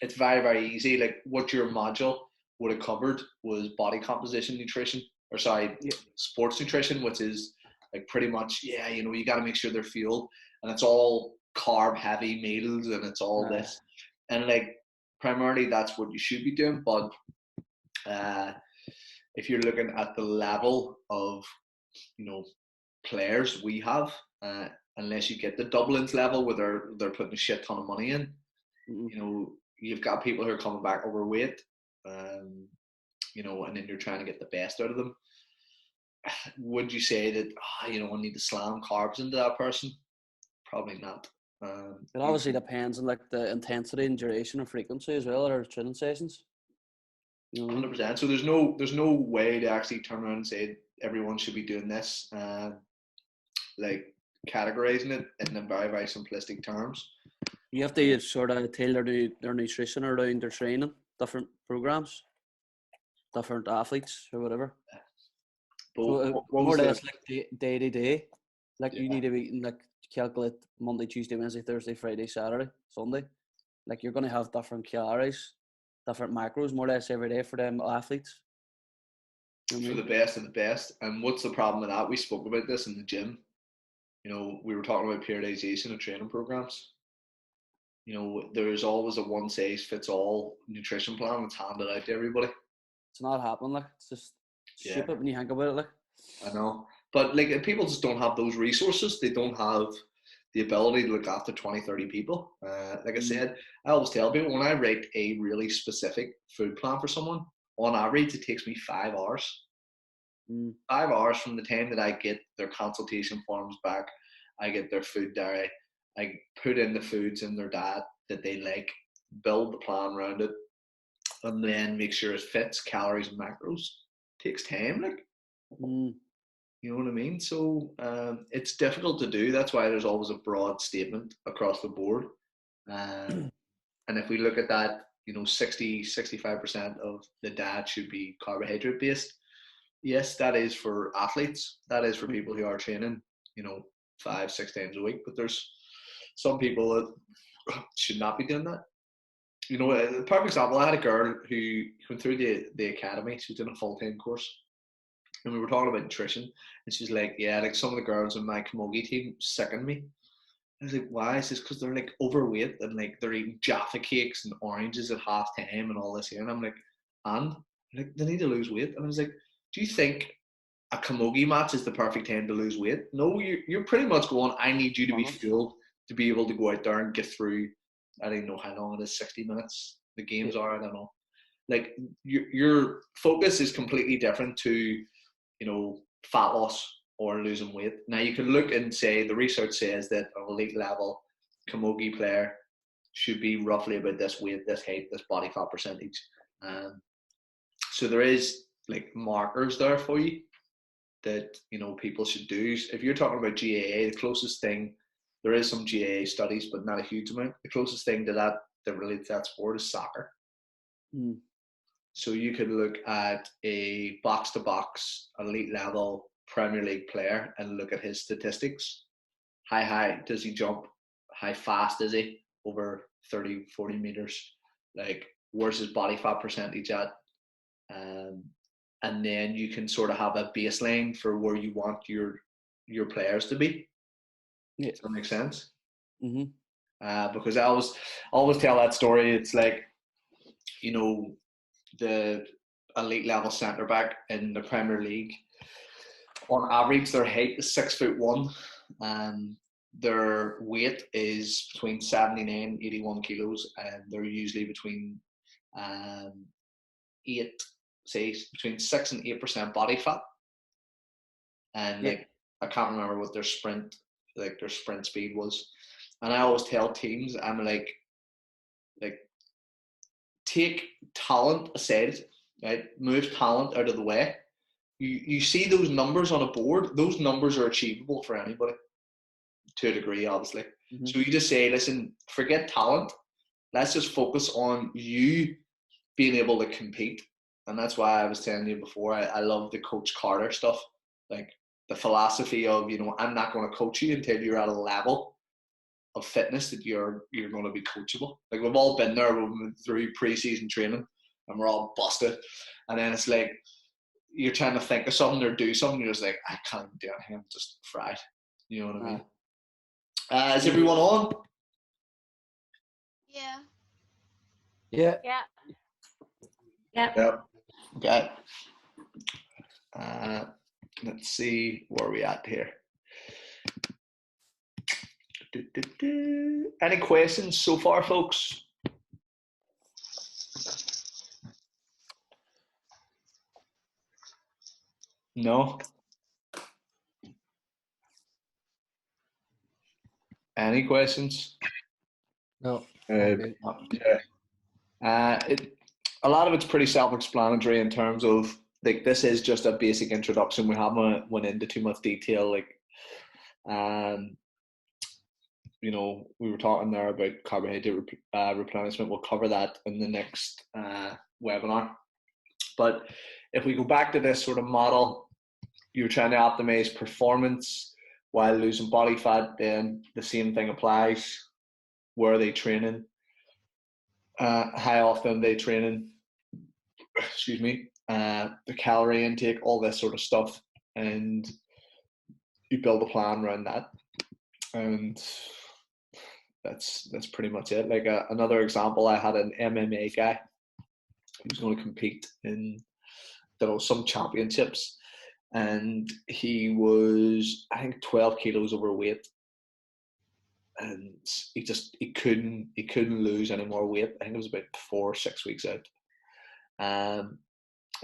It's very, very easy. Like what your module would have covered was body composition nutrition, or sports nutrition, which is like pretty much, yeah, you know, you got to make sure they're fueled, and it's all carb heavy meals, and it's all this, and like primarily that's what you should be doing. But if you're looking at the level of, you know, players we have, unless you get the Dublin's level where they're putting a shit ton of money in, you know, you've got people who are coming back overweight, you know, and then you're trying to get the best out of them. Would you say that, you know, I need to slam carbs into that person? Probably not. It obviously depends on like the intensity and duration and frequency as well, or training sessions. You know what I mean? 100%. So there's no way to actually turn around and say everyone should be doing this. Like categorizing it in the very, very simplistic terms. You have to sort of tailor their nutrition around their training, different programs, different athletes or whatever. But So more or less like day to day. Like you need to be like calculate Monday, Tuesday, Wednesday, Thursday, Friday, Saturday, Sunday. Like you're gonna have different calories, different macros more or less every day for them athletes. You know what I for mean? the best of the best. And what's the problem with that? We spoke about this in the gym. You know, we were talking about periodization of training programs. You know, there's always a one size fits all nutrition plan that's handed out to everybody. It's not happening. Like it's just stupid when you think about it. Like I know, but like people just don't have those resources. They don't have the ability to look after 20, 30 people. Like I said, I always tell people when I write a really specific food plan for someone, on average, it takes me 5 hours. 5 hours from the time that I get their consultation forms back, I get their food diary, I put in the foods in their diet that they like, build the plan around it, and then make sure it fits calories and macros. It takes time, like. You know what I mean? So it's difficult to do. That's why there's always a broad statement across the board. And if we look at that, you know, 65% of the diet should be carbohydrate based. Yes, that is for athletes. That is for people who are training, you know, 5-6 times a week. But there's some people that should not be doing that. You know, a perfect example, I had a girl who went through the academy. She was doing a full-time course. And we were talking about nutrition, and she's like, yeah, like some of the girls in my camogie team sicken me. I was like, why? She says, because they're like overweight and like they're eating Jaffa cakes and oranges at half time and all this here. And I'm like, like, they need to lose weight. And I was like, do you think a camogie match is the perfect time to lose weight? No, you're pretty much going, I need you to be fueled to be able to go out there and get through, I don't know how long it is, 60 minutes the games are, I don't know. Like your focus is completely different to, you know, fat loss or losing weight. Now you can look and say the research says that at elite level, camogie player should be roughly about this weight, this height, this body fat percentage. So there is like markers there for you that, you know, people should do. If you're talking about GAA, the closest thing, there is some GAA studies, but not a huge amount. The closest thing to that relates to that sport is soccer. So you could look at a box-to-box elite level Premier League player and look at his statistics. How high does he jump? How fast is he over 30, 40 meters? Like, where's his body fat percentage at? And then you can sort of have a baseline for where you want your players to be. Yeah. Does that make sense? Mm-hmm. Because I always tell that story. It's like, you know, the elite level centre back in the Premier League, on average, their height is 6'1", and their weight is between 79 and 81 kilos, and they're usually between between 6 and 8% body fat. And like, I can't remember what their sprint speed was. And I always tell teams, I'm like take talent aside, right? Move talent out of the way. You see those numbers on a board, those numbers are achievable for anybody to a degree, obviously. Mm-hmm. So you just say, listen, forget talent. Let's just focus on you being able to compete. And that's why I was telling you before, I love the Coach Carter stuff. Like the philosophy of, you know, I'm not going to coach you until you're at a level of fitness that you're going to be coachable. Like, we've all been there, we've been through pre-season training and we're all busted. And then it's like, you're trying to think of something or do something, you're just like, I can't do anything, I'm just fried. You know what I mean? Is everyone on? Yeah. Yeah. Yeah. Yep. Okay. Let's see where we at here. Any questions so far, folks? No? Any questions? No. Yeah. A lot of it's pretty self-explanatory in terms of, like, this is just a basic introduction. We haven't went into too much detail. Like, you know, we were talking there about carbohydrate replenishment. We'll cover that in the next webinar. But if we go back to this sort of model, you're trying to optimize performance while losing body fat, then the same thing applies. Where are they training? How often are they training? Excuse me. The calorie intake, all this sort of stuff. And you build a plan around that. And that's pretty much it. Like another example, I had an MMA guy who was going to compete in some championships, and he was, I think, 12 kilos overweight, and he couldn't lose any more weight. I think it was about 4 or 6 weeks out. And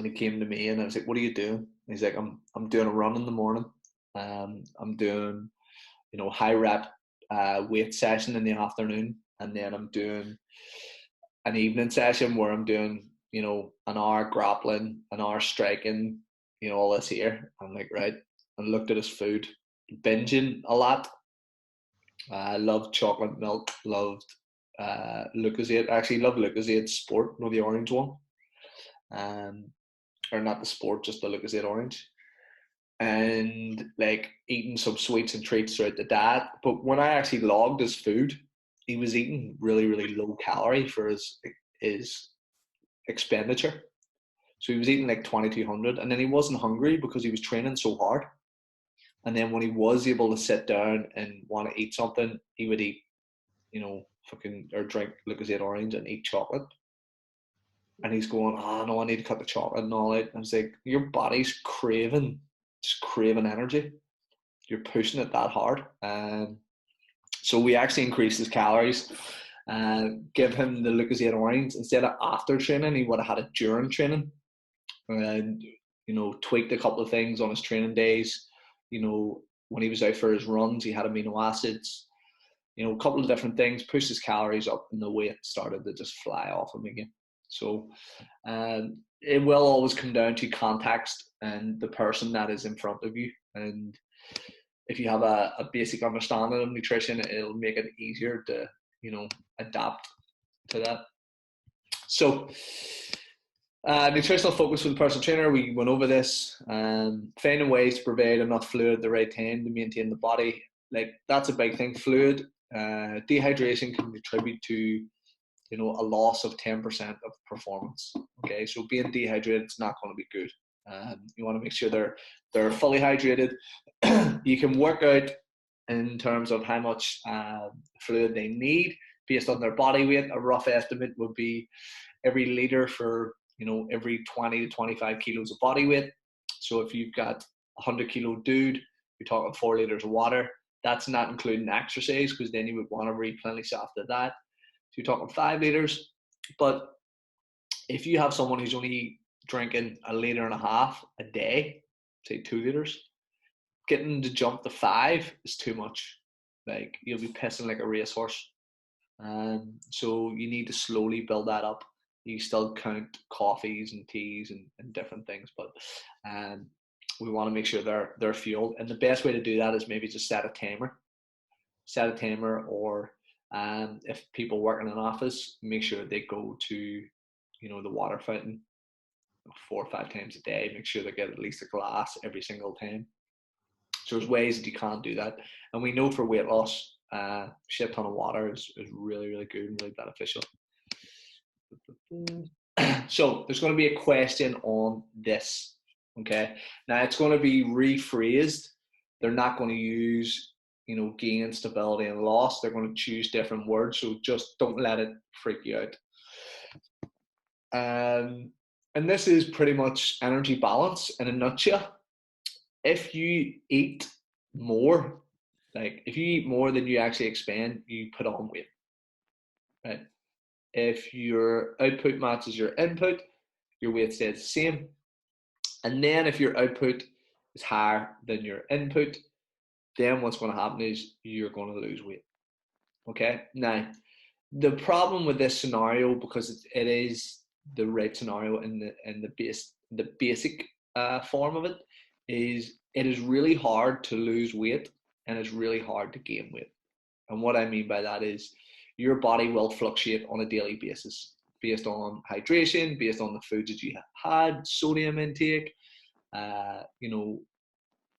he came to me and I was like, "What are you doing?" And he's like, I'm doing a run in the morning. I'm doing, you know, high rep weight session in the afternoon, and then I'm doing an evening session where I'm doing, you know, an hour grappling, an hour striking, you know, all this here. I'm like, right. And looked at his food, binging a lot. I loved chocolate milk, loved Lucozade. I actually love Lucozade Sport, you know, the orange one. Or not the Sport, just the Lucozade orange. And like eating some sweets and treats throughout the diet. But when I actually logged his food, he was eating really, really low calorie for his expenditure. So he was eating like 2,200, and then he wasn't hungry because he was training so hard. And then when he was able to sit down and want to eat something, he would eat, you know, or drink Lucozade orange and eat chocolate. And he's going, "Oh no, I need to cut the chocolate and all that." I was like, your body's craving energy. You're pushing it that hard. So we actually increased his calories, give him the Lucozade orange. Instead of after training, he would have had it during training. And, you know, tweaked a couple of things on his training days. You know, when he was out for his runs, he had amino acids. you know, a couple of different things, pushed his calories up, and the weight started to just fly off him again. So it will always come down to context and the person that is in front of you. And if you have a basic understanding of nutrition, it'll make it easier to, you know, adapt to that. So nutritional focus for the personal trainer, we went over this. Finding ways to provide enough fluid at the right time to maintain the body, like that's a big thing. Fluid dehydration can contribute to, you know, a loss of 10% of performance. Okay, so being dehydrated is not going to be good. You want to make sure they're fully hydrated. You can work out in terms of how much fluid they need based on their body weight. A rough estimate would be every liter for, you know, every 20 to 25 kilos of body weight. So if you've got a 100-kilo dude, you're talking 4 liters of water. That's not including exercise, because then you would want to replenish after that. So you're talking 5 liters. But if you have someone who's only drinking 1.5 liters a day, say 2 liters, getting to jump to 5 is too much. Like, you'll be pissing like a racehorse. So you need to slowly build that up. You still count coffees and teas and different things, but we want to make sure they're fueled. And the best way to do that is maybe just set a timer. Or if people work in an office, make sure they go to, you know, the water fountain 4 or 5 times a day. Make sure they get at least a glass every single time. So there's ways that you can do that. And we know for weight loss, shit ton of water is really, really good and really beneficial. So there's going to be a question on this. Okay. Now it's going to be rephrased. They're not going to use, you know, gain, stability, and loss. They're going to choose different words. So just don't let it freak you out. And this is pretty much energy balance in a nutshell. If you eat more, like if you eat more than you actually expend, you put on weight, right? If your output matches your input, your weight stays the same. And then if your output is higher than your input, then what's going to happen is you're going to lose weight. Okay. Now, the problem with this scenario, because it is the right scenario in the basic form of it, is it is really hard to lose weight and it's really hard to gain weight. And what I mean by that is your body will fluctuate on a daily basis based on hydration, based on the foods that you had, sodium intake. You know,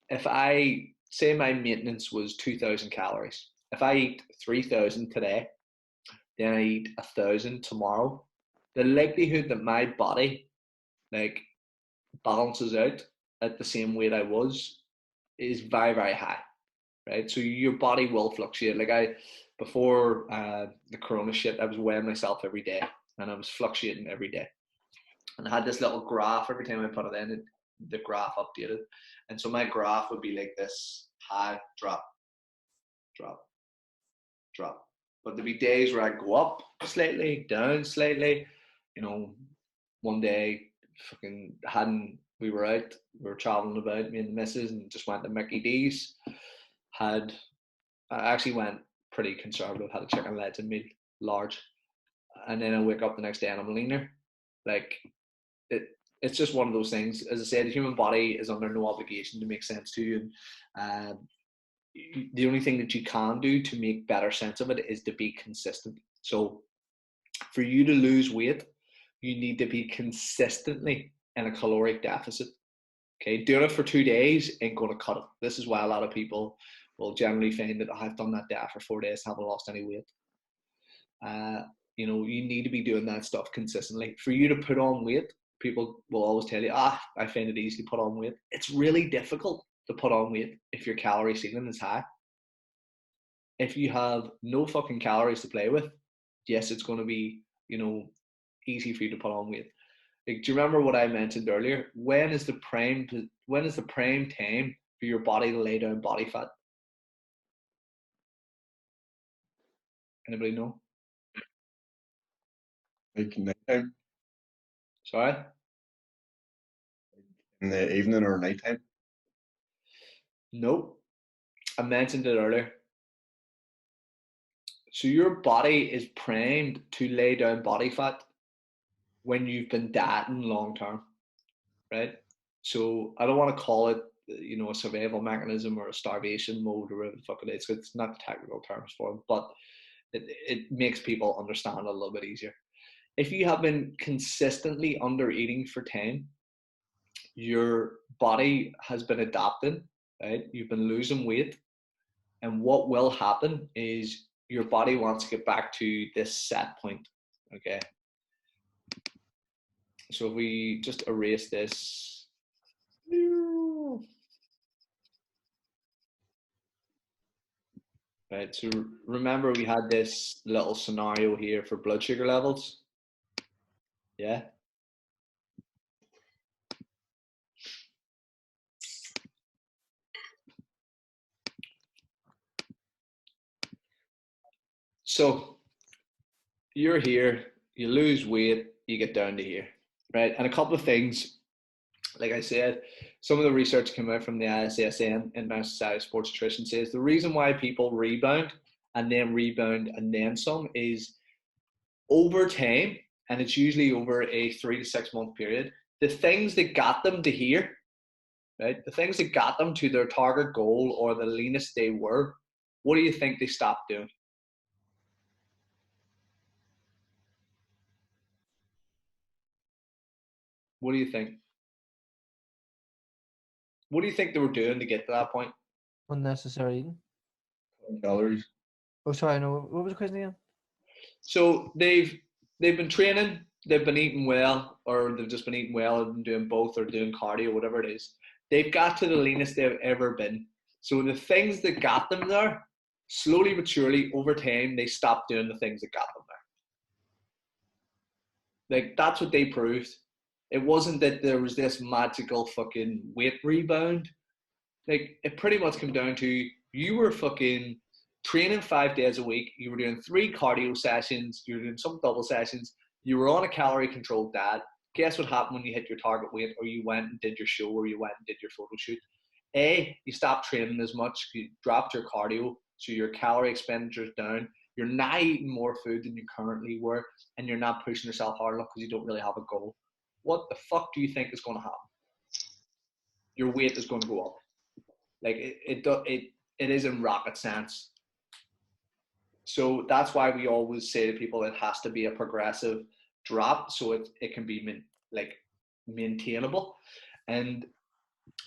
if I say my maintenance was 2,000 calories, if I eat 3,000 today, then I eat 1,000 tomorrow, the likelihood that my body like balances out at the same weight I was is very, very high, right? So your body will fluctuate. Like before the corona shit, I was weighing myself every day and I was fluctuating every day. And I had this little graph every time I put it in, the graph updated. And so my graph would be like this: high, drop, drop, drop. But there'd be days where I'd go up slightly, down slightly. You know, one day we were traveling about, me and the missus, and just went to Mickey D's. I actually went pretty conservative, had a chicken legend meal, large. And then I wake up the next day and I'm leaner. Like, it's just one of those things. As I said, the human body is under no obligation to make sense to you. And the only thing that you can do to make better sense of it is to be consistent. So for you to lose weight, you need to be consistently in a caloric deficit. Okay, doing it for 2 days ain't going to cut it. This is why a lot of people will generally find that I've done that diet for 4 days, haven't lost any weight. You know, you need to be doing that stuff consistently. For you to put on weight, people will always tell you, I find it easy to put on weight. It's really difficult to put on weight if your calorie ceiling is high. If you have no fucking calories to play with, yes, it's going to be, you know, easy for you to put on weight. Like, do you remember what I mentioned earlier? When is the prime time for your body to lay down body fat? Anybody know? Like nighttime? Sorry? In the evening or nighttime? Nope. I mentioned it earlier. So your body is primed to lay down body fat when you've been dieting long term, right? So I don't want to call it, you know, a survival mechanism or a starvation mode or whatever the fuck it is. It's not the technical terms for it, but it makes people understand a little bit easier. If you have been consistently under eating for time, your body has been adapting, right? You've been losing weight. And what will happen is your body wants to get back to this set point, okay? So if we just erase this. Right, so remember we had this little scenario here for blood sugar levels. Yeah. So you're here, you lose weight, you get down to here, right? And a couple of things, like I said, some of the research came out from the ISSN, International Society of Sports Nutrition, says the reason why people rebound and then some is over time, and it's usually over a 3 to 6 month period, the things that got them to here, right? The things that got them to their target goal or the leanest they were, what do you think they stopped doing? What do you think? What do you think they were doing to get to that point? Unnecessary eating. Calories. Oh, sorry, no. What was the question again? So they've been training, they've been eating well, or they've just been eating well and doing both, or doing cardio, whatever it is. They've got to the leanest they've ever been. So the things that got them there, slowly but surely, over time, they stopped doing the things that got them there. Like, that's what they proved. It wasn't that there was this magical fucking weight rebound. Like, it pretty much came down to you were fucking training 5 days a week. You were doing 3 cardio sessions. You were doing some double sessions. You were on a calorie controlled diet. Guess what happened when you hit your target weight, or you went and did your show, or you went and did your photo shoot? You stopped training as much. You dropped your cardio, so your calorie expenditure is down. You're now eating more food than you currently were, and you're not pushing yourself hard enough because you don't really have a goal. What the fuck do you think is going to happen? Your weight is going to go up. Like it isn't rocket science. So that's why we always say to people it has to be a progressive drop, so it can be maintainable. And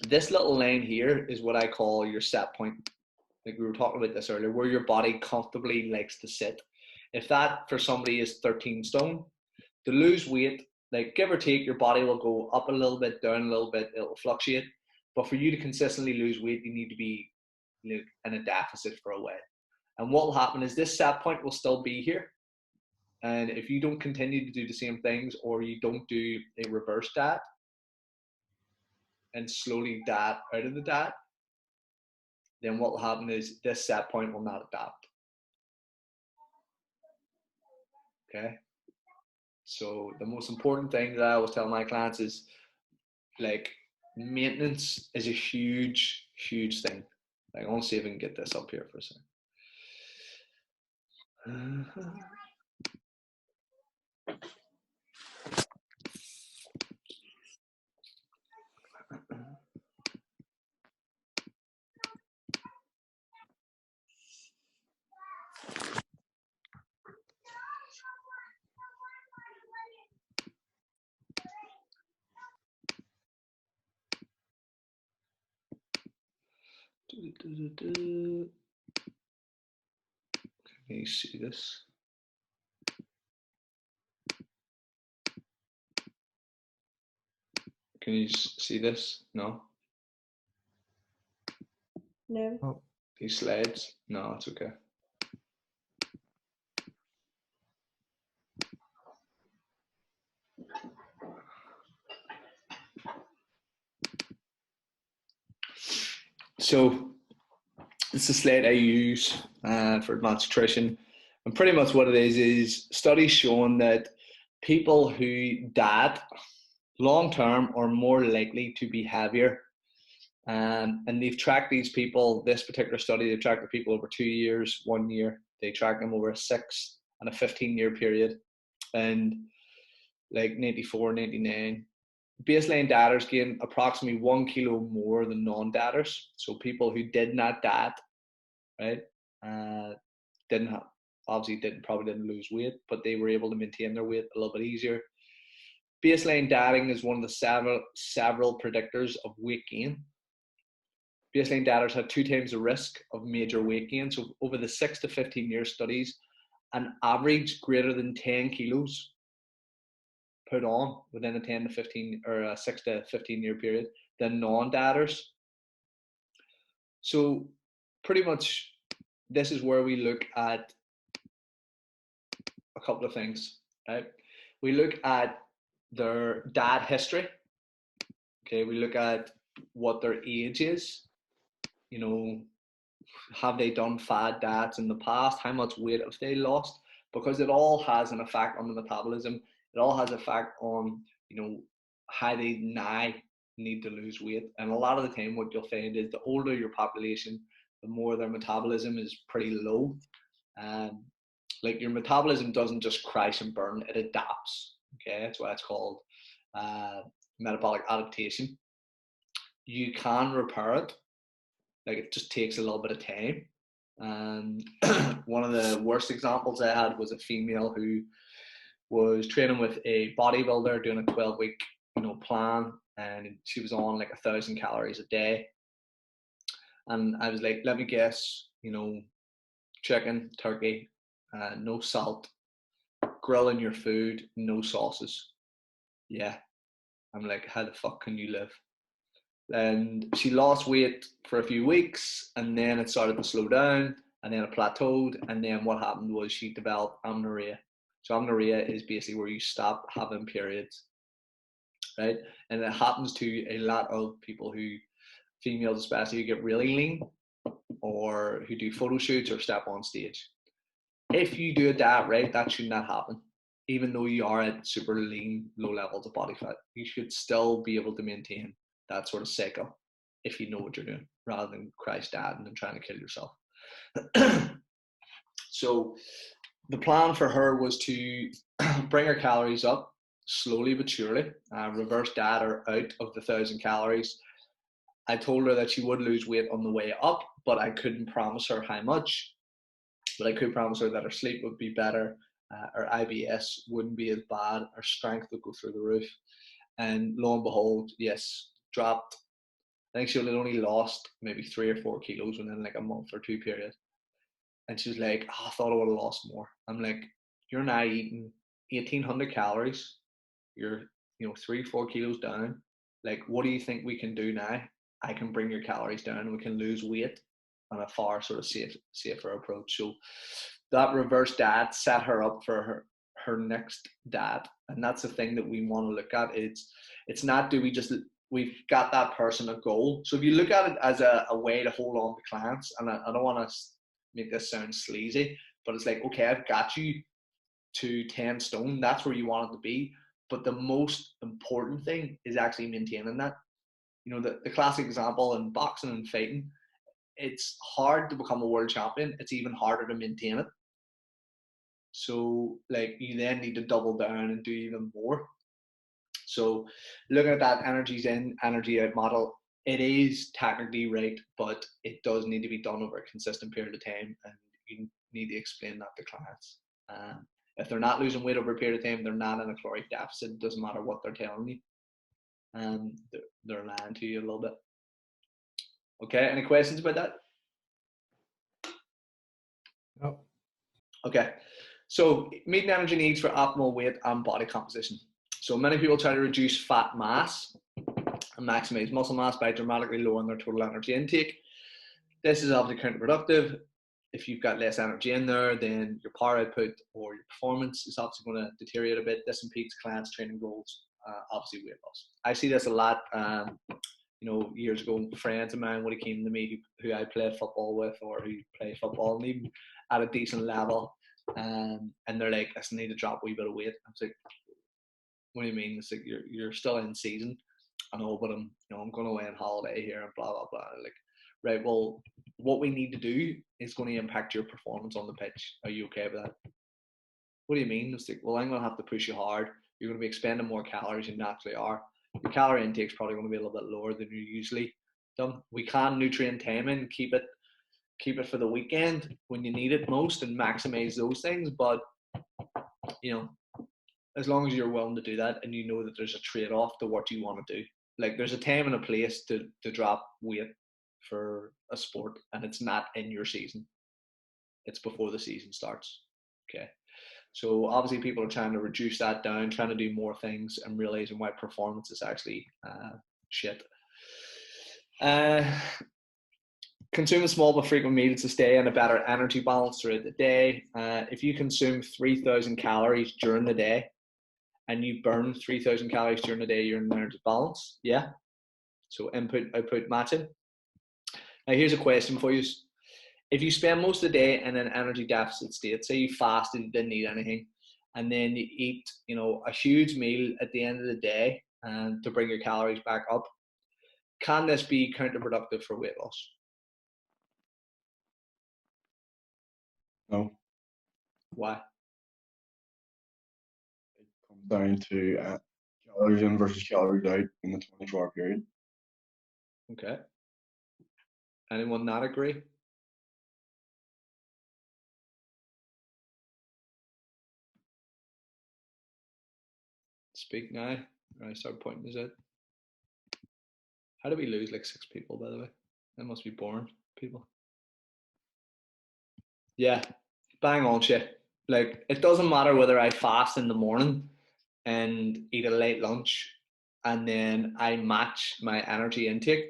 this little line here is what I call your set point. Like we were talking about this earlier, where your body comfortably likes to sit. If that for somebody is 13 stone, to lose weight, like give or take, your body will go up a little bit, down a little bit, it'll fluctuate. But for you to consistently lose weight, you need to be in a deficit for a while. And what will happen is this set point will still be here. And if you don't continue to do the same things, or you don't do a reverse diet and slowly diet out of the diet, then what will happen is this set point will not adapt. Okay? So the most important thing that I always tell my clients is, like, maintenance is a huge, huge thing. Like, I want to see if I can get this up here for a second. Can you see this? Can you see this? No? No. Oh. These slides? No, it's okay. So it's a slide I use for advanced nutrition, and pretty much what it is studies showing that people who diet long term are more likely to be heavier. And they've tracked these people, this particular study, they've tracked the people over 2 years, 1 year, They tracked them over a 6 and a 15-year period. And like 94, 99, baseline dieters gained approximately 1 kilo more than non-dieters. So people who did not diet, right, didn't have, obviously probably didn't lose weight, but they were able to maintain their weight a little bit easier. Baseline dieting is one of the several predictors of weight gain. Baseline dieters had 2 times the risk of major weight gain. So over the 6 to 15-year studies, an average greater than 10 kilos put on within a 10 to 15 or a 6 to 15-year period than non-dieters. So pretty much this is where we look at a couple of things, right? We look at their diet history. Okay, we look at what their age is. You know, have they done fad diets in the past? How much weight have they lost? Because it all has an effect on the metabolism. It all has an effect on, you know, how they now need to lose weight. And a lot of the time what you'll find is the older your population, the more their metabolism is pretty low. Like your metabolism doesn't just crash and burn, it adapts. Okay, that's why it's called metabolic adaptation. You can repair it. Like it just takes a little bit of time. And one of the worst examples I had was a female who was training with a bodybuilder, doing a 12-week, you know, plan, and she was on like 1,000 calories a day. And I was like, let me guess, you know, chicken, turkey, no salt, grilling your food, no sauces. Yeah. I'm like, how the fuck can you live? And she lost weight for a few weeks, and then it started to slow down, and then it plateaued, and then what happened was she developed amenorrhea. So amenorrhea is basically where you stop having periods, right? And it happens to a lot of people who, females especially, who get really lean or who do photo shoots or step on stage. If you do a diet right, that should not happen. Even though you are at super lean, low levels of body fat, you should still be able to maintain that sort of cycle if you know what you're doing, rather than crash dieting and trying to kill yourself. So the plan for her was to bring her calories up slowly but surely, reverse diet her out of the 1,000 calories. I told her that she would lose weight on the way up, but I couldn't promise her how much. But I could promise her that her sleep would be better, her IBS wouldn't be as bad, her strength would go through the roof. And lo and behold, yes, dropped. I think she had only lost maybe 3 or 4 kilos within like a month or 2 period. And she was like, oh, I thought I would have lost more. I'm like, you're now eating 1,800 calories. You're, 3, 4 kilos down. Like, what do you think we can do now? I can bring your calories down and we can lose weight on a far sort of safer approach. So that reverse diet set her up for her next diet. And that's the thing that we want to look at. It's not, we've got that person a goal. So if you look at it as a way to hold on to clients, and I don't want to make this sound sleazy, but it's like, okay, I've got you to 10 stone. That's where you want it to be. But the most important thing is actually maintaining that. The classic example in boxing and fighting, it's hard to become a world champion. It's even harder to maintain it. So like you then need to double down and do even more. So looking at that energies in, energy out model, it is technically right, but it does need to be done over a consistent period of time, and you need to explain that to clients. If they're not losing weight over a period of time, they're not in a caloric deficit. It doesn't matter what they're telling you. They're lying to you a little bit. Okay, any questions about that? No. Okay, so meeting energy needs for optimal weight and body composition. So many people try to reduce fat mass and maximize muscle mass by dramatically lowering their total energy intake. This is obviously counterproductive. If you've got less energy in there, then your power output or your performance is obviously going to deteriorate a bit. This impedes clients' training goals, obviously weight loss. I see this a lot. Years ago, friends of mine would have came to me who I played football with or who play football and even at a decent level, and they're like, I need to drop a wee bit of weight. I was like, what do you mean? It's like you're still in season. I know, but I'm going away on holiday here and blah blah blah. Like, right, well, what we need to do is going to impact your performance on the pitch. Are you okay with that? What do you mean? It's like, well, I'm going to have to push you hard. You're going to be expending more calories than you naturally are. Your calorie intake is probably going to be a little bit lower than you usually done. We can nutrient timing, keep it for the weekend when you need it most, and maximize those things. But you know, as long as you're willing to do that, and you know that there's a trade-off to what you want to do. Like, there's a time and a place to drop weight for a sport, and it's not in your season. It's before the season starts. Okay. So obviously people are trying to reduce that down, trying to do more things, and realizing why performance is actually shit. Consuming small but frequent meals to stay in a better energy balance throughout the day. If you consume 3,000 calories during the day and you burn 3,000 calories during the day, you're in energy balance. Yeah. So input, output matching. Now here's a question for you. If you spend most of the day in an energy deficit state, say you fasted, you didn't eat anything, and then you eat, you know, a huge meal at the end of the day and to bring your calories back up, can this be counterproductive for weight loss? No. Why? It comes down to calories in versus calories out in the 24-hour period. Okay. Anyone not agree? Speak now. I start pointing this out. How did we lose like 6 people, by the way? That must be boring, people. Yeah, bang on shit. Like, it doesn't matter whether I fast in the morning and eat a late lunch and then I match my energy intake.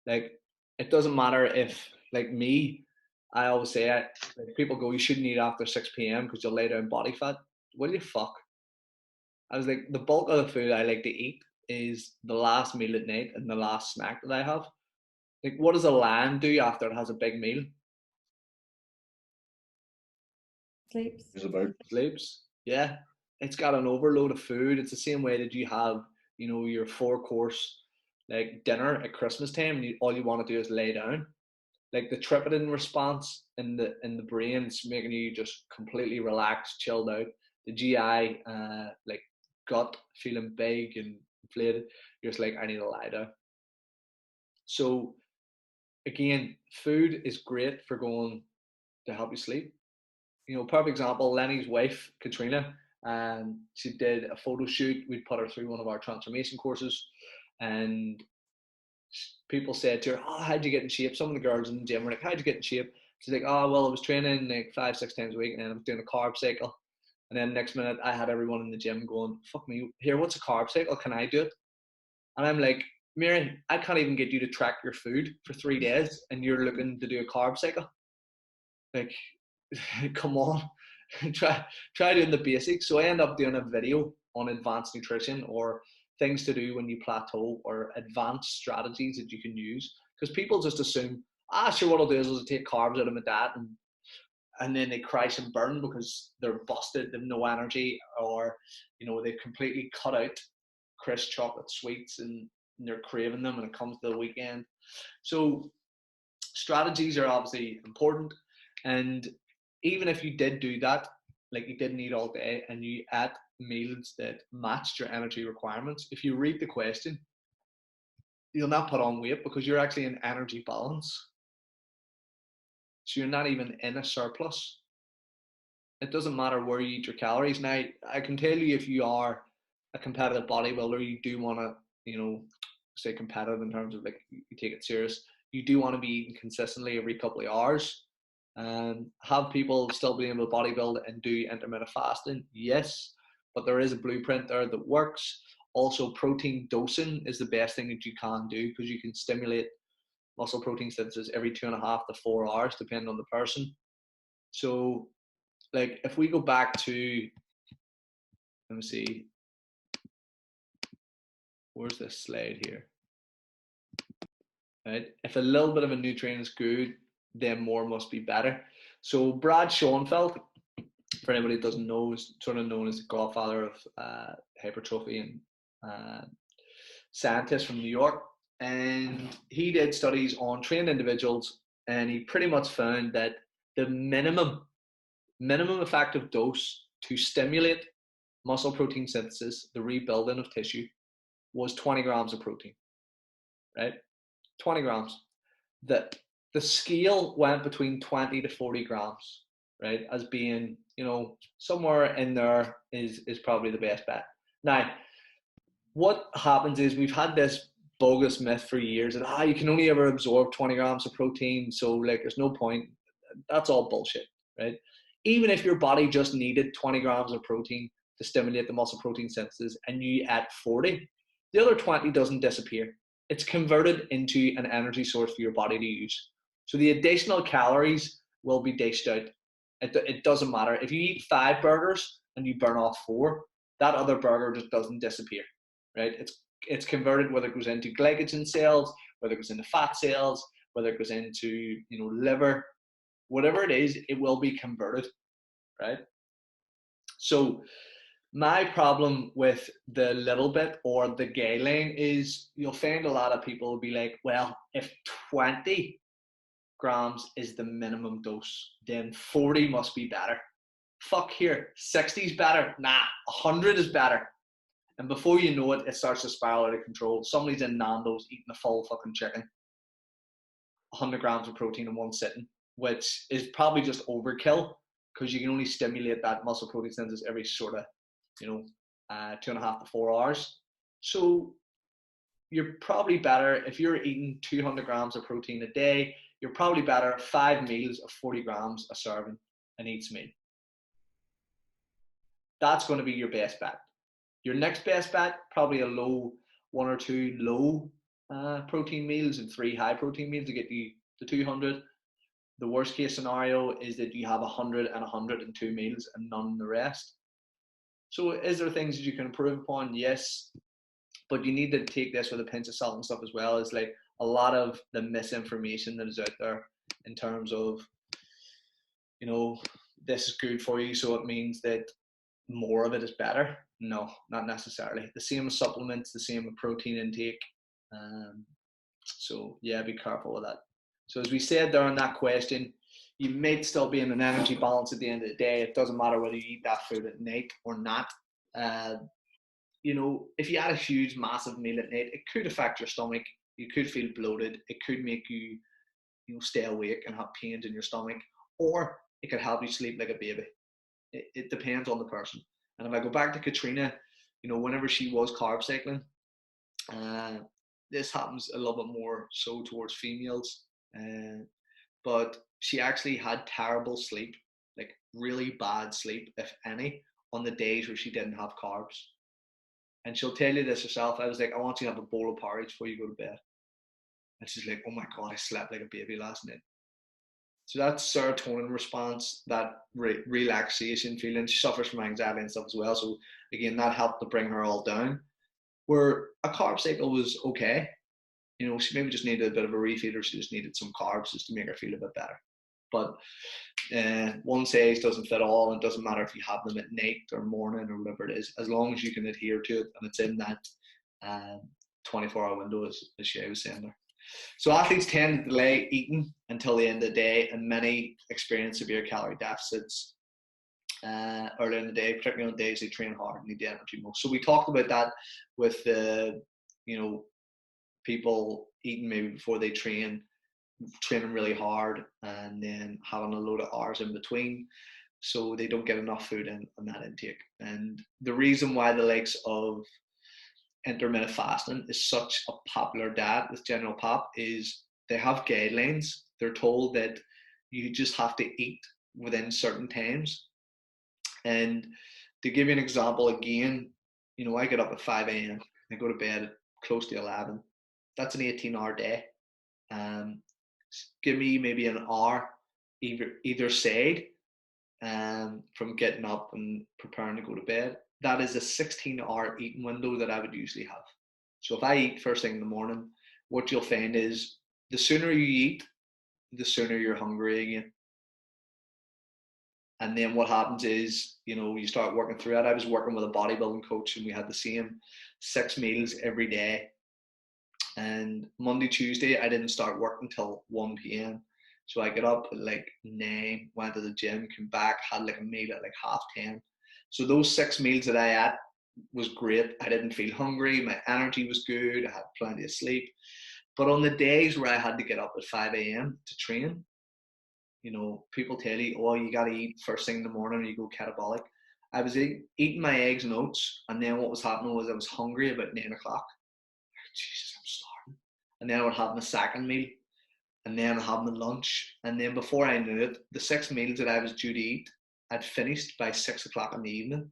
Like, it doesn't matter if, like me, I always say, like, people go, you shouldn't eat after 6 p.m. because you'll lay down body fat. Will you fuck? I was like, the bulk of the food I like to eat is the last meal at night and the last snack that I have. Like, what does a lamb do after it has a big meal? Sleeps. It's about Sleeps. Yeah. It's got an overload of food. It's the same way that you have, you know, your 4-course like dinner at Christmas time, and all you want to do is lay down. Like, the tryptophan response in the brain is making you just completely relaxed, chilled out. The GI, like gut feeling big and inflated. You're just like, I need to lie down. So again, food is great for going to help you sleep. You know, perfect example, Lenny's wife, Katrina, she did a photo shoot. We put her through one of our transformation courses, and people said to her, oh, how'd you get in shape? Some of the girls in the gym were like, how'd you get in shape? She's like, oh, well, I was training like 5-6 times a week, and then I was doing a carb cycle. And then next minute, I had everyone in the gym going, fuck me, here, what's a carb cycle? Can I do it? And I'm like, Mary, I can't even get you to track your food for 3 days, and you're looking to do a carb cycle. Like, come on, try doing the basics. So I end up doing a video on advanced nutrition, or things to do when you plateau, or advanced strategies that you can use. Because people just assume, sure, what I'll do is I'll take carbs out of my diet, and then they crash and burn because they're busted, they have no energy, or, you know, they've completely cut out crisp chocolate sweets and they're craving them when it comes to the weekend. So strategies are obviously important. And even if you did do that, like you didn't eat all day and you ate meals that matched your energy requirements, if you read the question, you'll not put on weight because you're actually in energy balance. So you're not even in a surplus. It doesn't matter where you eat your calories. Now, I can tell you, if you are a competitive bodybuilder, you do want to, you know, say competitive in terms of like you take it serious. You do want to be eating consistently every couple of hours. Have people still being able to bodybuild and do intermittent fasting? Yes, but there is a blueprint there that works. Also, protein dosing is the best thing that you can do, because you can stimulate muscle protein synthesis every 2.5 to 4 hours, depending on the person. So, like, if we go back to, let me see, where's this slide here? Right? If a little bit of a nutrient is good, then more must be better. So Brad Schoenfeld, for anybody that doesn't know, is sort of known as the godfather of hypertrophy and scientist from New York. And he did studies on trained individuals and he pretty much found that the minimum effective dose to stimulate muscle protein synthesis, the rebuilding of tissue, was 20 grams of protein, right? 20 grams. The scale went between 20 to 40 grams, right? As being, somewhere in there is probably the best bet. Now, what happens is we've had this bogus myth for years that you can only ever absorb 20 grams of protein, so like there's no point. That's all bullshit, right? Even if your body just needed 20 grams of protein to stimulate the muscle protein synthesis and you ate 40, the other 20 doesn't disappear. It's converted into an energy source for your body to use. So the additional calories will be dished out. It doesn't matter. If you eat 5 burgers and you burn off 4, that other burger just doesn't disappear, right? It's converted, whether it goes into glycogen cells, whether it goes into fat cells, whether it goes into liver, whatever it is, it will be converted, right? So my problem with the little bit or the gay lane is you'll find a lot of people will be like, well, if 20 grams is the minimum dose, then 40 must be better. Fuck here, 60 is better. Nah, 100 is better. And before you know it, it starts to spiral out of control. Somebody's in Nando's eating a full fucking chicken, 100 grams of protein in one sitting, which is probably just overkill because you can only stimulate that muscle protein synthesis every sort of, 2.5 to 4 hours. So you're probably better if you're eating 200 grams of protein a day. You're probably better 5 meals of 40 grams a serving in each meal. That's going to be your best bet. Your next best bet, probably a 1 or 2 low protein meals and 3 high protein meals to get you to 200. The worst case scenario is that you have 100 and 102 meals and none of the rest. So is there things that you can improve upon? Yes. But you need to take this with a pinch of salt and stuff as well. It's like a lot of the misinformation that is out there in terms of, this is good for you, so it means that more of it is better. No, not necessarily. The same with supplements, the same with protein intake. So yeah, be careful with that. So as we said there on that question, you might still be in an energy balance at the end of the day. It doesn't matter whether you eat that food at night or not. If you had a huge, massive meal at night, it could affect your stomach. You could feel bloated. It could make you, stay awake and have pains in your stomach, or it could help you sleep like a baby. It depends on the person. And if I go back to Katrina, whenever she was carb cycling, this happens a little bit more so towards females, but she actually had terrible sleep, like really bad sleep, if any, on the days where she didn't have carbs. And she'll tell you this herself. I was like, I want you to have a bowl of porridge before you go to bed. And she's like, oh my God, I slept like a baby last night. So that serotonin response, that relaxation feeling, she suffers from anxiety and stuff as well. So again, that helped to bring her all down. Where a carb cycle was okay. She maybe just needed a bit of a refeed, or she just needed some carbs just to make her feel a bit better. But one size doesn't fit all. And it doesn't matter if you have them at night or morning or whatever it is, as long as you can adhere to it and it's in that 24-hour window, as Shay was saying there. So athletes tend to delay eating until the end of the day, and many experience severe calorie deficits early in the day, particularly on days they train hard and need the energy most. So we talked about that with the, people eating maybe before they training really hard and then having a load of hours in between, so they don't get enough food in on that intake. And the reason why the likes of intermittent fasting is such a popular diet with general pop is they have guidelines. They're told that you just have to eat within certain times. And to give you an example again, I get up at 5 a.m. I go to bed at close to 11. That's an 18-hour day. Give me maybe an hour either side from getting up and preparing to go to bed. That is a 16-hour eating window that I would usually have. So if I eat first thing in the morning, what you'll find is the sooner you eat, the sooner you're hungry again. And then what happens is, you start working through it. I was working with a bodybuilding coach and we had the same 6 meals every day. And Monday, Tuesday, I didn't start working until 1 p.m. So I got up at like 9, went to the gym, came back, had like a meal at like 10:30. So those 6 meals that I ate was great. I didn't feel hungry. My energy was good. I had plenty of sleep. But on the days where I had to get up at 5 a.m. to train, you know, people tell you, oh, you got to eat first thing in the morning or you go catabolic. I was eating my eggs and oats, and then what was happening was I was hungry about 9 o'clock. Jesus, I'm starving. And then I would have my second meal, and then I'd have my lunch. And then before I knew it, the 6 meals that I was due to eat, I'd finished by 6 o'clock in the evening.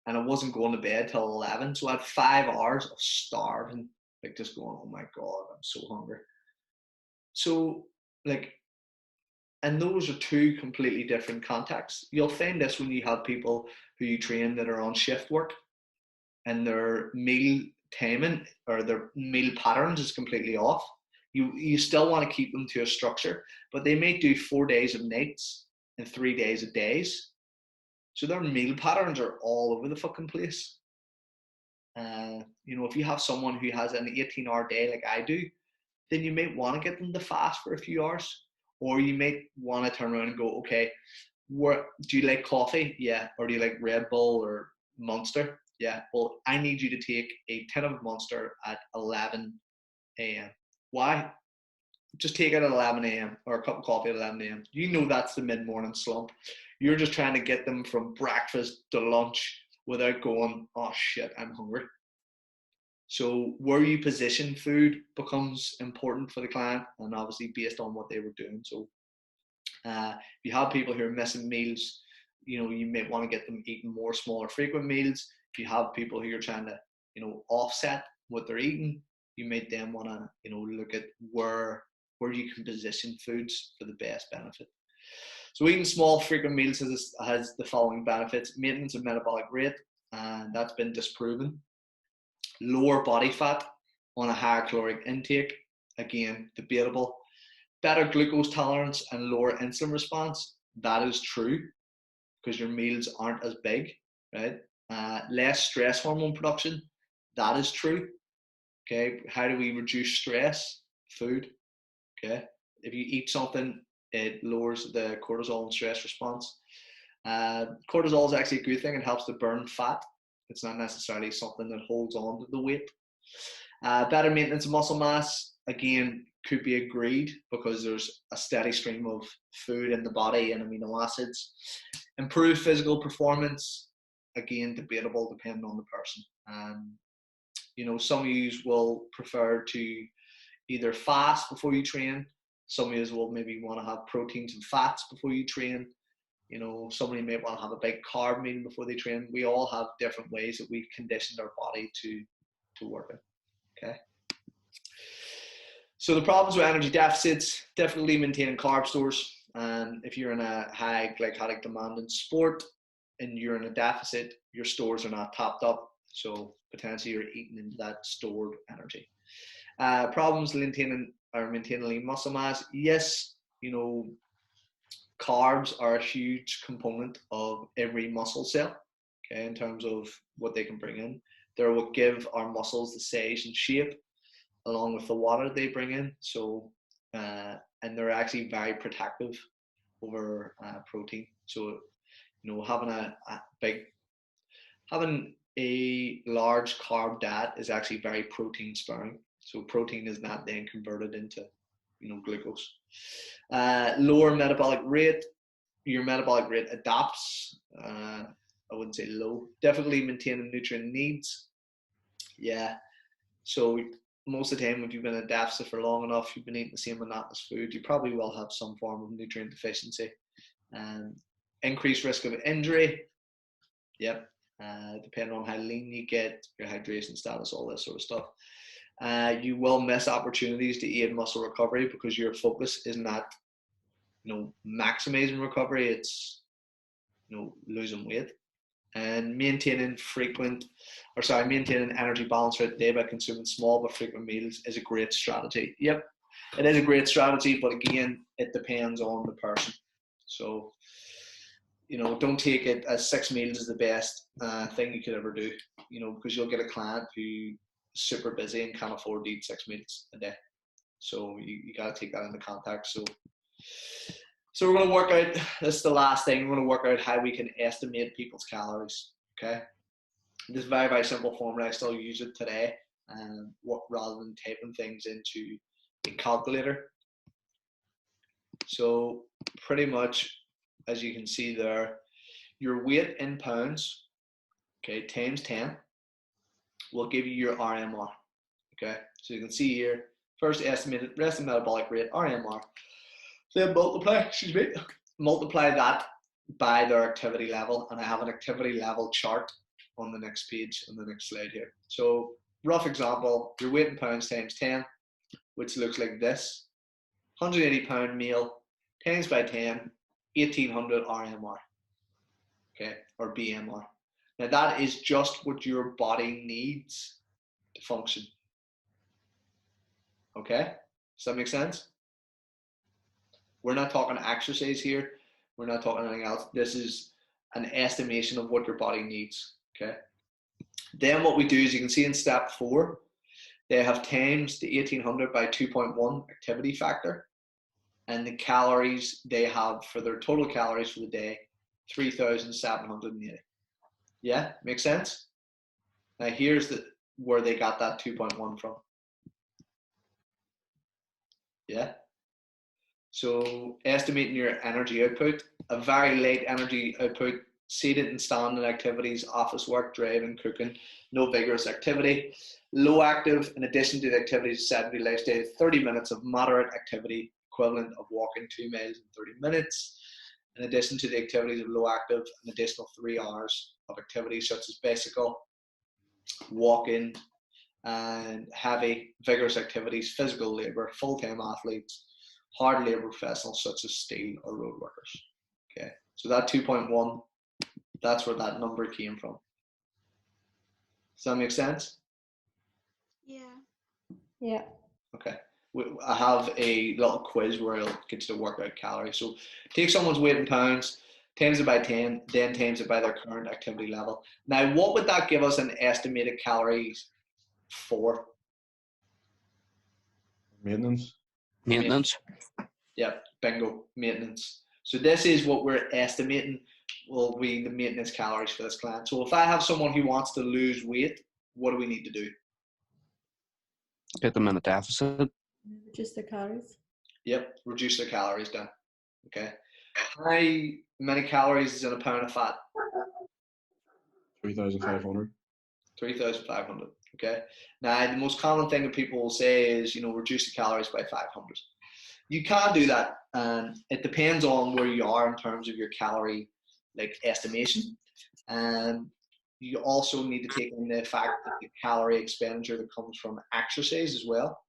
And I wasn't going to bed till 11. So I had 5 hours of starving, like just going, oh my God, I'm so hungry. So, like, and those are 2 completely different contexts. You'll find this when you have people who you train that are on shift work and their meal timing or their meal patterns is completely off. You still want to keep them to a structure, but they may do 4 days of nights and 3 days of days. So their meal patterns are all over the fucking place. You know, if you have someone who has an 18-hour day like I do, then you might want to get them to fast for a few hours. Or you might want to turn around and go, okay, do you like coffee? Yeah. Or do you like Red Bull or Monster? Yeah. Well, I need you to take a tin of Monster at 11 a.m. Why? Just take it at 11 a.m. or a cup of coffee at 11 a.m. You know that's the mid-morning slump. You're just trying to get them from breakfast to lunch without going, oh shit, I'm hungry. So where you position food becomes important for the client, and obviously based on what they were doing. So if you have people who are missing meals, you know, you may want to get them eating more smaller frequent meals. If you have people who are trying to, you know, offset what they're eating, you might then want to, you know, look at where you can position foods for the best benefit. So eating small frequent meals has the following benefits: maintenance of metabolic rate, and that's been disproven. Lower body fat on a higher caloric intake, again, debatable. Better glucose tolerance and lower insulin response, that is true, because your meals aren't as big, right? Less stress hormone production, that is true. Okay, how do we reduce stress? Food. Okay, if you eat something, it lowers the cortisol and stress response. Cortisol is actually a good thing. It helps to burn fat. It's not necessarily something that holds on to the weight. Better maintenance of muscle mass, again, could be agreed because there's a steady stream of food in the body and amino acids. Improved physical performance, again, debatable depending on the person. You know, some of you will prefer to either fast before you train. Some of you will maybe want to have proteins and fats before you train. You know, somebody may want to have a big carb meal before they train. We all have different ways that we've conditioned our body to work it. Okay. So the problems with energy deficits, definitely maintaining carb stores. And if you're in a high glycolytic demanding sport and you're in a deficit, your stores are not topped up. So potentially you're eating into that stored energy. Problems maintaining lean muscle mass. Yes, you know, carbs are a huge component of every muscle cell, okay, in terms of what they can bring in. They're what give our muscles the size and shape, along with the water they bring in. So, and they're actually very protective over protein. So, you know, having a large carb diet is actually very protein sparing. So protein is not then converted into, you know, glucose. Lower metabolic rate. Your metabolic rate adapts. I wouldn't say low. Definitely maintaining nutrient needs. Yeah. So most of the time, if you've been in a deficit for long enough, you've been eating the same monotonous food, you probably will have some form of nutrient deficiency. Increased risk of injury. Yep. Depending on how lean you get, your hydration status, all this sort of stuff. You will miss opportunities to aid muscle recovery because your focus is not, you know, maximizing recovery. It's, you know, losing weight. And maintaining energy balance throughout the day by consuming small but frequent meals is a great strategy. Yep, it is a great strategy, but again, it depends on the person. So, you know, don't take it as 6 meals is the best thing you could ever do, you know, because you'll get a client who's super busy and can't afford to eat 6 meals a day. So you got to take that into context. So So we're going to work out, this is the last thing, we're going to work out how we can estimate people's calories, okay? This is very, very simple formula. I still use it today, rather than typing things into a calculator. So pretty much, as you can see there, your weight in pounds, okay, times 10 will give you your RMR, okay? So you can see here, first estimated resting metabolic rate, RMR. Then multiply that by their activity level, and I have an activity level chart on the next page, on the next slide here. So rough example, your weight in pounds times 10, which looks like this, 180 pound male times by 10, 1800 RMR, okay, or BMR. Now that is just what your body needs to function, okay? Does that make sense? We're not talking exercise here. We're not talking anything else. This is an estimation of what your body needs, okay? Then what we do is, you can see in step 4, they have times the 1800 by 2.1 activity factor, and the calories they have for their total calories for the day, 3,780. Yeah, makes sense? Now here's where they got that 2.1 from. Yeah? So estimating your energy output, a very light energy output, seated and standing activities, office work, driving, cooking, no vigorous activity. Low active, in addition to the activities of sedentary lifestyle, 30 minutes of moderate activity, equivalent of walking 2 miles in 30 minutes. In addition to the activities of low active, an additional 3 hours of activities such as bicycle, walking, and heavy, vigorous activities, physical labor, full-time athletes, hard labor professionals such as steel or road workers. Okay, so that 2.1, that's where that number came from. Does that make sense? Yeah. Yeah. Okay. I have a little quiz where I'll get you to work out calories. So take someone's weight in pounds, times it by 10, then times it by their current activity level. Now, what would that give us an estimated calories for? Maintenance. Maintenance. Yep, bingo, maintenance. So this is what we're estimating will be the maintenance calories for this client. So if I have someone who wants to lose weight, what do we need to do? Get them in a deficit. Reduce their calories. Yep, reduce their calories down. Okay. How many calories is in a pound of fat? 3,500. 3,500. Okay. Now, the most common thing that people will say is, reduce the calories by 500. You can do that, and it depends on where you are in terms of your calorie estimation. And you also need to take in the fact that the calorie expenditure that comes from exercise as well.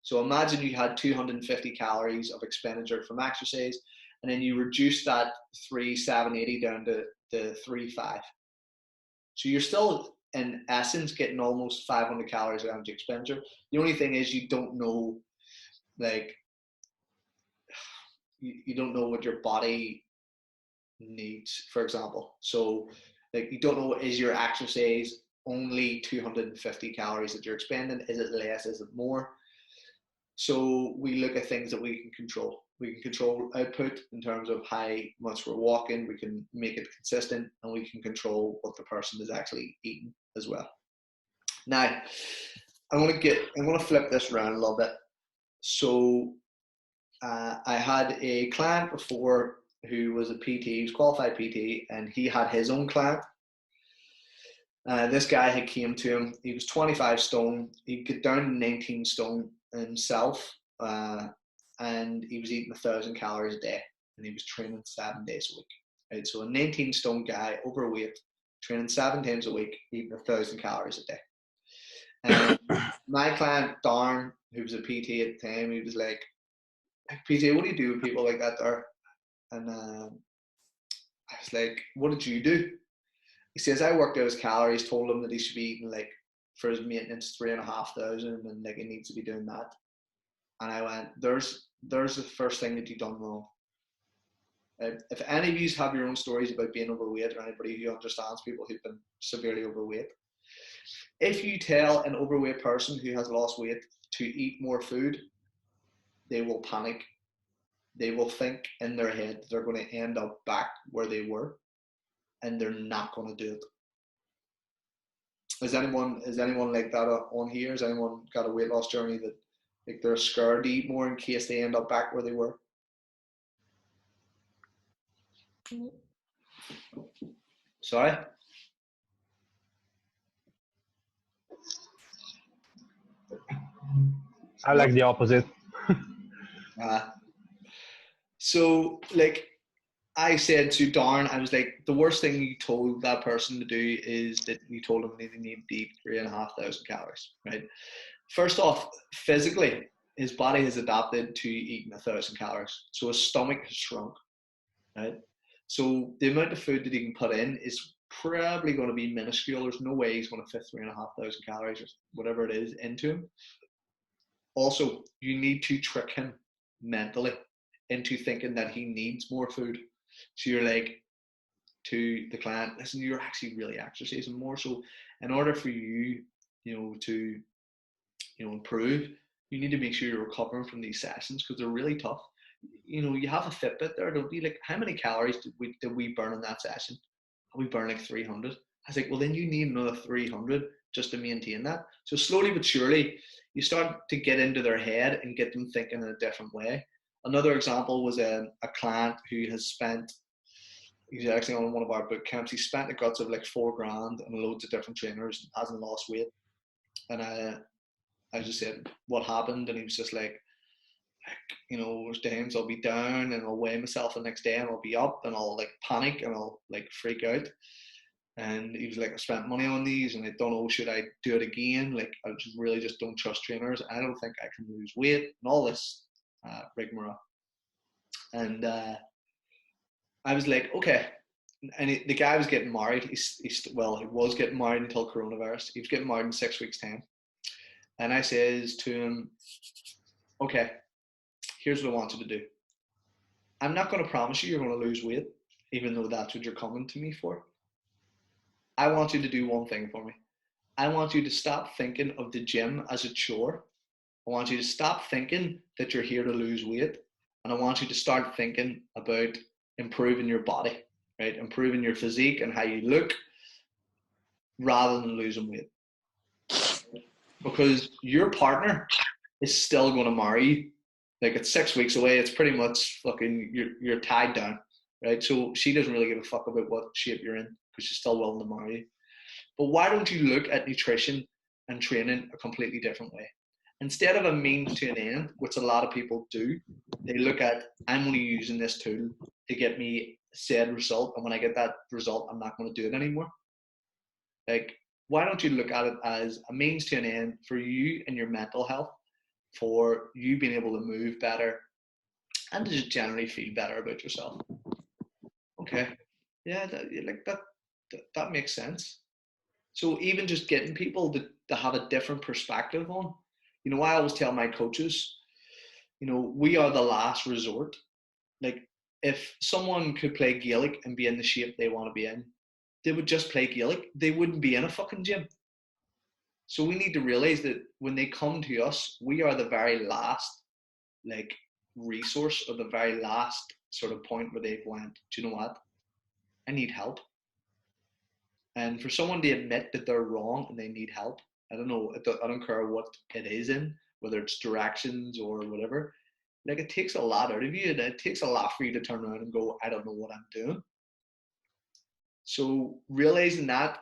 So imagine you had 250 calories of expenditure from exercise, and then you reduce that 3,780 down to 3,500. So you're still, in essence, getting almost 500 calories of energy expenditure. The only thing is you don't know, you don't know what your body needs, for example. So you don't know, is your exercise only 250 calories that you're expending? Is it less? Is it more? So we look at things that we can control. We can control output in terms of how much we're walking. We can make it consistent, and we can control what the person is actually eating as well. Now, I'm going to flip this around a little bit. So I had a client before who was a PT, he was qualified PT, and he had his own client. This guy had came to him, he was 25 stone, he'd get down to 19 stone himself, and he was eating 1,000 calories a day, and he was training 7 days a week. Right? So a 19 stone guy, overweight, training 7 times a week, eating 1,000 calories a day. And my client, Darren, who was a PT at the time, he was like, PT, what do you do with people like that there? And I was like, what did you do? He says, I worked out his calories, told him that he should be eating for his maintenance 3,500, and he needs to be doing that. And I went, there's the first thing that you've done wrong. If any of you have your own stories about being overweight, or anybody who understands people who've been severely overweight, if you tell an overweight person who has lost weight to eat more food, they will panic. they will think in their head that they're going to end up back where they were, and they're not going to do it. Is anyone like that on here? Has anyone got a weight loss journey that like they're scared to eat more in case they end up back where they were? Sorry? I like the opposite. So, like, I said to Darren, I was like, the worst thing you told that person to do is that you told them they need to eat 3,500 calories, right? First off, physically, his body has adapted to eating 1,000 calories. So his stomach has shrunk, right? So the amount of food that he can put in is probably going to be minuscule. There's no way he's going to fit 3,500 calories or whatever it is into him. Also, you need to trick him mentally into thinking that he needs more food. So you're like to the client, listen, you're actually really exercising more. So in order for you, to, improve, you need to make sure you're recovering from these sessions because they're really tough. You have a Fitbit there, don't you? Like, how many calories did we burn in that session? We burned like 300. I was like, well, then you need another 300 just to maintain that. So slowly but surely, you start to get into their head and get them thinking in a different way. Another example was a client who has spent, he's actually on one of our boot camps, he spent the guts of like $4,000 and loads of different trainers and hasn't lost weight. And I just said, what happened? And he was just like, there's times I'll be down and I'll weigh myself the next day and I'll be up and I'll like panic and I'll like freak out. And he was like, I spent money on these and I don't know, should I do it again? Like, I just don't trust trainers. I don't think I can lose weight and all this rigmarole. And I was like, okay. And the guy was getting married. He was getting married until coronavirus. He was getting married in 6 weeks' time. And I says to him, okay, here's what I want you to do. I'm not going to promise you you're going to lose weight, even though that's what you're coming to me for. I want you to do one thing for me. I want you to stop thinking of the gym as a chore. I want you to stop thinking that you're here to lose weight. And I want you to start thinking about improving your body, right? Improving your physique and how you look rather than losing weight. Because your partner is still going to marry you. Like, it's 6 weeks away. It's pretty much fucking, you're tied down, right? So she doesn't really give a fuck about what shape you're in because she's still willing to marry you. But why don't you look at nutrition and training a completely different way? Instead of a means to an end, which a lot of people do, they look at, I'm only using this tool to get me said result. And when I get that result, I'm not going to do it anymore. Like, why don't you look at it as a means to an end for you and your mental health, for you being able to move better and to just generally feel better about yourself? Okay. Yeah, that makes sense. So even just getting people to have a different perspective on, I always tell my coaches, we are the last resort. Like, if someone could play Gaelic and be in the shape they want to be in, they would just play Gaelic. They wouldn't be in a fucking gym. So we need to realize that when they come to us, we are the very last resource, or the very last sort of point where they've went, do you know what? I need help. And for someone to admit that they're wrong and they need help, I don't care what it is in, whether it's directions or whatever, it takes a lot out of you, and it takes a lot for you to turn around and go, I don't know what I'm doing. So realizing that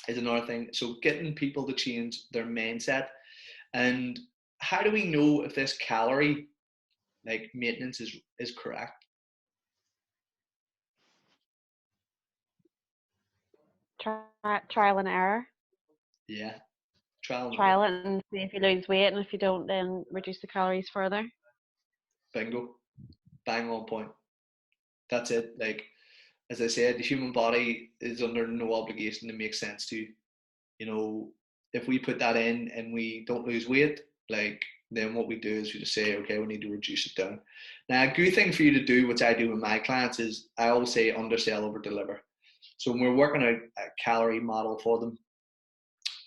is another thing. So getting people to change their mindset. And how do we know if this calorie maintenance is correct? Trial and error. Yeah. Trial it and see if you lose weight, and if you don't, then reduce the calories further. Bingo. Bang on point. That's it. As I said, the human body is under no obligation to make sense to you. If we put that in and we don't lose weight, then what we do is we just say, okay, we need to reduce it down. Now, a good thing for you to do, which I do with my clients, is I always say undersell, over deliver. So when we're working out a calorie model for them,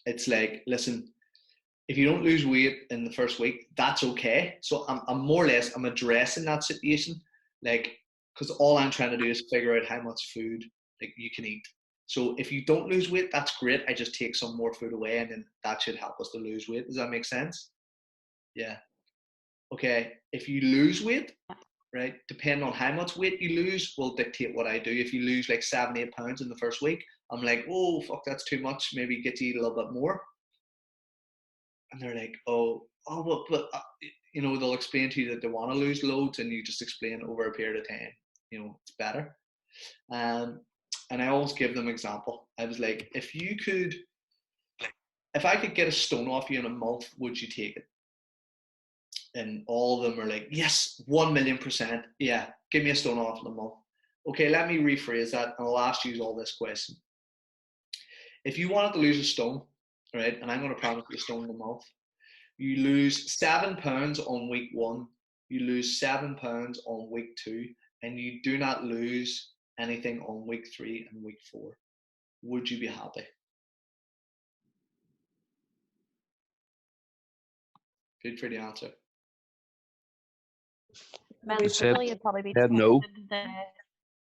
it's like, listen, if you don't lose weight in the first week, that's okay. So I'm more or less, I'm addressing that situation, like, because all I'm trying to do is figure out how much food like you can eat. So if you don't lose weight, that's great. I just take some more food away, and then that should help us to lose weight. Does that make sense? Yeah. Okay. If you lose weight, right, depending on how much weight you lose will dictate what I do. If you lose like 7-8 pounds in the first week, I'm like, oh fuck, that's too much. Maybe get to eat a little bit more. And they're like, but you know, they'll explain to you that they want to lose loads, and you just explain over a period of time, you know, it's better. And I always give them example. I was like, if I could get a stone off you in a month, would you take it? And all of them are like, yes, 1,000,000%. Yeah, give me a stone off in a month. Okay, let me rephrase that, and I'll ask you all this question. If you wanted to lose a stone, right, and I'm going to promise you a stone in a month, you lose 7 pounds on week 1, you lose 7 pounds on week 2, and you do not lose anything on week 3 and week 4. Would you be happy? Good for the answer. Mentally, you'd probably be no.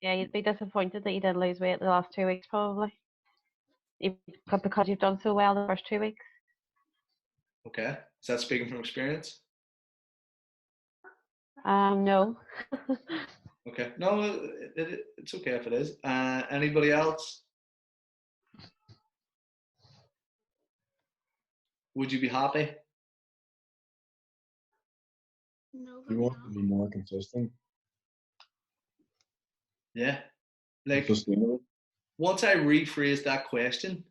yeah, you'd be disappointed that you didn't lose weight the last 2 weeks, probably. Because you've done so well the first 2 weeks. Okay. Is that speaking from experience? No. Okay. No, it's okay if it is. Anybody else? Would you be happy? You want to be more consistent. Yeah. Like, Sustainable. once I rephrase that question,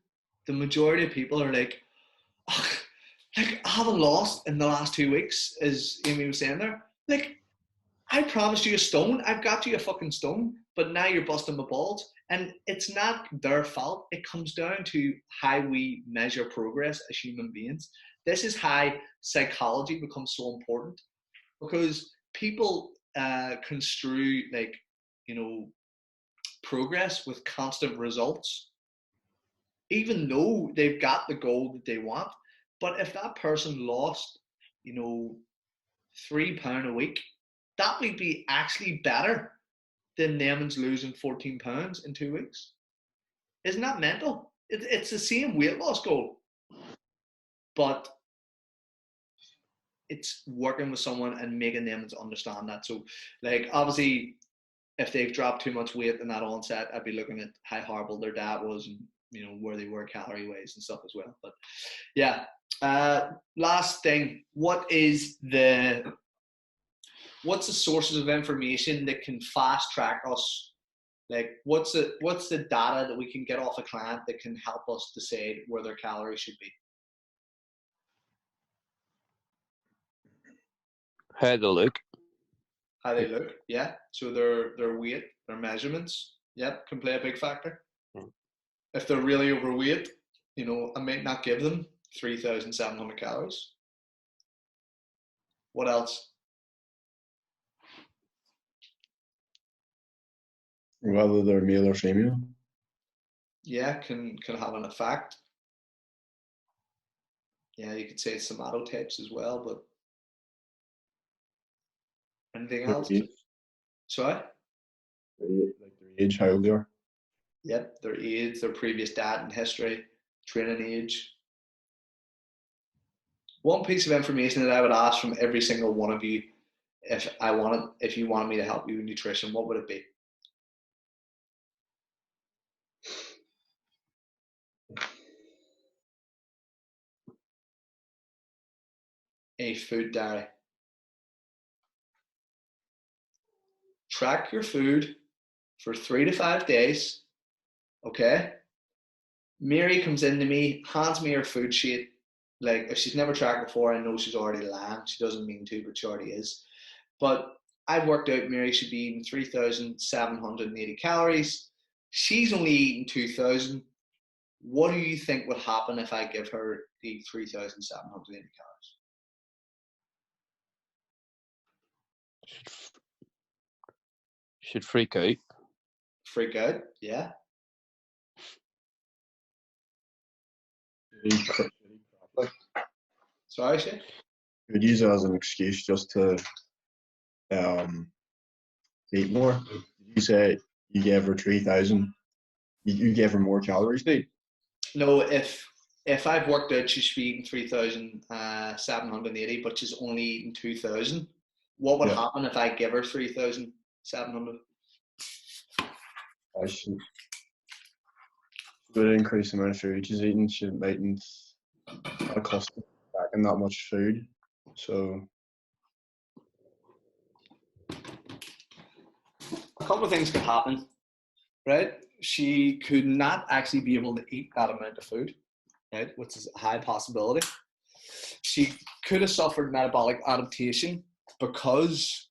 the majority of people are like, oh, like, I haven't lost in the last 2 weeks, as Amy was saying there. Like, I promised you a stone. I've got you a fucking stone, but now you're busting my balls. And it's not their fault. It comes down to how we measure progress as human beings. This is how psychology becomes so important, because people construe, like, you know, progress with constant results, even though they've got the goal that they want. But if that person lost, you know, £3 a week, that would be actually better than them losing 14 pounds in 2 weeks. Isn't that mental? It's the same weight loss goal, but it's working with someone and making them understand that. So, like, obviously, if they've dropped too much weight in that onset, I'd be looking at how horrible their diet was, and, you know, where they were calorie wise and stuff as well. But yeah, last thing, what's the sources of information that can fast track us? Like, what's the data that we can get off a client that can help us decide where their calories should be? How they look. How they look, yeah. So their weight, their measurements, yep, can play a big factor. If they're really overweight, you know, I might not give them 3,700 calories. What else? Whether they're male or female. Yeah, can have an effect. Yeah, you could say somatotypes as well, but anything else? Sorry? Like their age, how old they are. Yep, their age, their previous diet and history, training age. One piece of information that I would ask from every single one of you, if you wanted me to help you with nutrition, what would it be? A food diary. Track your food for 3 to 5 days. Okay. Mary comes into me, hands me her food sheet. Like, if she's never tracked before, I know she's already lying. She doesn't mean to, but she already is. But I've worked out Mary should be eating 3,780 calories. She's only eating 2,000. What do you think would happen if I give her the 3,780 calories? Should freak out. Freak out, yeah. Sorry, Shane? Could use it as an excuse just to eat more. You say you gave her 3,000. You gave her more calories to eat. No, if I've worked out she should be eating 3,780, but she's only eating 2,000, what would happen if I give her 3,700? I should would increase the amount of food she's eating. She mightn't accustomed to packing that much food. So a couple of things could happen, right? She could not actually be able to eat that amount of food, right? Which is a high possibility. She could have suffered metabolic adaptation because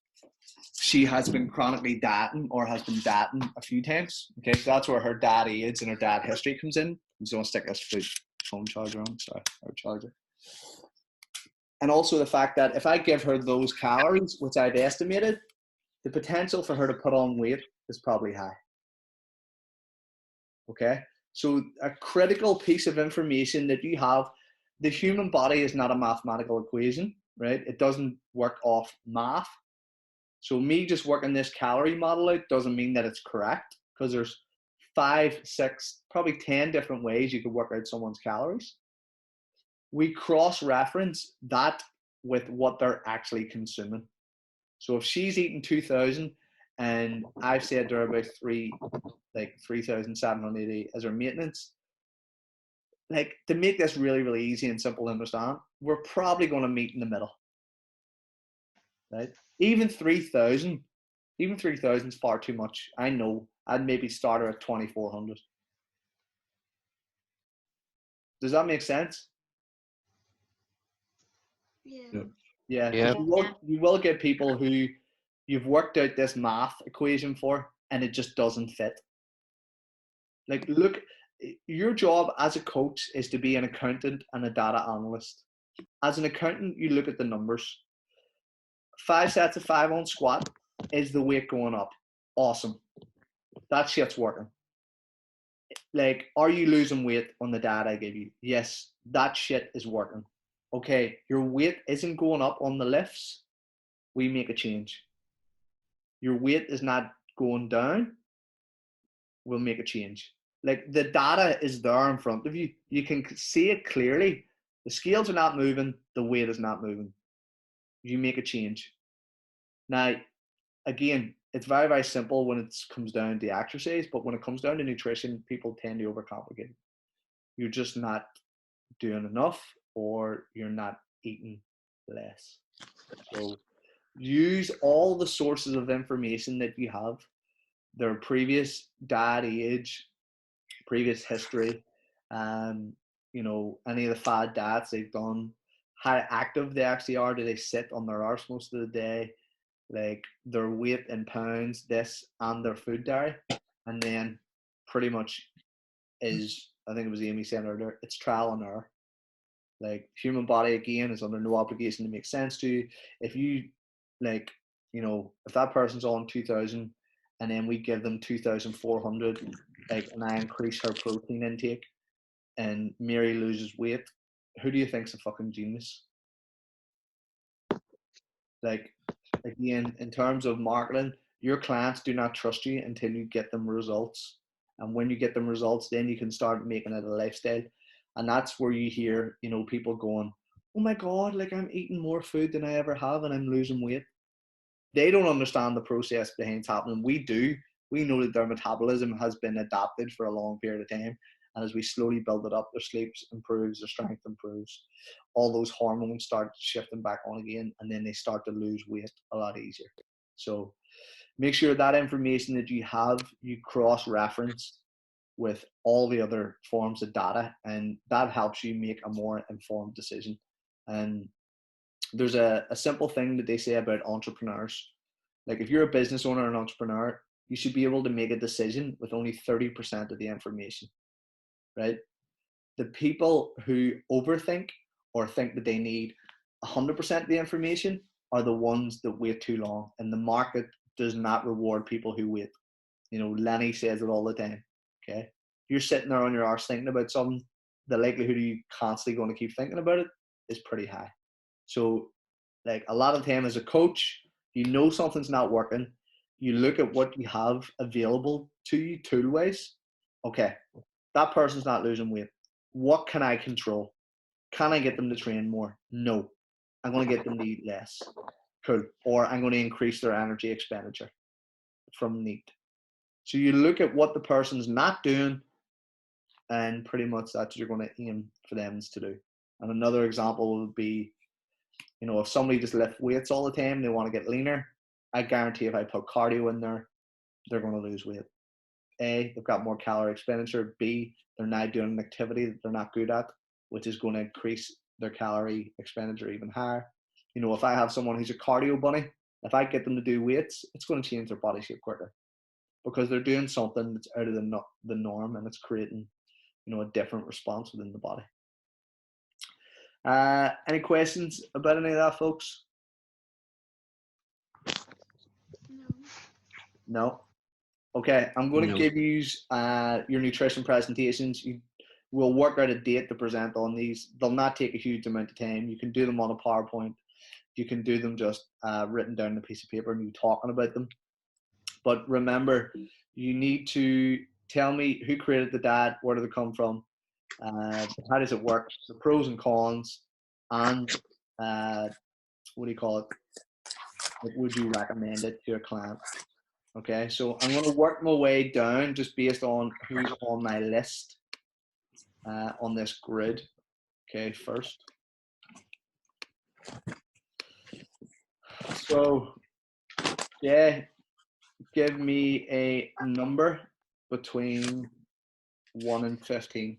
she has been chronically dieting or has been dieting a few times. Okay, so that's where her dad age and her dad history comes in. I'm just going to stick this phone charger on, sorry, or charger. And also the fact that if I give her those calories, which I've estimated, the potential for her to put on weight is probably high. Okay, so a critical piece of information that you have, the human body is not a mathematical equation, right? It doesn't work off math. So me just working this calorie model out doesn't mean that it's correct, because there's 5, 6, probably 10 different ways you could work out someone's calories. We cross-reference that with what they're actually consuming. So if she's eating 2,000 and I've said to her about 3,780 as her maintenance, like, to make this really, really easy and simple to understand, we're probably going to meet in the middle, right? Even 3,000 is far too much. I know. I'd maybe start her at 2,400. Does that make sense? Yeah. Yeah. Yeah. You will get people who you've worked out this math equation for, and it just doesn't fit. Like, look, your job as a coach is to be an accountant and a data analyst. As an accountant, you look at the numbers. 5 sets of 5 on squat. Is the weight going up? Awesome. That shit's working. Like, are you losing weight on the data I gave you? Yes, that shit is working. Okay, your weight isn't going up on the lifts. We make a change. Your weight is not going down. We'll make a change. Like, the data is there in front of you. You can see it clearly. The scales are not moving. The weight is not moving. You make a change. Now, again, it's very, very simple when it comes down to exercise, but when it comes down to nutrition, people tend to overcomplicate it. You're just not doing enough, or you're not eating less. So use all the sources of information that you have, their previous diet age, previous history, you know, any of the fad diets they've done, how active they actually are. Do they sit on their arse most of the day? Like, their weight in pounds, this, and their food diary. And then pretty much is, I think it was Amy saying earlier, it's trial and error. Like, human body, again, is under no obligation to make sense to you. If you, like, you know, if that person's on 2,000 and then we give them 2,400, like, and I increase her protein intake and Mary loses weight, who do you think's a fucking genius? Like, again, in terms of marketing, your clients do not trust you until you get them results. And when you get them results, then you can start making it a lifestyle. And that's where you hear, you know, people going, oh my God, like, I'm eating more food than I ever have and I'm losing weight. They don't understand the process behind it's happening. We do. We know that their metabolism has been adapted for a long period of time. And as we slowly build it up, their sleep improves, their strength improves. All those hormones start shifting back on again, and then they start to lose weight a lot easier. So make sure that information that you have, you cross-reference with all the other forms of data, and that helps you make a more informed decision. And there's a simple thing that they say about entrepreneurs. Like, if you're a business owner or an entrepreneur, you should be able to make a decision with only 30% of the information, right? The people who overthink or think that they need 100% of the information are the ones that wait too long. And the market does not reward people who wait. You know, Lenny says it all the time, okay? If you're sitting there on your arse thinking about something, the likelihood of you constantly going to keep thinking about it is pretty high. So, like a lot of time as a coach, you know something's not working. You look at what you have available to you tool-wise. Okay, that person's not losing weight. What can I control? Can I get them to train more? No. I'm going to get them to eat less. Cool. Or I'm going to increase their energy expenditure from NEAT. So you look at what the person's not doing, and pretty much that's what you're going to aim for them to do. And another example would be, you know, if somebody just lifts weights all the time, they want to get leaner, I guarantee if I put cardio in there, they're going to lose weight. A, they've got more calorie expenditure. B, they're now doing an activity that they're not good at, which is going to increase their calorie expenditure even higher. You know, if I have someone who's a cardio bunny, if I get them to do weights, it's going to change their body shape quicker because they're doing something that's out of the norm, and it's creating, you know, a different response within the body. Any questions about any of that, folks? No. Okay, I'm going to give you your nutrition presentations. We'll work out a date to present on these. They'll not take a huge amount of time. You can do them on a PowerPoint. You can do them just written down on a piece of paper and you talking about them. But remember, you need to tell me who created the diet, where did it come from, how does it work, the pros and cons, and what do you call it? Would you recommend it to a client? Okay, so I'm going to work my way down just based on who's on my list on this grid. Okay, first. So, yeah, give me a number between 1 and 15.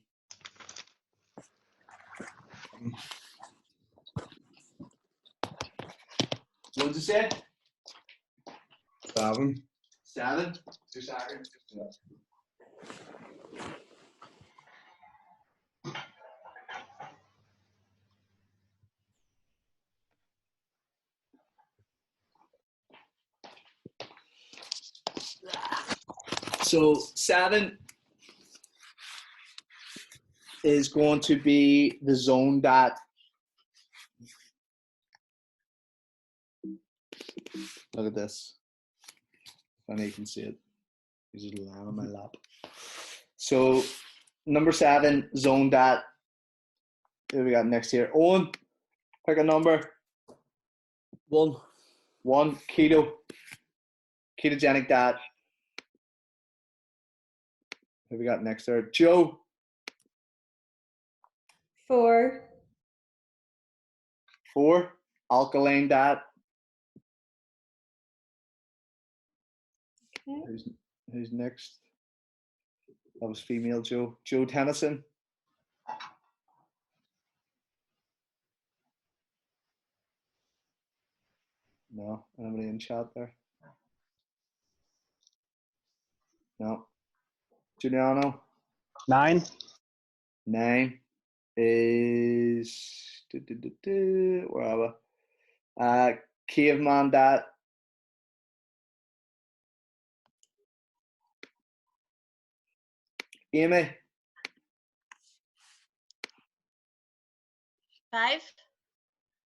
What did you say? 7. 7? 2 seconds. Yeah. So 7 is going to be the zone that, look at this. I know you can see it. He's just lying on my lap. So number 7, zone that. Who we got next here? Owen, pick a number. 1. 1, keto. Ketogenic diet. Who we got next there? Joe. 4. 4, alkaline diet. Okay. Who's next? That was female Joe. Joe Tennyson. No, anybody in chat there? No. Giuliano. 9. 9 is where are we? Caveman diet. Amy. 5.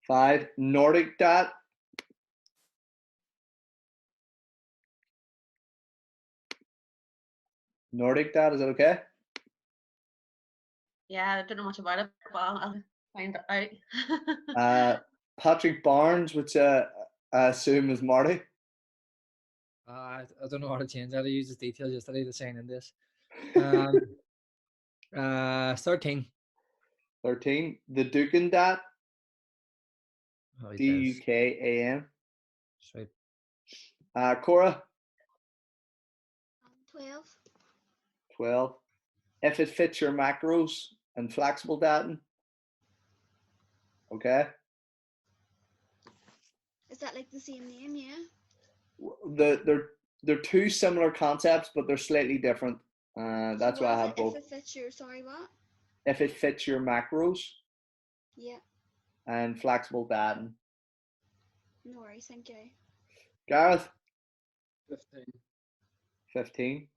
5, Nordic diet. Nordic diet, is that okay? Yeah, I don't know much about it, but I'll find it out. Patrick Barnes, which I assume is Marty. I don't know how to change that. I used his details yesterday to sign in this. 13. 13, the Dukan diet. Oh, Dukan. Sweet. Cora. 12. 12. If it fits your macros and flexible dieting. Okay. Is that like the same name? Yeah. They're two similar concepts, but they're slightly different. That's why I have both. If it fits your, sorry, what? If it fits your macros. Yeah. And flexible dieting. No worries, thank you. Gareth. 15. 15.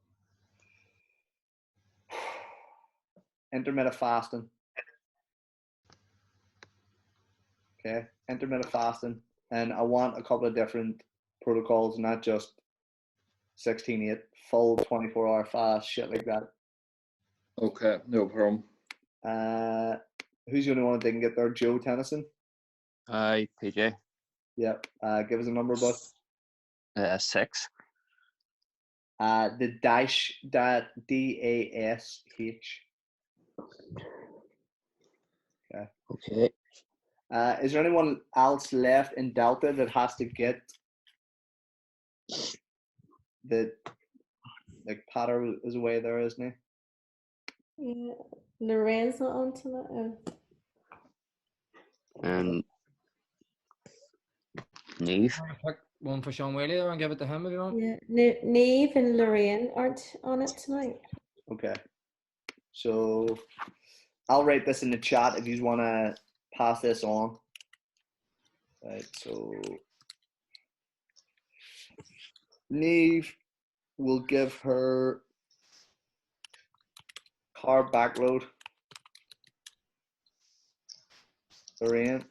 Intermittent fasting. Okay, intermittent fasting, and I want a couple of different protocols, not just 16/8, full 24-hour fast, shit like that. Okay, no problem. Who's the only one that didn't get there? Joe Tennyson. Aye, PJ. Yep. Give us a number, bud. 6. The dash that DASH. Okay. Okay. Is there anyone else left in Delta that has to get the, like, Patter is away there, isn't he? Yeah. Lorraine's not on tonight. And Neve. Pick one for Sean Whaley there and give it to him if you want. Yeah. Neve and Lorraine aren't on it tonight. Okay. So I'll write this in the chat if you want to pass this on. Right, so Neve will give her carb backload. Lorraine.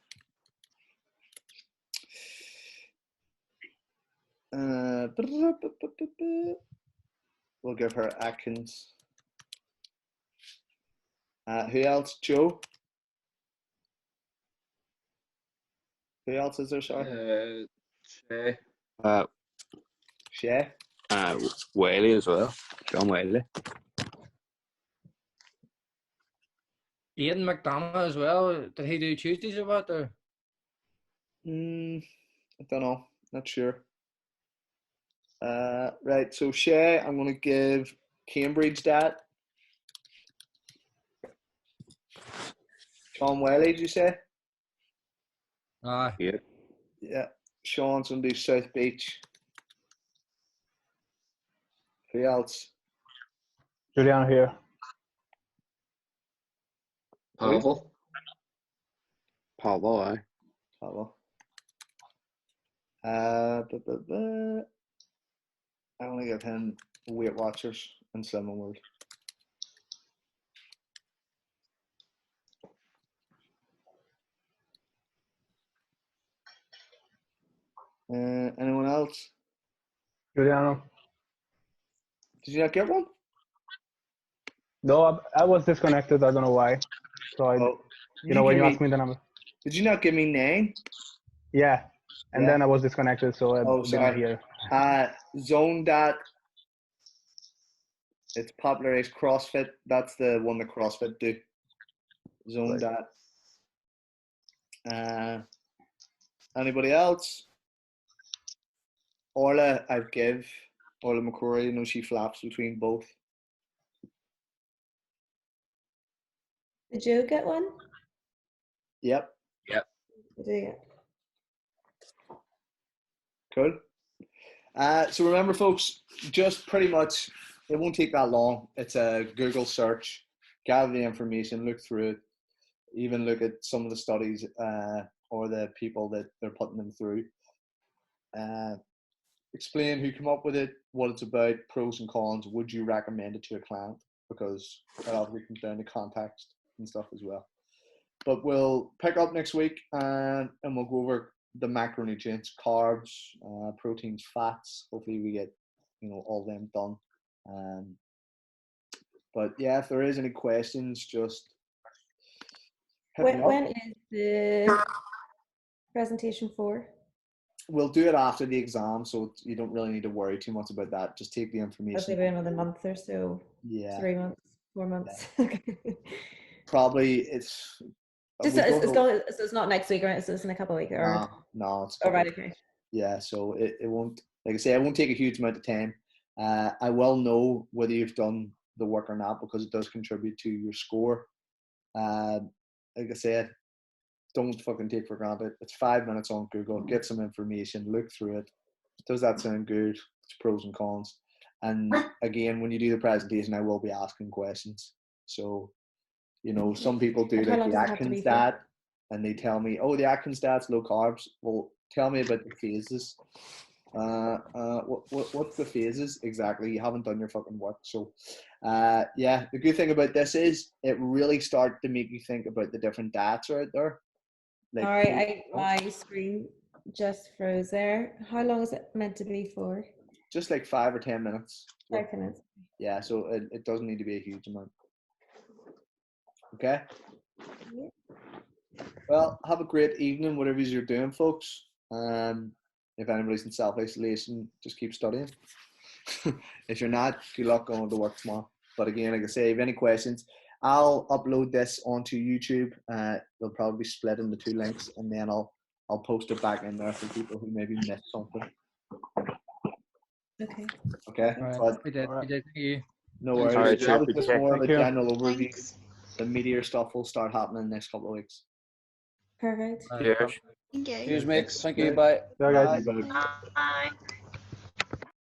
We'll give her Atkins. Who else? Joe? Who else is there, sorry? Shay. Shay? Whaley as well. John Whaley. Ian McDonough as well. Did he do Tuesdays or what? Or? I don't know. Not sure. Right, so Shay, I'm going to give Cambridge that. Sean Whaley, did you say? Aye. Yeah. Yeah. Sean's going to do South Beach. Who else? Juliano here. Pavel. Pavel, aye. Pavel. I want to give him Weight Watchers and Slimming World. Anyone else? Juliano. Did you not get one? No, I was disconnected. I don't know why. So I, you know, when you asked me the number. Did you not give me 9? Yeah, and then I was disconnected, so I didn't sorry. hear. Zone that. It's popularized CrossFit. That's the one that CrossFit do. Zone that. Anybody else? Orla, I've give. Orla McCrory, you know, she flaps between both. Did Joe get one? Yep. Yep. Yeah. Cool. So remember, folks, just pretty much, it won't take that long. It's a Google search, gather the information, look through it, even look at some of the studies or the people that they're putting them through. Explain who came up with it, what it's about, pros and cons. Would you recommend it to a client? Because that obviously comes down to context and stuff as well. But we'll pick up next week and we'll go over the macronutrients, carbs, proteins, fats. Hopefully we get, you know, all them done. But yeah, if there is any questions, just hit me up. When is the presentation for? We'll do it after the exam, so you don't really need to worry too much about that. Just take the information. Probably about another month or so. Yeah. 3 months, 4 months. Probably it's. Just so it's not next week, right? It's in a couple of weeks. Or... No, it's. Oh, right, okay. Yeah, so it won't, like I say, it won't take a huge amount of time. I will know whether you've done the work or not because it does contribute to your score. Like I said, don't fucking take for granted. It's 5 minutes on Google. Get some information, look through it. Does that sound good? It's pros and cons. And again, when you do the presentation, I will be asking questions. So, you know, some people do like the Atkins diet and they tell me, oh, the Atkins diet's low carbs. Well, tell me about the phases. What's the phases exactly? You haven't done your fucking work. So yeah, the good thing about this is it really starts to make you think about the different diets out there. like Sorry, my screen just froze there. How long is it meant to be for? just like 5 or 10 minutes. 5 minutes. Yeah, so it doesn't need to be a huge amount. Okay. Yeah. Well, have a great evening, whatever you're doing, folks. If anybody's in self-isolation, just keep studying. If you're not, good luck going to work tomorrow. But again, like I say, if any questions, I'll upload this onto YouTube. They'll probably be split into 2 links, and then I'll post it back in there for people who maybe missed something. Okay. Okay. All right. But We did. Thank you. no Thanks, worries. Richard. That was just more of a Thank you. general overview. Thanks. The meteor stuff will start happening in the next couple of weeks. Perfect. Cheers. Thank you. Cheers, mate. Thanks. Thank you. Bye. Yeah, guys. Bye. Bye. Bye.